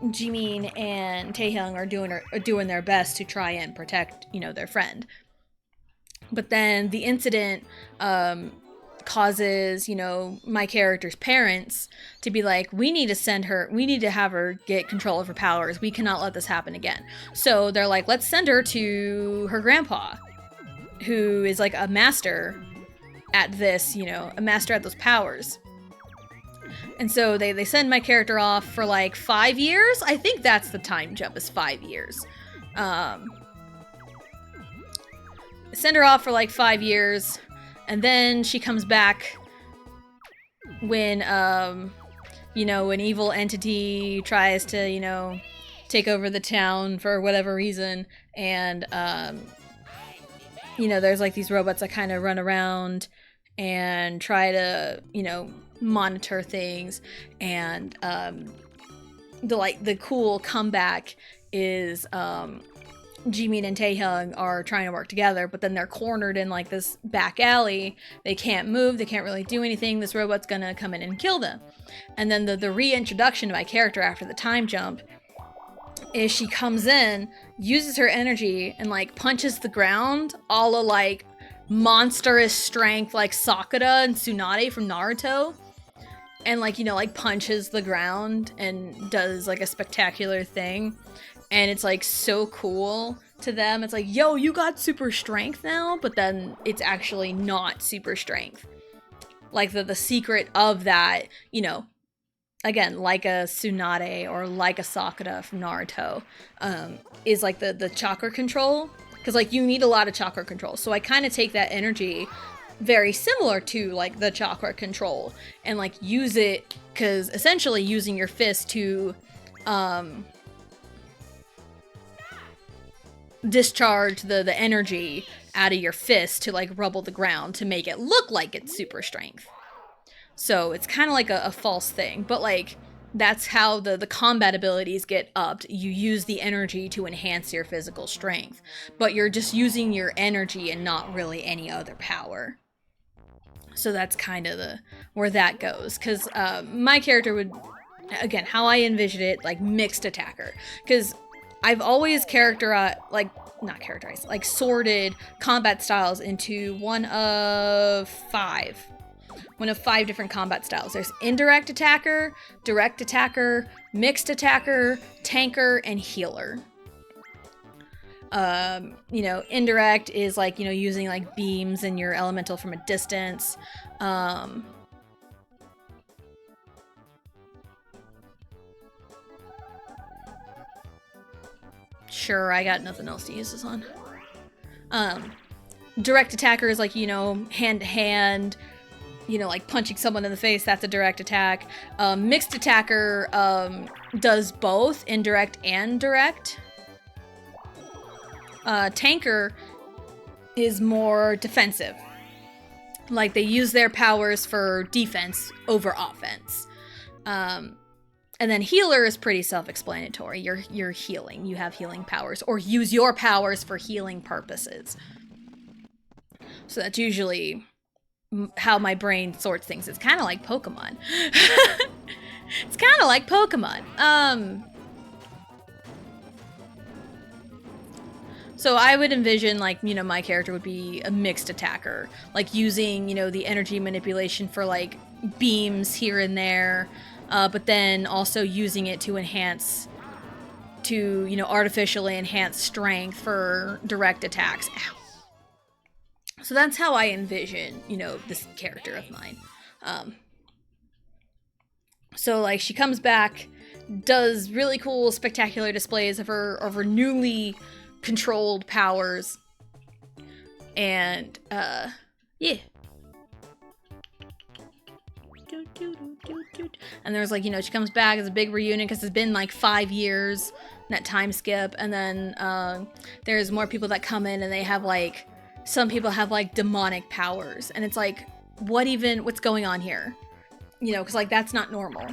Speaker 1: Jimin and Taehyung are doing their best to try and protect, you know, their friend. But then the incident causes, you know, my character's parents to be like, we need to have her get control of her powers. We cannot let this happen again. So they're like, let's send her to her grandpa, who is like a master at this, you know, a master at those powers. And so they send my character off for like 5 years. I think that's the time jump, is 5 years. Send her off for like 5 years, and then she comes back when, you know, an evil entity tries to, you know, take over the town for whatever reason. And, you know, there's like these robots that kind of run around and try to, you know, monitor things. And the cool comeback is Jimin and Taehyung are trying to work together, but then they're cornered in like this back alley. They can't move, they can't really do anything. This robot's gonna come in and kill them. And then the reintroduction of my character after the time jump is she comes in, uses her energy, and like punches the ground, a la like monstrous strength like Sakura and Tsunade from Naruto. And like, you know, like punches the ground and does like a spectacular thing. And it's like so cool to them. It's like, yo, you got super strength now, but then it's actually not super strength. Like the secret of that, you know, again, like a Tsunade or like a Sakura from Naruto, is like the chakra control. Because like you need a lot of chakra control. So I kind of take that energy very similar to like the chakra control and like use it, because essentially using your fist to discharge the energy out of your fist to like rubble the ground to make it look like it's super strength. So it's kind of like a false thing, but like that's how the combat abilities get upped. You use the energy to enhance your physical strength, but you're just using your energy and not really any other power. So that's kind of where that goes, because my character would, again, how I envisioned it, like mixed attacker, because I've always sorted combat styles into one of five different combat styles. There's indirect attacker, direct attacker, mixed attacker, tanker, and healer. Indirect is like, using like beams and your elemental from a distance. Sure, I got nothing else to use this on. Direct attacker is like, hand to hand, like punching someone in the face. That's a direct attack. Mixed attacker does both indirect and direct. Tanker is more defensive. Like they use their powers for defense over offense. And then healer is pretty self-explanatory. You're healing. You have healing powers, or use your powers for healing purposes. So that's usually how my brain sorts things. It's kind of like Pokemon. It's kind of like Pokemon. So I would envision, like, my character would be a mixed attacker, like using, the energy manipulation for like beams here and there, but then also using it to artificially enhance strength for direct attacks. Ow. So that's how I envision, this character of mine. So like she comes back, does really cool, spectacular displays of her newly controlled powers, and yeah. And there's like, she comes back as a big reunion because it's been like 5 years, that time skip, and then there's more people that come in, and they have like, some people have like demonic powers, and it's like, what's going on here? Because like that's not normal.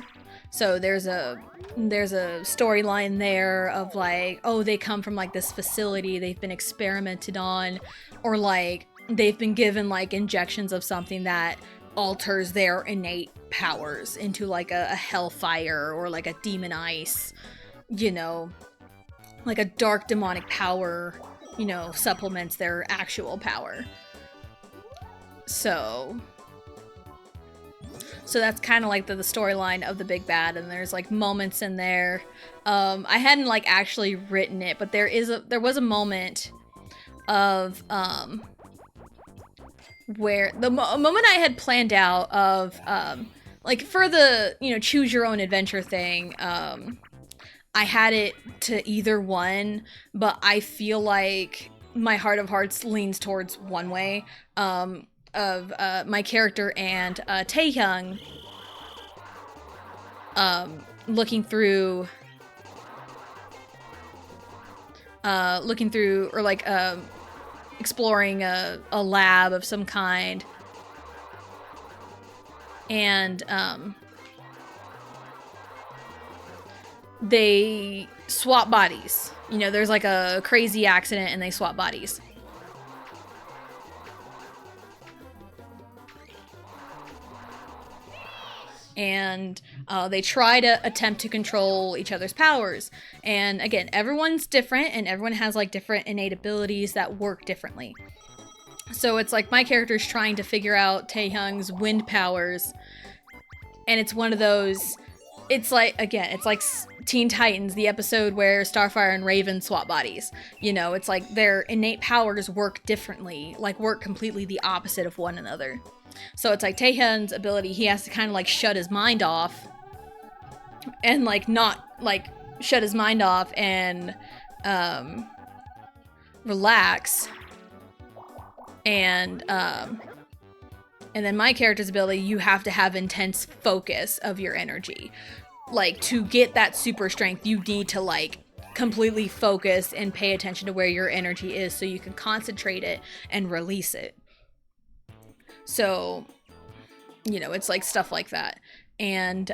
Speaker 1: So there's a storyline there of like, oh, they come from like this facility, they've been experimented on, or like they've been given like injections of something that alters their innate powers into like a hellfire or like a demon ice, like a dark demonic power, supplements their actual power. So that's kind of like the storyline of the big bad, and there's like moments in there. I hadn't like actually written it, but there was a moment of where a moment I had planned out of like for the choose your own adventure thing. I had it to either one, but I feel like my heart of hearts leans towards one way. Of my character and Taehyung looking through or like exploring a lab of some kind, and they swap bodies. There's like a crazy accident and they swap bodies. And they try to attempt to control each other's powers. And again, everyone's different, and everyone has like different innate abilities that work differently. So it's like my character's trying to figure out Taehyung's wind powers, and it's one of those, it's like Teen Titans, the episode where Starfire and Raven swap bodies. It's like their innate powers work differently, like work completely the opposite of one another. So it's like Taehyung's ability, he has to kind of like shut his mind off and like not like shut his mind off and relax. And then my character's ability, you have to have intense focus of your energy. Like to get that super strength, you need to like completely focus and pay attention to where your energy is so you can concentrate it and release it. So, you know, it's like stuff like that. And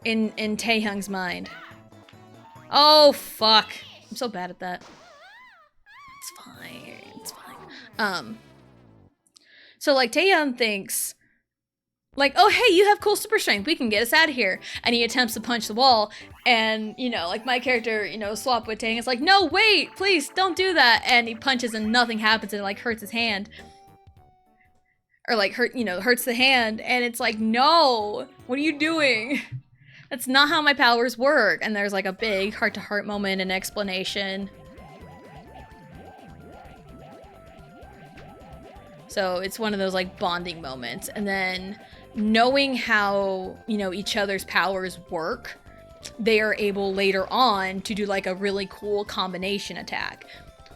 Speaker 1: in Taehyung's mind. Oh fuck. I'm so bad at that. It's fine. It's fine. So like Taehyung thinks like, oh hey, you have cool super strength, we can get us out of here. And he attempts to punch the wall, and you know, like my character, you know, swap with Taehyung. It's like, no, wait, please don't do that. And he punches and nothing happens, and it like hurts his hand. Or like hurts the hand, and it's like, no, what are you doing? That's not how my powers work. And there's like a big heart-to-heart moment and explanation. So it's one of those like bonding moments. And then knowing how, you know, each other's powers work, they are able later on to do like a really cool combination attack,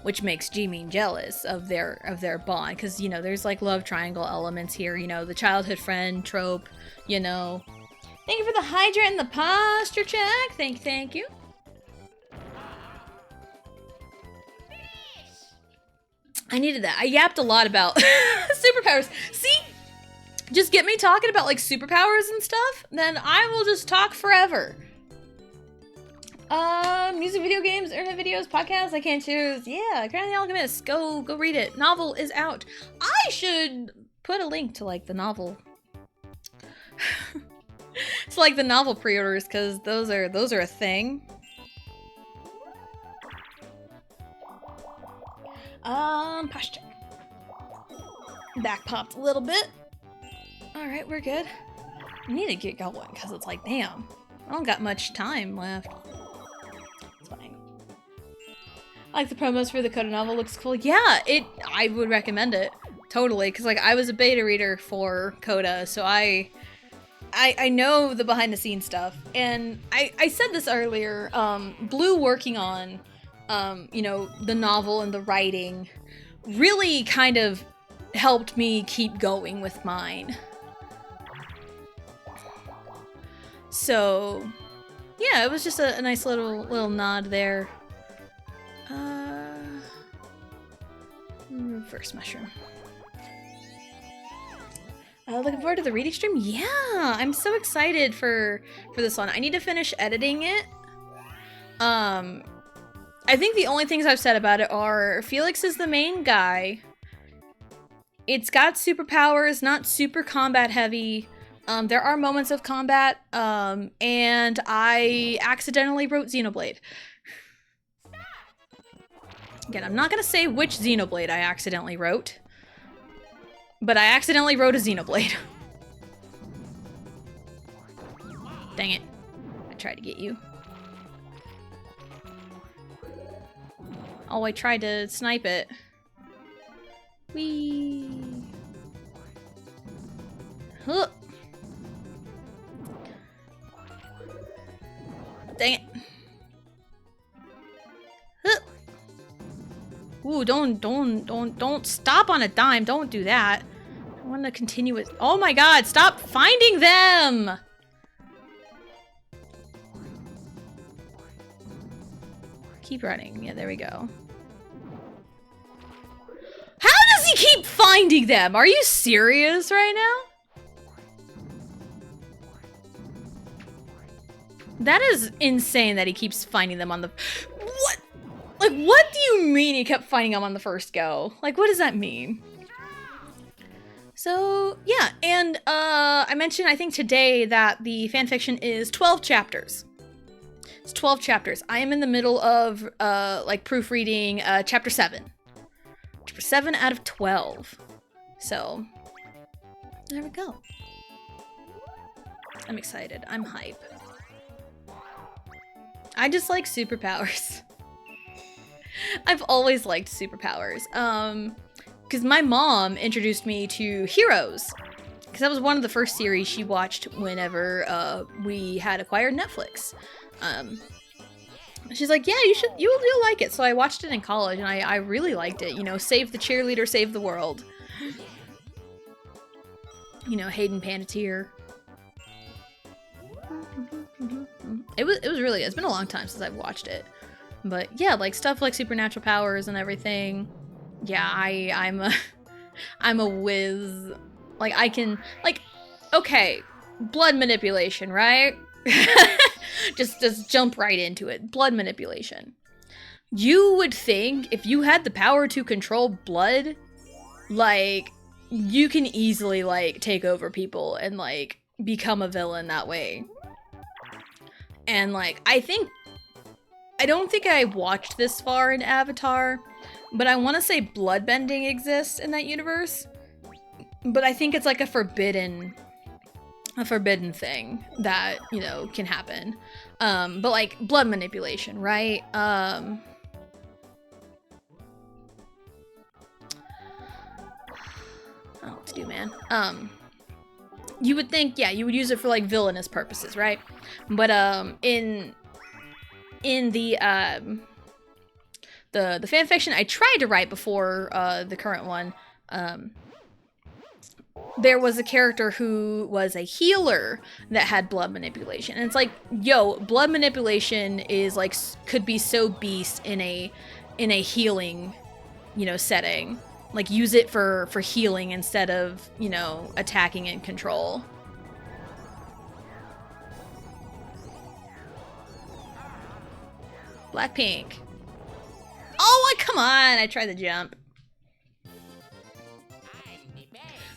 Speaker 1: which makes Jimin jealous of their bond, because you know there's like love triangle elements here, you know, the childhood friend trope, you know. Thank you for the Hydra and the posture check. Thank you. I needed that. I yapped a lot about superpowers. See? Just get me talking about like superpowers and stuff, then I will just talk forever. Music, video games, internet videos, podcasts, I can't choose. Yeah, Crown of the Alchemist. Go read it. Novel is out. I should put a link to like the novel. It's like the novel pre-orders, because those are a thing. Posture. Back popped a little bit. Alright, we're good. We need to get going, because it's like, damn, I don't got much time left. It's fine. I like the promos for the Coda novel, looks cool. Yeah, I would recommend it. Totally, because like I was a beta reader for Coda, so I know the behind the scenes stuff. And I said this earlier, Blue working on you know, the novel and the writing really kind of helped me keep going with mine. So yeah, it was just a nice little nod there. Reverse mushroom. Looking forward to the reading stream. Yeah, I'm so excited for this one. I need to finish editing it. I think the only things I've said about it are Felix is the main guy. It's got superpowers, not super combat heavy. There are moments of combat, and I accidentally wrote Xenoblade. Again, I'm not gonna say which Xenoblade I accidentally wrote, but I accidentally wrote a Xenoblade. Dang it. I tried to get you. Oh, I tried to snipe it. Whee! Huh. Dang it. Huh. Ooh, don't stop on a dime. Don't do that. I want to continue it. Oh my god, stop finding them! Keep running. Yeah, there we go. How does he keep finding them? Are you serious right now? That is insane that he keeps finding them on the... What? Like, what do you mean he kept finding them on the first go? Like, what does that mean? So, yeah, and I mentioned, I think today, that the fanfiction is 12 chapters. It's 12 chapters. I am in the middle of, like, proofreading chapter 7. Chapter 7 out of 12. So, there we go. I'm excited. I'm hype. I just like superpowers. I've always liked superpowers. Because my mom introduced me to Heroes. Because that was one of the first series she watched whenever we had acquired Netflix. She's like, yeah, you'll like it. So I watched it in college, and I really liked it. You know, save the cheerleader, save the world. You know, Hayden Panettiere. It was really good. It's been a long time since I've watched it. But yeah, like stuff like supernatural powers and everything. Yeah, I'm a I'm a whiz. Like I can like okay, blood manipulation, right? just jump right into it. Blood manipulation. You would think if you had the power to control blood, like you can easily like take over people and like become a villain that way. And like I don't think I watched this far in Avatar, but I want to say bloodbending exists in that universe. But I think it's like a forbidden thing that, you know, can happen. But like blood manipulation, right? I don't know what to do, man. You would think, yeah, you would use it for like villainous purposes, right? But in the fanfiction I tried to write before the current one, there was a character who was a healer that had blood manipulation. And it's like, yo, blood manipulation is like, could be so beast in a healing, you know, setting. Like use it for healing instead of, you know, attacking and control. Blackpink. Oh, come on! I tried to jump.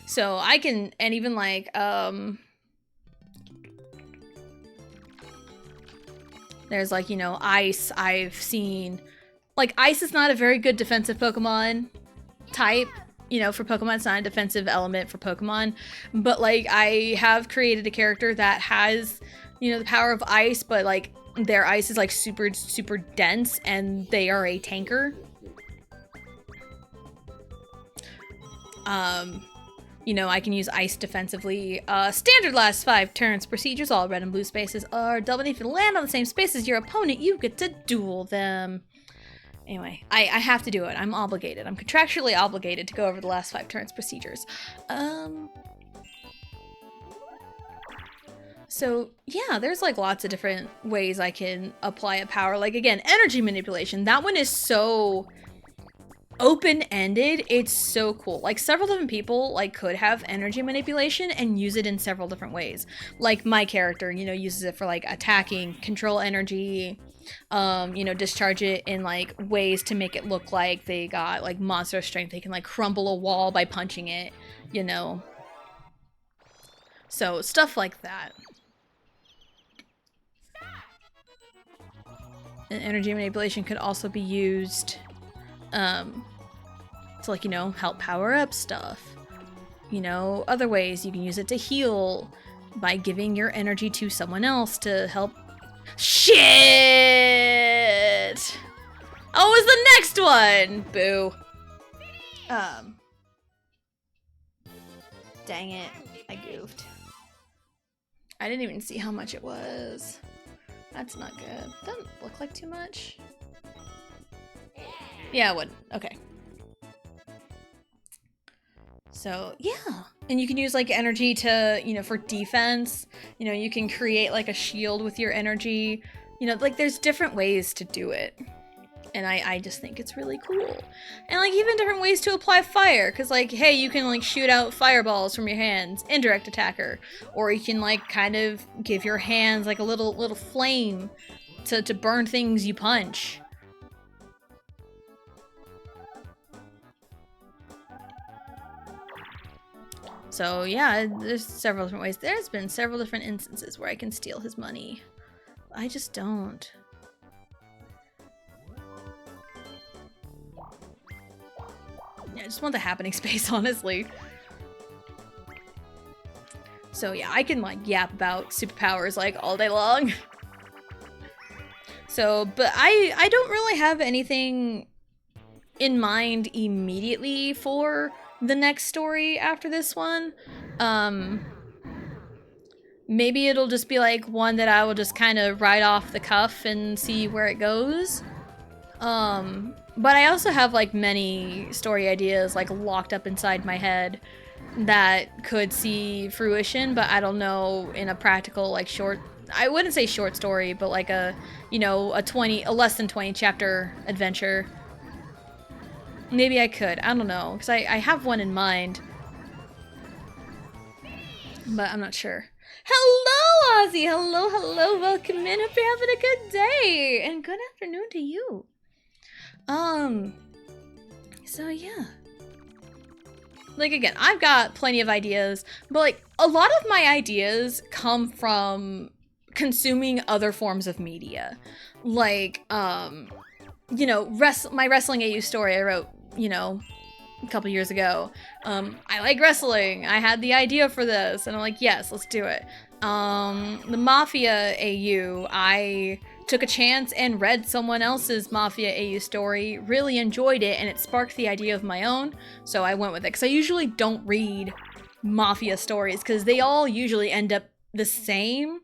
Speaker 1: So I can, and even like, there's like, you know, Ice. I've seen, like, Ice is not a very good defensive Pokemon type. You know, for Pokemon, it's not a defensive element for Pokemon. But like, I have created a character that has, you know, the power of Ice, but like, their ice is like super dense and they are a tanker. You know, I can use ice defensively. Standard last 5 turns procedures. All red and blue spaces are double. If you land on the same space as your opponent, you get to duel them. Anyway, I have to do it. I'm obligated. I'm contractually obligated to go over the last 5 turns procedures. So yeah, there's like lots of different ways I can apply a power. Like again, energy manipulation. That one is so open-ended. It's so cool. Like several different people like could have energy manipulation and use it in several different ways. Like my character, you know, uses it for like attacking, control energy, you know, discharge it in like ways to make it look like they got like monster strength. They can like crumble a wall by punching it, you know. So stuff like that. And energy manipulation could also be used to like, you know, help power up stuff. You know, other ways you can use it to heal by giving your energy to someone else to help. Shit! Oh, it was the next one! Boo. Dang it. I goofed. I didn't even see how much it was. That's not good. Doesn't look like too much. Yeah, it would. Okay. So, yeah. And you can use, like, energy to, you know, for defense. You know, you can create, like, a shield with your energy. You know, like, there's different ways to do it. And I just think it's really cool. And, like, even different ways to apply fire. Because, like, hey, you can, like, shoot out fireballs from your hands. Indirect attacker. Or you can, like, kind of give your hands, like, a little flame to burn things you punch. So, yeah, there's several different ways. There's been several different instances where I can steal his money. I just don't. Yeah, I just want the happening space, honestly. So yeah, I can like yap about superpowers like all day long. So, but I don't really have anything in mind immediately for the next story after this one. Maybe it'll just be like one that I will just kind of ride off the cuff and see where it goes. But I also have like many story ideas like locked up inside my head that could see fruition, but I don't know in a practical like short I wouldn't say short story, but like a, you know, a less than 20 chapter adventure. Maybe I could. I don't know, because I have one in mind. But I'm not sure. Hello, Ozzy! Hello, hello, welcome in. Hope you're having a good day! And good afternoon to you. So yeah. Like, again, I've got plenty of ideas, but like, a lot of my ideas come from consuming other forms of media. Like, you know, my Wrestling AU story I wrote, you know, a couple years ago. I like wrestling. I had the idea for this, and I'm like, yes, let's do it. The Mafia AU, I took a chance and read someone else's Mafia AU story, really enjoyed it, and it sparked the idea of my own, so I went with it. Because I usually don't read Mafia stories, because they all usually end up the same.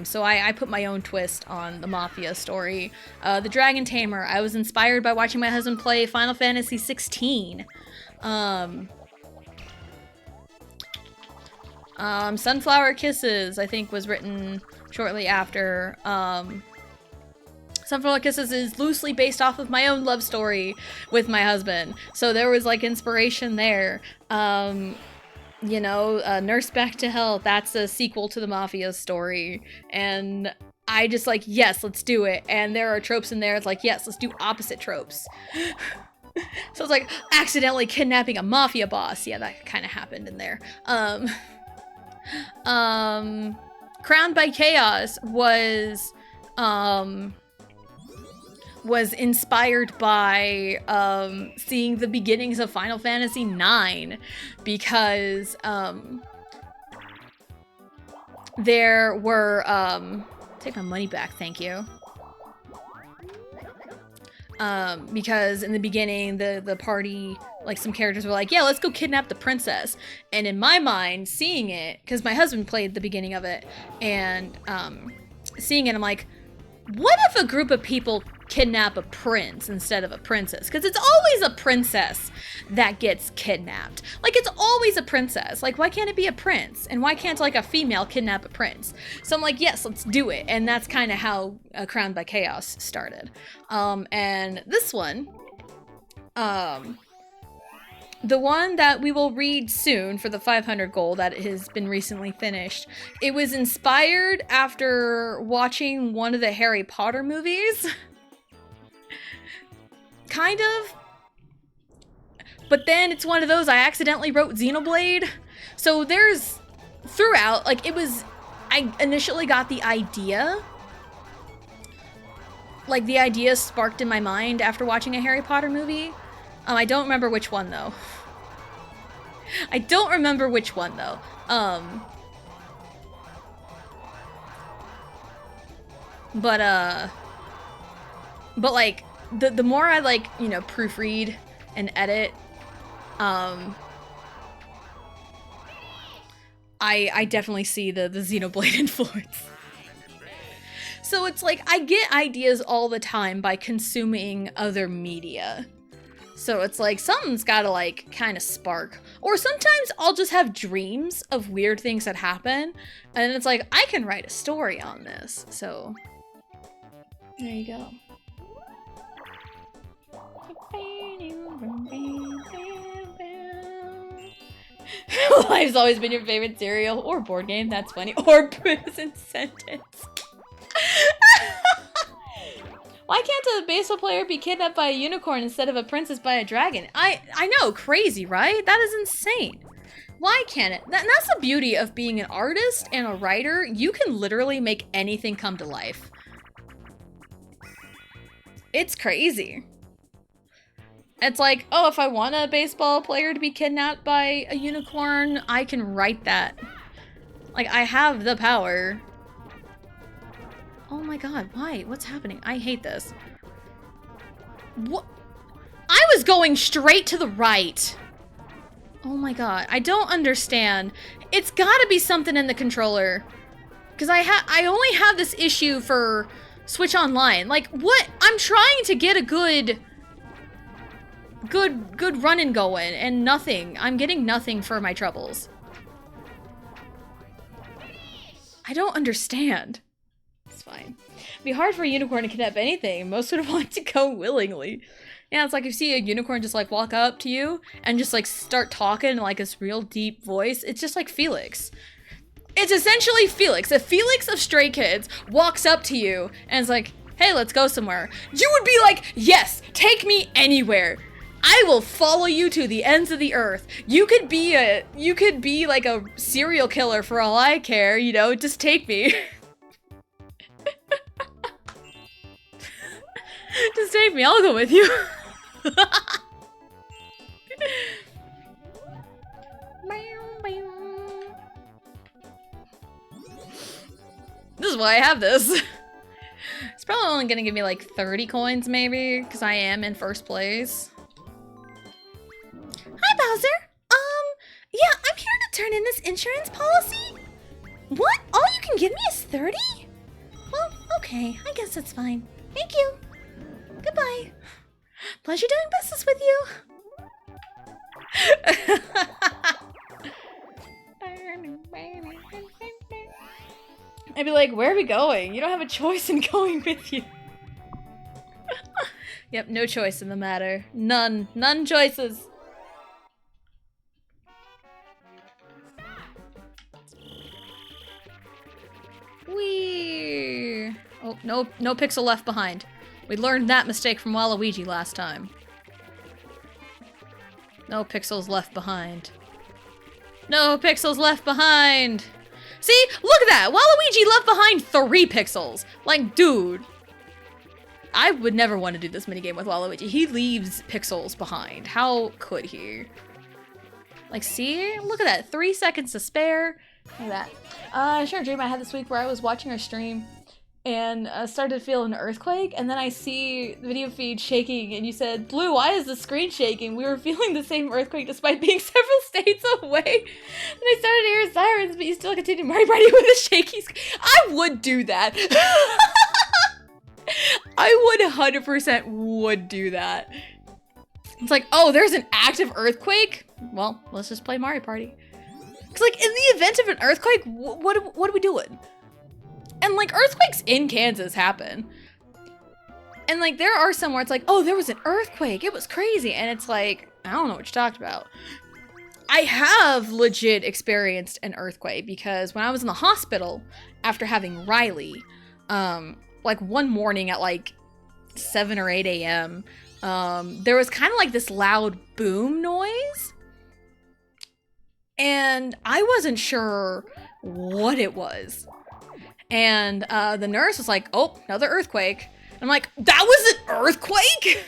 Speaker 1: So I put my own twist on the Mafia story. The Dragon Tamer, I was inspired by watching my husband play Final Fantasy 16. Sunflower Kisses, I think, was written shortly after. Sunflower Kisses is loosely based off of my own love story with my husband. So there was, like, inspiration there. You know, Nurse Back to Health, that's a sequel to the Mafia story. And I just like, yes, let's do it. And there are tropes in there. It's like, yes, let's do opposite tropes. So it's like accidentally kidnapping a mafia boss. Yeah, that kind of happened in there. Crowned by Chaos was inspired by seeing the beginnings of Final Fantasy IX, because there were take my money back, thank you. Because in the beginning, the party, like, some characters were like, yeah, let's go kidnap the princess. And in my mind, seeing it, because my husband played the beginning of it, and seeing it, I'm like, what if a group of people kidnap a prince instead of a princess? Because it's always a princess that gets kidnapped. Like, it's always a princess. Like, why can't it be a prince? And why can't, like, a female kidnap a prince? So I'm like, yes, let's do it. And that's kind of how Crowned by Chaos started. And this one, the one that we will read soon for the 500 goal that has been recently finished, it was inspired after watching one of the Harry Potter movies. Kind of. But then it's one of those, I accidentally wrote Xenoblade. So there's, throughout, like, it was, I initially got the idea. Like, the idea sparked in my mind after watching a Harry Potter movie. I don't remember which one, though. But like, the more I, like, you know, proofread and edit, I definitely see the Xenoblade influence. So it's like, I get ideas all the time by consuming other media. So it's like, something's gotta, like, kind of spark. Or sometimes I'll just have dreams of weird things that happen, and it's like, I can write a story on this. So, there you go. Life's always been your favorite cereal or board game. That's funny. Or prison sentence. Why can't a baseball player be kidnapped by a unicorn instead of a princess by a dragon? I know, crazy, right? That is insane. Why can't it? That's the beauty of being an artist and a writer. You can literally make anything come to life. It's crazy. It's like, oh, if I want a baseball player to be kidnapped by a unicorn, I can write that. Like, I have the power. Oh my god, why? What's happening? I hate this. What? I was going straight to the right. Oh my god, I don't understand. It's gotta be something in the controller. Because I only have this issue for Switch Online. Like, what? I'm trying to get a good run and going, and nothing. I'm getting nothing for my troubles. I don't understand. It's fine. It'd be hard for a unicorn to kidnap anything. Most would want to go willingly. Yeah, it's like you see a unicorn just like walk up to you and just like start talking in like this real deep voice. It's just like Felix. It's essentially Felix. If Felix of Stray Kids walks up to you and is like, hey, let's go somewhere, you would be like, yes, take me anywhere. I will follow you to the ends of the earth. You could be like a serial killer for all I care, you know, just take me. Just take me, I'll go with you. This is why I have this. It's probably only gonna give me like 30 coins maybe, because I am in first place. Hi, Bowser. Yeah, I'm here to turn in this insurance policy. What? All you can give me is 30? Well, okay, I guess that's fine. Thank you. Goodbye. Pleasure doing business with you. I'd be like, where are we going? You don't have a choice in going with you. Yep, no choice in the matter. None. None choices. Whee! Oh, no pixel left behind. We learned that mistake from Waluigi last time. No pixels left behind. No pixels left behind! See? Look at that! Waluigi left behind 3 pixels! Like, dude. I would never want to do this minigame with Waluigi. He leaves pixels behind. How could he? Like, see? Look at that. 3 seconds to spare. Look at that. I shared a dream I had this week where I was watching our stream and started to feel an earthquake, and then I see the video feed shaking, and you said, Blue, why is the screen shaking? We were feeling the same earthquake despite being several states away. And I started to hear sirens, but you still continued Mario Party with a shaky screen. I would do that. I would 100% would do that. It's like, oh, there's an active earthquake? Well, let's just play Mario Party. Because, like, in the event of an earthquake, what are we doing? And, like, earthquakes in Kansas happen. And, like, there are some where it's like, oh, there was an earthquake. It was crazy. And it's like, I don't know what you talked about. I have legit experienced an earthquake because when I was in the hospital after having Riley, like, one morning at, like, 7 or 8 a.m., there was kind of like this loud boom noise. And I wasn't sure what it was. And the nurse was like, oh, another earthquake. I'm like, that was an earthquake?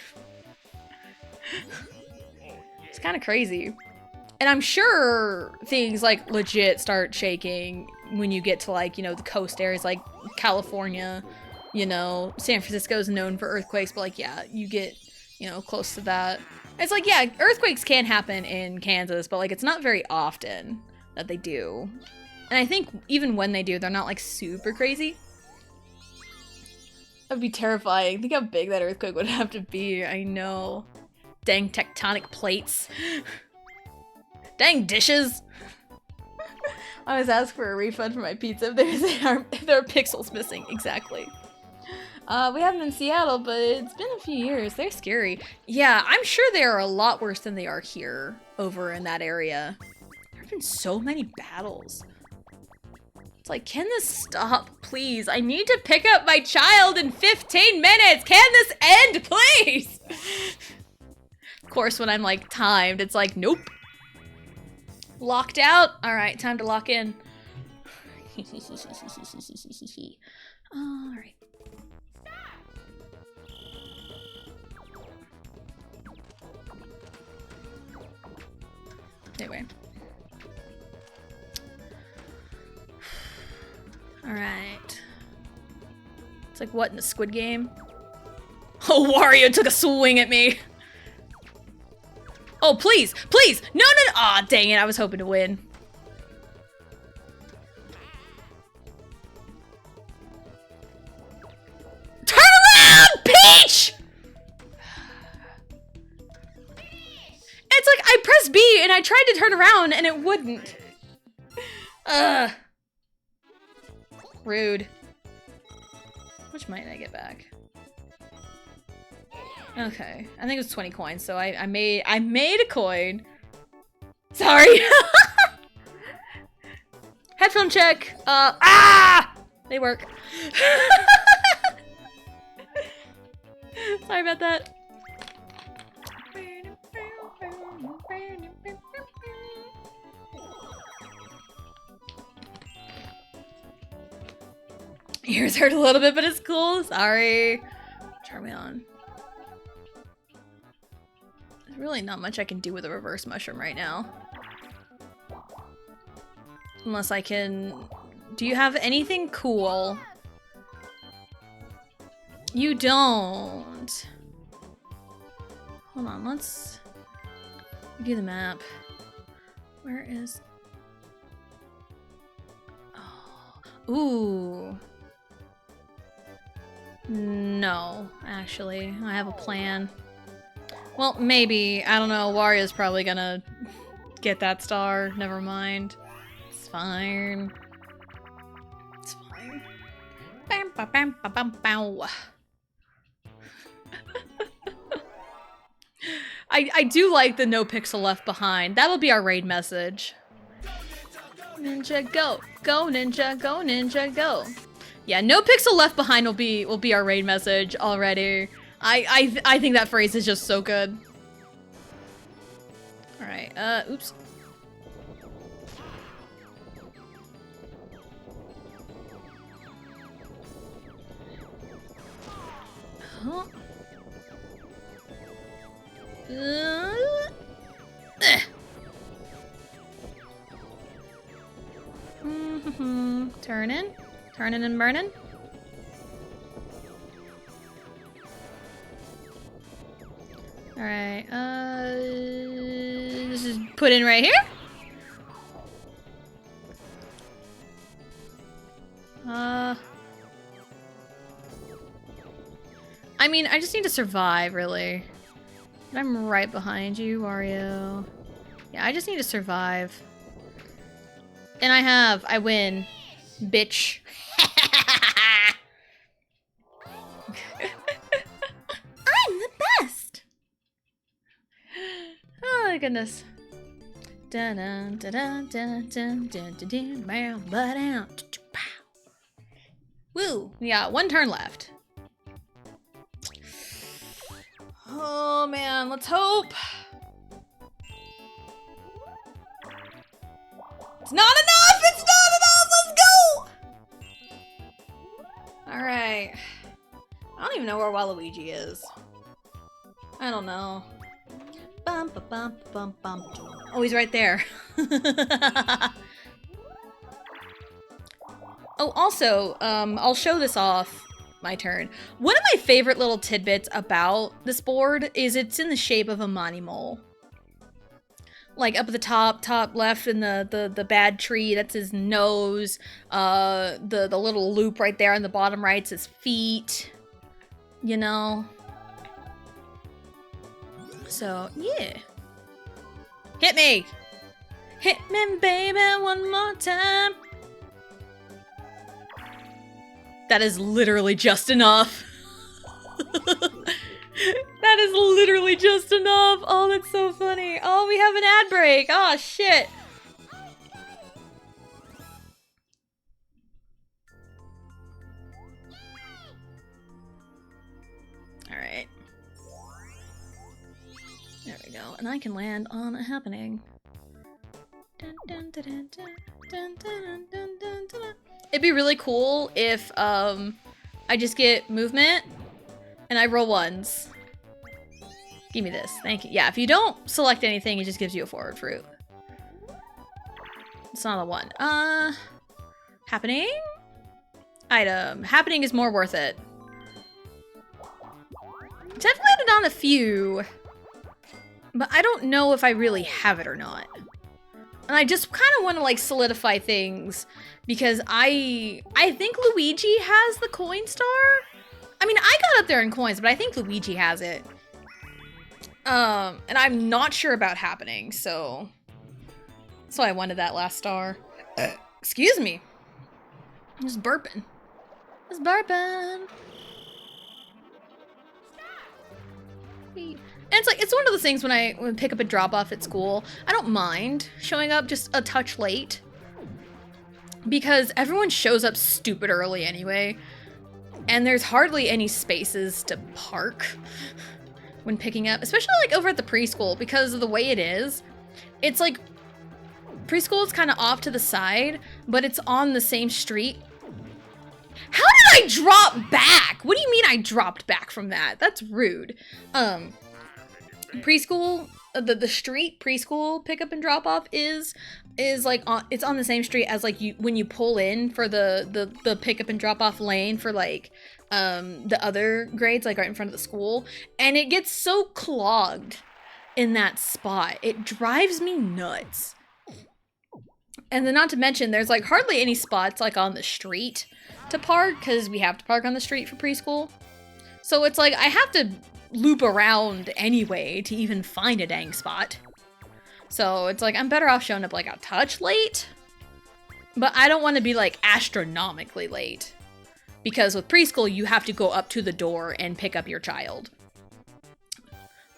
Speaker 1: It's kind of crazy. And I'm sure things like legit start shaking when you get to like, you know, the coast areas like California, you know, San Francisco is known for earthquakes, but like, yeah, you get, you know, close to that. It's like, yeah, earthquakes can happen in Kansas, but like, it's not very often that they do. And I think even when they do, they're not like super crazy. That would be terrifying. Think how big that earthquake would have to be. I know. Dang tectonic plates. Dang dishes. I always ask for a refund for my pizza if there are pixels missing. Exactly. We haven't been in Seattle, but it's been a few years. They're scary. Yeah, I'm sure they are a lot worse than they are here over in that area. There have been so many battles. It's like, can this stop, please? I need to pick up my child in 15 minutes. Can this end, please? Of course, when I'm like timed, it's like, nope. Locked out? All right, time to lock in. All right. Anyway. Alright. It's like, what in the Squid Game? Oh, Wario took a swing at me! Oh, please! Please! No, no, no! Aw, dang it, I was hoping to win. Turn around, Peach! It's like, I pressed B and I tried to turn around and it wouldn't. Ugh. Rude. How much money did I get back? Okay, I think it was 20 coins, so I made a coin. Sorry. Headphone check. They work. Sorry about that. Ears hurt a little bit, but it's cool. Sorry. Turn me on. There's really not much I can do with a reverse mushroom right now. Unless I can... Do you have anything cool? You don't. Hold on, let's view the map. Where is... Oh. Ooh. No, actually. I have a plan. Well, maybe. I don't know. Wario's probably gonna get that star. Never mind. It's fine. It's fine. Bam, ba, bam, ba, bam, bow. I do like the no pixel left behind. That'll be our raid message. Ninja go. Go ninja, go ninja, go. Yeah, no pixel left behind will be our raid message already. I think that phrase is just so good. All right. Oops. Huh? Turning and burning. All right. This is put in right here. I mean, I just need to survive, really. And I'm right behind you, Wario. Yeah, I just need to survive. And I win. Bitch. I'm the best! Oh my goodness. Dun dun dun dun dun dun dun dun dun dun. Woo! We got one turn left. Oh man, let's hope. It's not enough! It's not enough! Let's go! Alright. I don't even know where Waluigi is. I don't know. Bum, ba, bum, bum, bum. Oh, he's right there. Oh, also, I'll show this off. My turn. One of my favorite little tidbits about this board is it's in the shape of a Monty Mole. Like up at the top left in the bad tree, that's his nose. The little loop right there on the bottom right's his feet. You know? So, yeah. Hit me! Hit me, baby, one more time. That is literally just enough. That is literally just enough. Oh, that's so funny. Oh, we have an ad break. Oh, shit. All right. There we go. And I can land on a happening. Dun, dun, dun, dun, dun, dun, dun, dun, dun, dun. It'd be really cool if I just get movement and I roll ones. Give me this. Thank you. Yeah, if you don't select anything, it just gives you a forward fruit. It's not a one. Happening? Item. Happening is more worth it. I've landed on a few, but I don't know if I really have it or not. And I just kind of want to like solidify things because I think Luigi has the coin star. I mean, I got up there in coins, but I think Luigi has it. And I'm not sure about happening, so that's why I wanted that last star. Excuse me. Just burping. Just burping. And it's like, it's one of those things when I pick up a drop off at school, I don't mind showing up just a touch late. Because everyone shows up stupid early anyway. And there's hardly any spaces to park when picking up, especially like over at the preschool, because of the way it is. It's like, preschool is kind of off to the side, but it's on the same street. How did I drop back? What do you mean I dropped back from that? That's rude. Preschool, the street preschool pickup and drop off is like it's on the same street as like when you pull in for the pickup and drop off lane for like the other grades, like right in front of the school, and it gets so clogged in that spot. It drives me nuts. And then not to mention there's like hardly any spots like on the street to park, because we have to park on the street for preschool. So it's like I have to loop around anyway to even find a dang spot. So it's like I'm better off showing up like a touch late, but I don't want to be like astronomically late, because with preschool you have to go up to the door and pick up your child.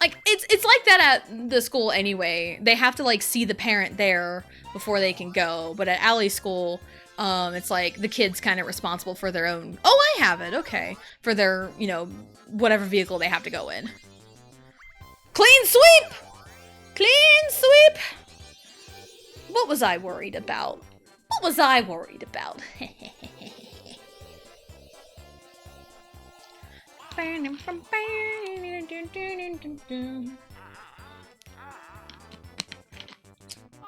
Speaker 1: Like it's like that at the school anyway. They have to like see the parent there before they can go, but at Allie's school it's like the kid's kind of responsible for their own, oh, I have it, okay, for their, you know, whatever vehicle they have to go in. Clean sweep! Clean sweep! What was I worried about? What was I worried about?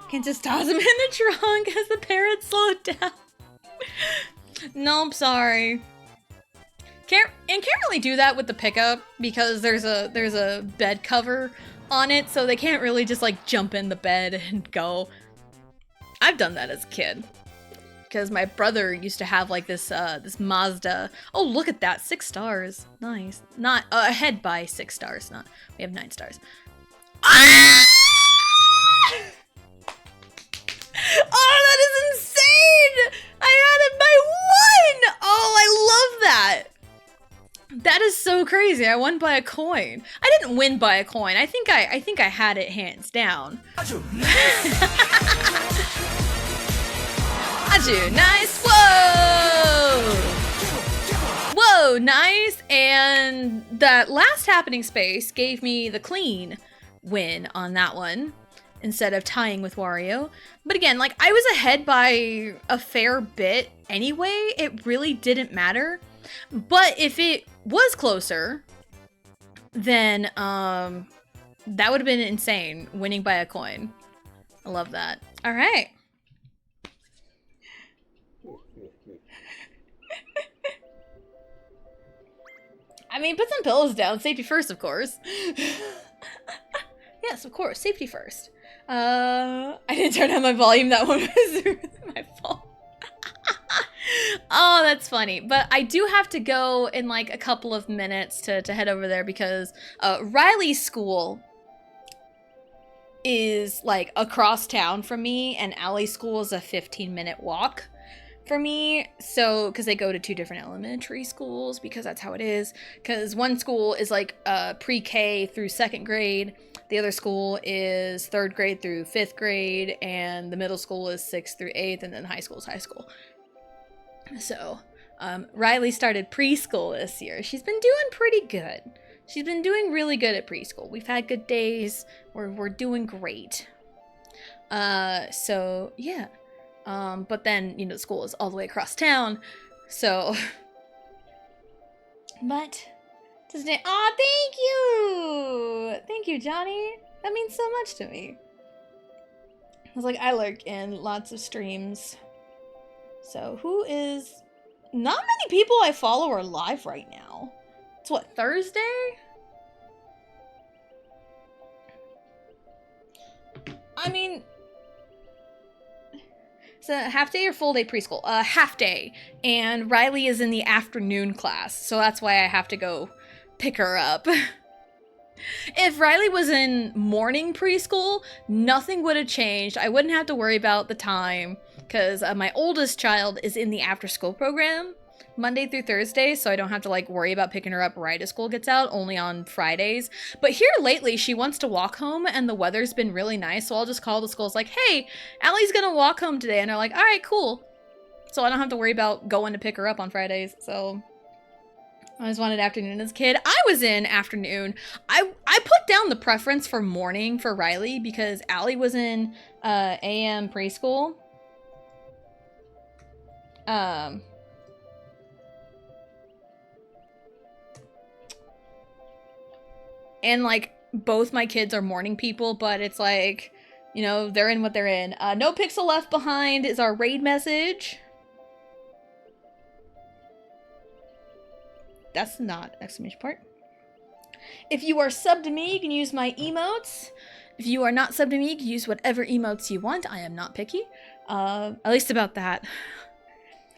Speaker 1: Can just toss him in the trunk as the parrot slowed down. Nope, sorry. Can't really do that with the pickup because there's a bed cover on it, so they can't really just like jump in the bed and go. I've done that as a kid because my brother used to have like this this Mazda. Oh, look at that, 6 stars, nice. Not ahead by 6 stars. Not, we have 9 stars. Ah! Oh, that is insane! I had it by 1! Oh, I love that! That is so crazy. I won by a coin. I didn't win by a coin. I think I had it hands down. Achoo, nice! Whoa! Whoa, nice! And that last happening space gave me the clean win on that one, instead of tying with Wario. But again, like, I was ahead by a fair bit anyway. It really didn't matter. But if it was closer, then that would have been insane, winning by a coin. I love that. All right. I mean, put some pillows down. Safety first, of course. Yes, of course. Safety first. I didn't turn on my volume. That one was my fault. Oh, that's funny. But I do have to go in like a couple of minutes to head over there because Riley's school is like across town from me, and Allie's school is a 15-minute walk for me. So, because they go to 2 different elementary schools, because that's how it is. Because one school is like pre-K through 2nd grade. The other school is 3rd grade through 5th grade, and the middle school is 6th through 8th, and then high school is high school. So, Riley started preschool this year. She's been doing pretty good. She's been doing really good at preschool. We've had good days. We're doing great. So, yeah. But then, you know, school is all the way across town, so. But, today, aw, thank you, Johnny. That means so much to me. I was like, I lurk in lots of streams. So, who is, not many people I follow are live right now. It's what, Thursday? I mean, it's a half day or full day preschool? Half day. And Riley is in the afternoon class, so that's why I have to go pick her up. If Riley was in morning preschool, nothing would have changed. I wouldn't have to worry about the time. because my oldest child is in the after school program Monday through Thursday, so I don't have to like worry about picking her up right as school gets out, only on Fridays. But here lately, she wants to walk home and the weather's been really nice, so I'll just call the schools like, hey, Allie's gonna walk home today, and they're like, all right, cool. So I don't have to worry about going to pick her up on Fridays, so I always wanted afternoon as a kid. I was in afternoon. I put down the preference for morning for Riley because Allie was in AM preschool. And like both my kids are morning people, but it's like, you know, they're in what they're in. No Pixel Left Behind is our raid message. That's not exclamation part. If you are subbed to me, you can use my emotes. If you are not subbed to me, you can use whatever emotes you want. I am not picky. At least about that.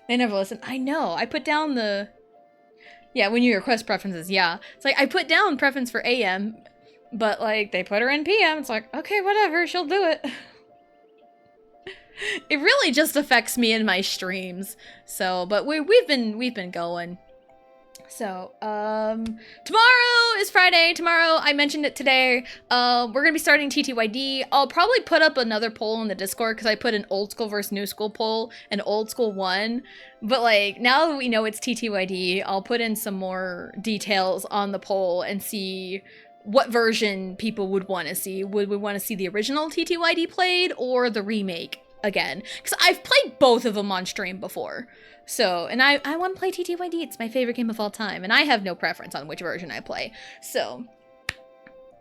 Speaker 1: They never listen. I know. I put down the... Yeah, when you request preferences, yeah. It's like, I put down preference for AM, but like, they put her in PM. It's like, okay, whatever, she'll do it. It really just affects me and my streams. So, but we've been going. So, tomorrow is Friday. Tomorrow, I mentioned it today. We're gonna be starting TTYD. I'll probably put up another poll in the Discord because I put an old school versus new school poll, and old school won. But like, now that we know it's TTYD, I'll put in some more details on the poll and see what version people would want to see. Would we want to see the original TTYD played or the remake again? Because I've played both of them on stream before. So, and I want to play TTYD. It's my favorite game of all time, and I have no preference on which version I play. So,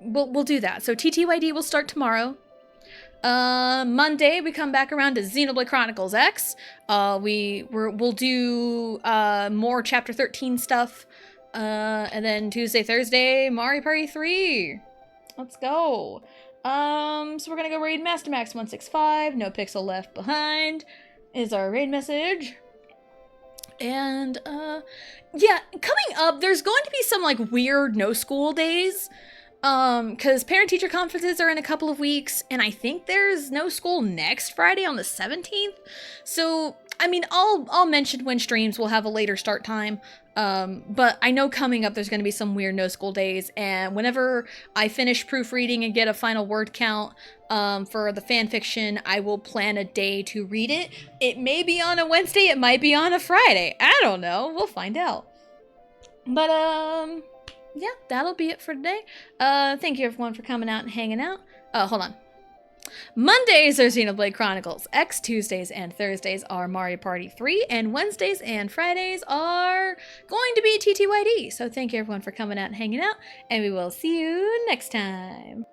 Speaker 1: we'll do that. So TTYD will start tomorrow. Monday we come back around to Xenoblade Chronicles X. We'll do more Chapter 13 stuff. And then Tuesday, Thursday, Mario Party 3. Let's go. So we're gonna go raid Master Max 165. No Pixel Left Behind is our raid message. And, yeah, coming up, there's going to be some, like, weird no-school days, because parent-teacher conferences are in a couple of weeks, and I think there's no school next Friday on the 17th, so, I mean, I'll mention when streams will have a later start time, but I know coming up there's going to be some weird no-school days, and whenever I finish proofreading and get a final word count, for the fanfiction, I will plan a day to read it. It may be on a Wednesday, it might be on a Friday. I don't know. We'll find out. But, yeah, that'll be it for today. Thank you everyone for coming out and hanging out. Hold on. Mondays are Xenoblade Chronicles X, Tuesdays and Thursdays are Mario Party 3, and Wednesdays and Fridays are going to be TTYD. So thank you everyone for coming out and hanging out, and we will see you next time.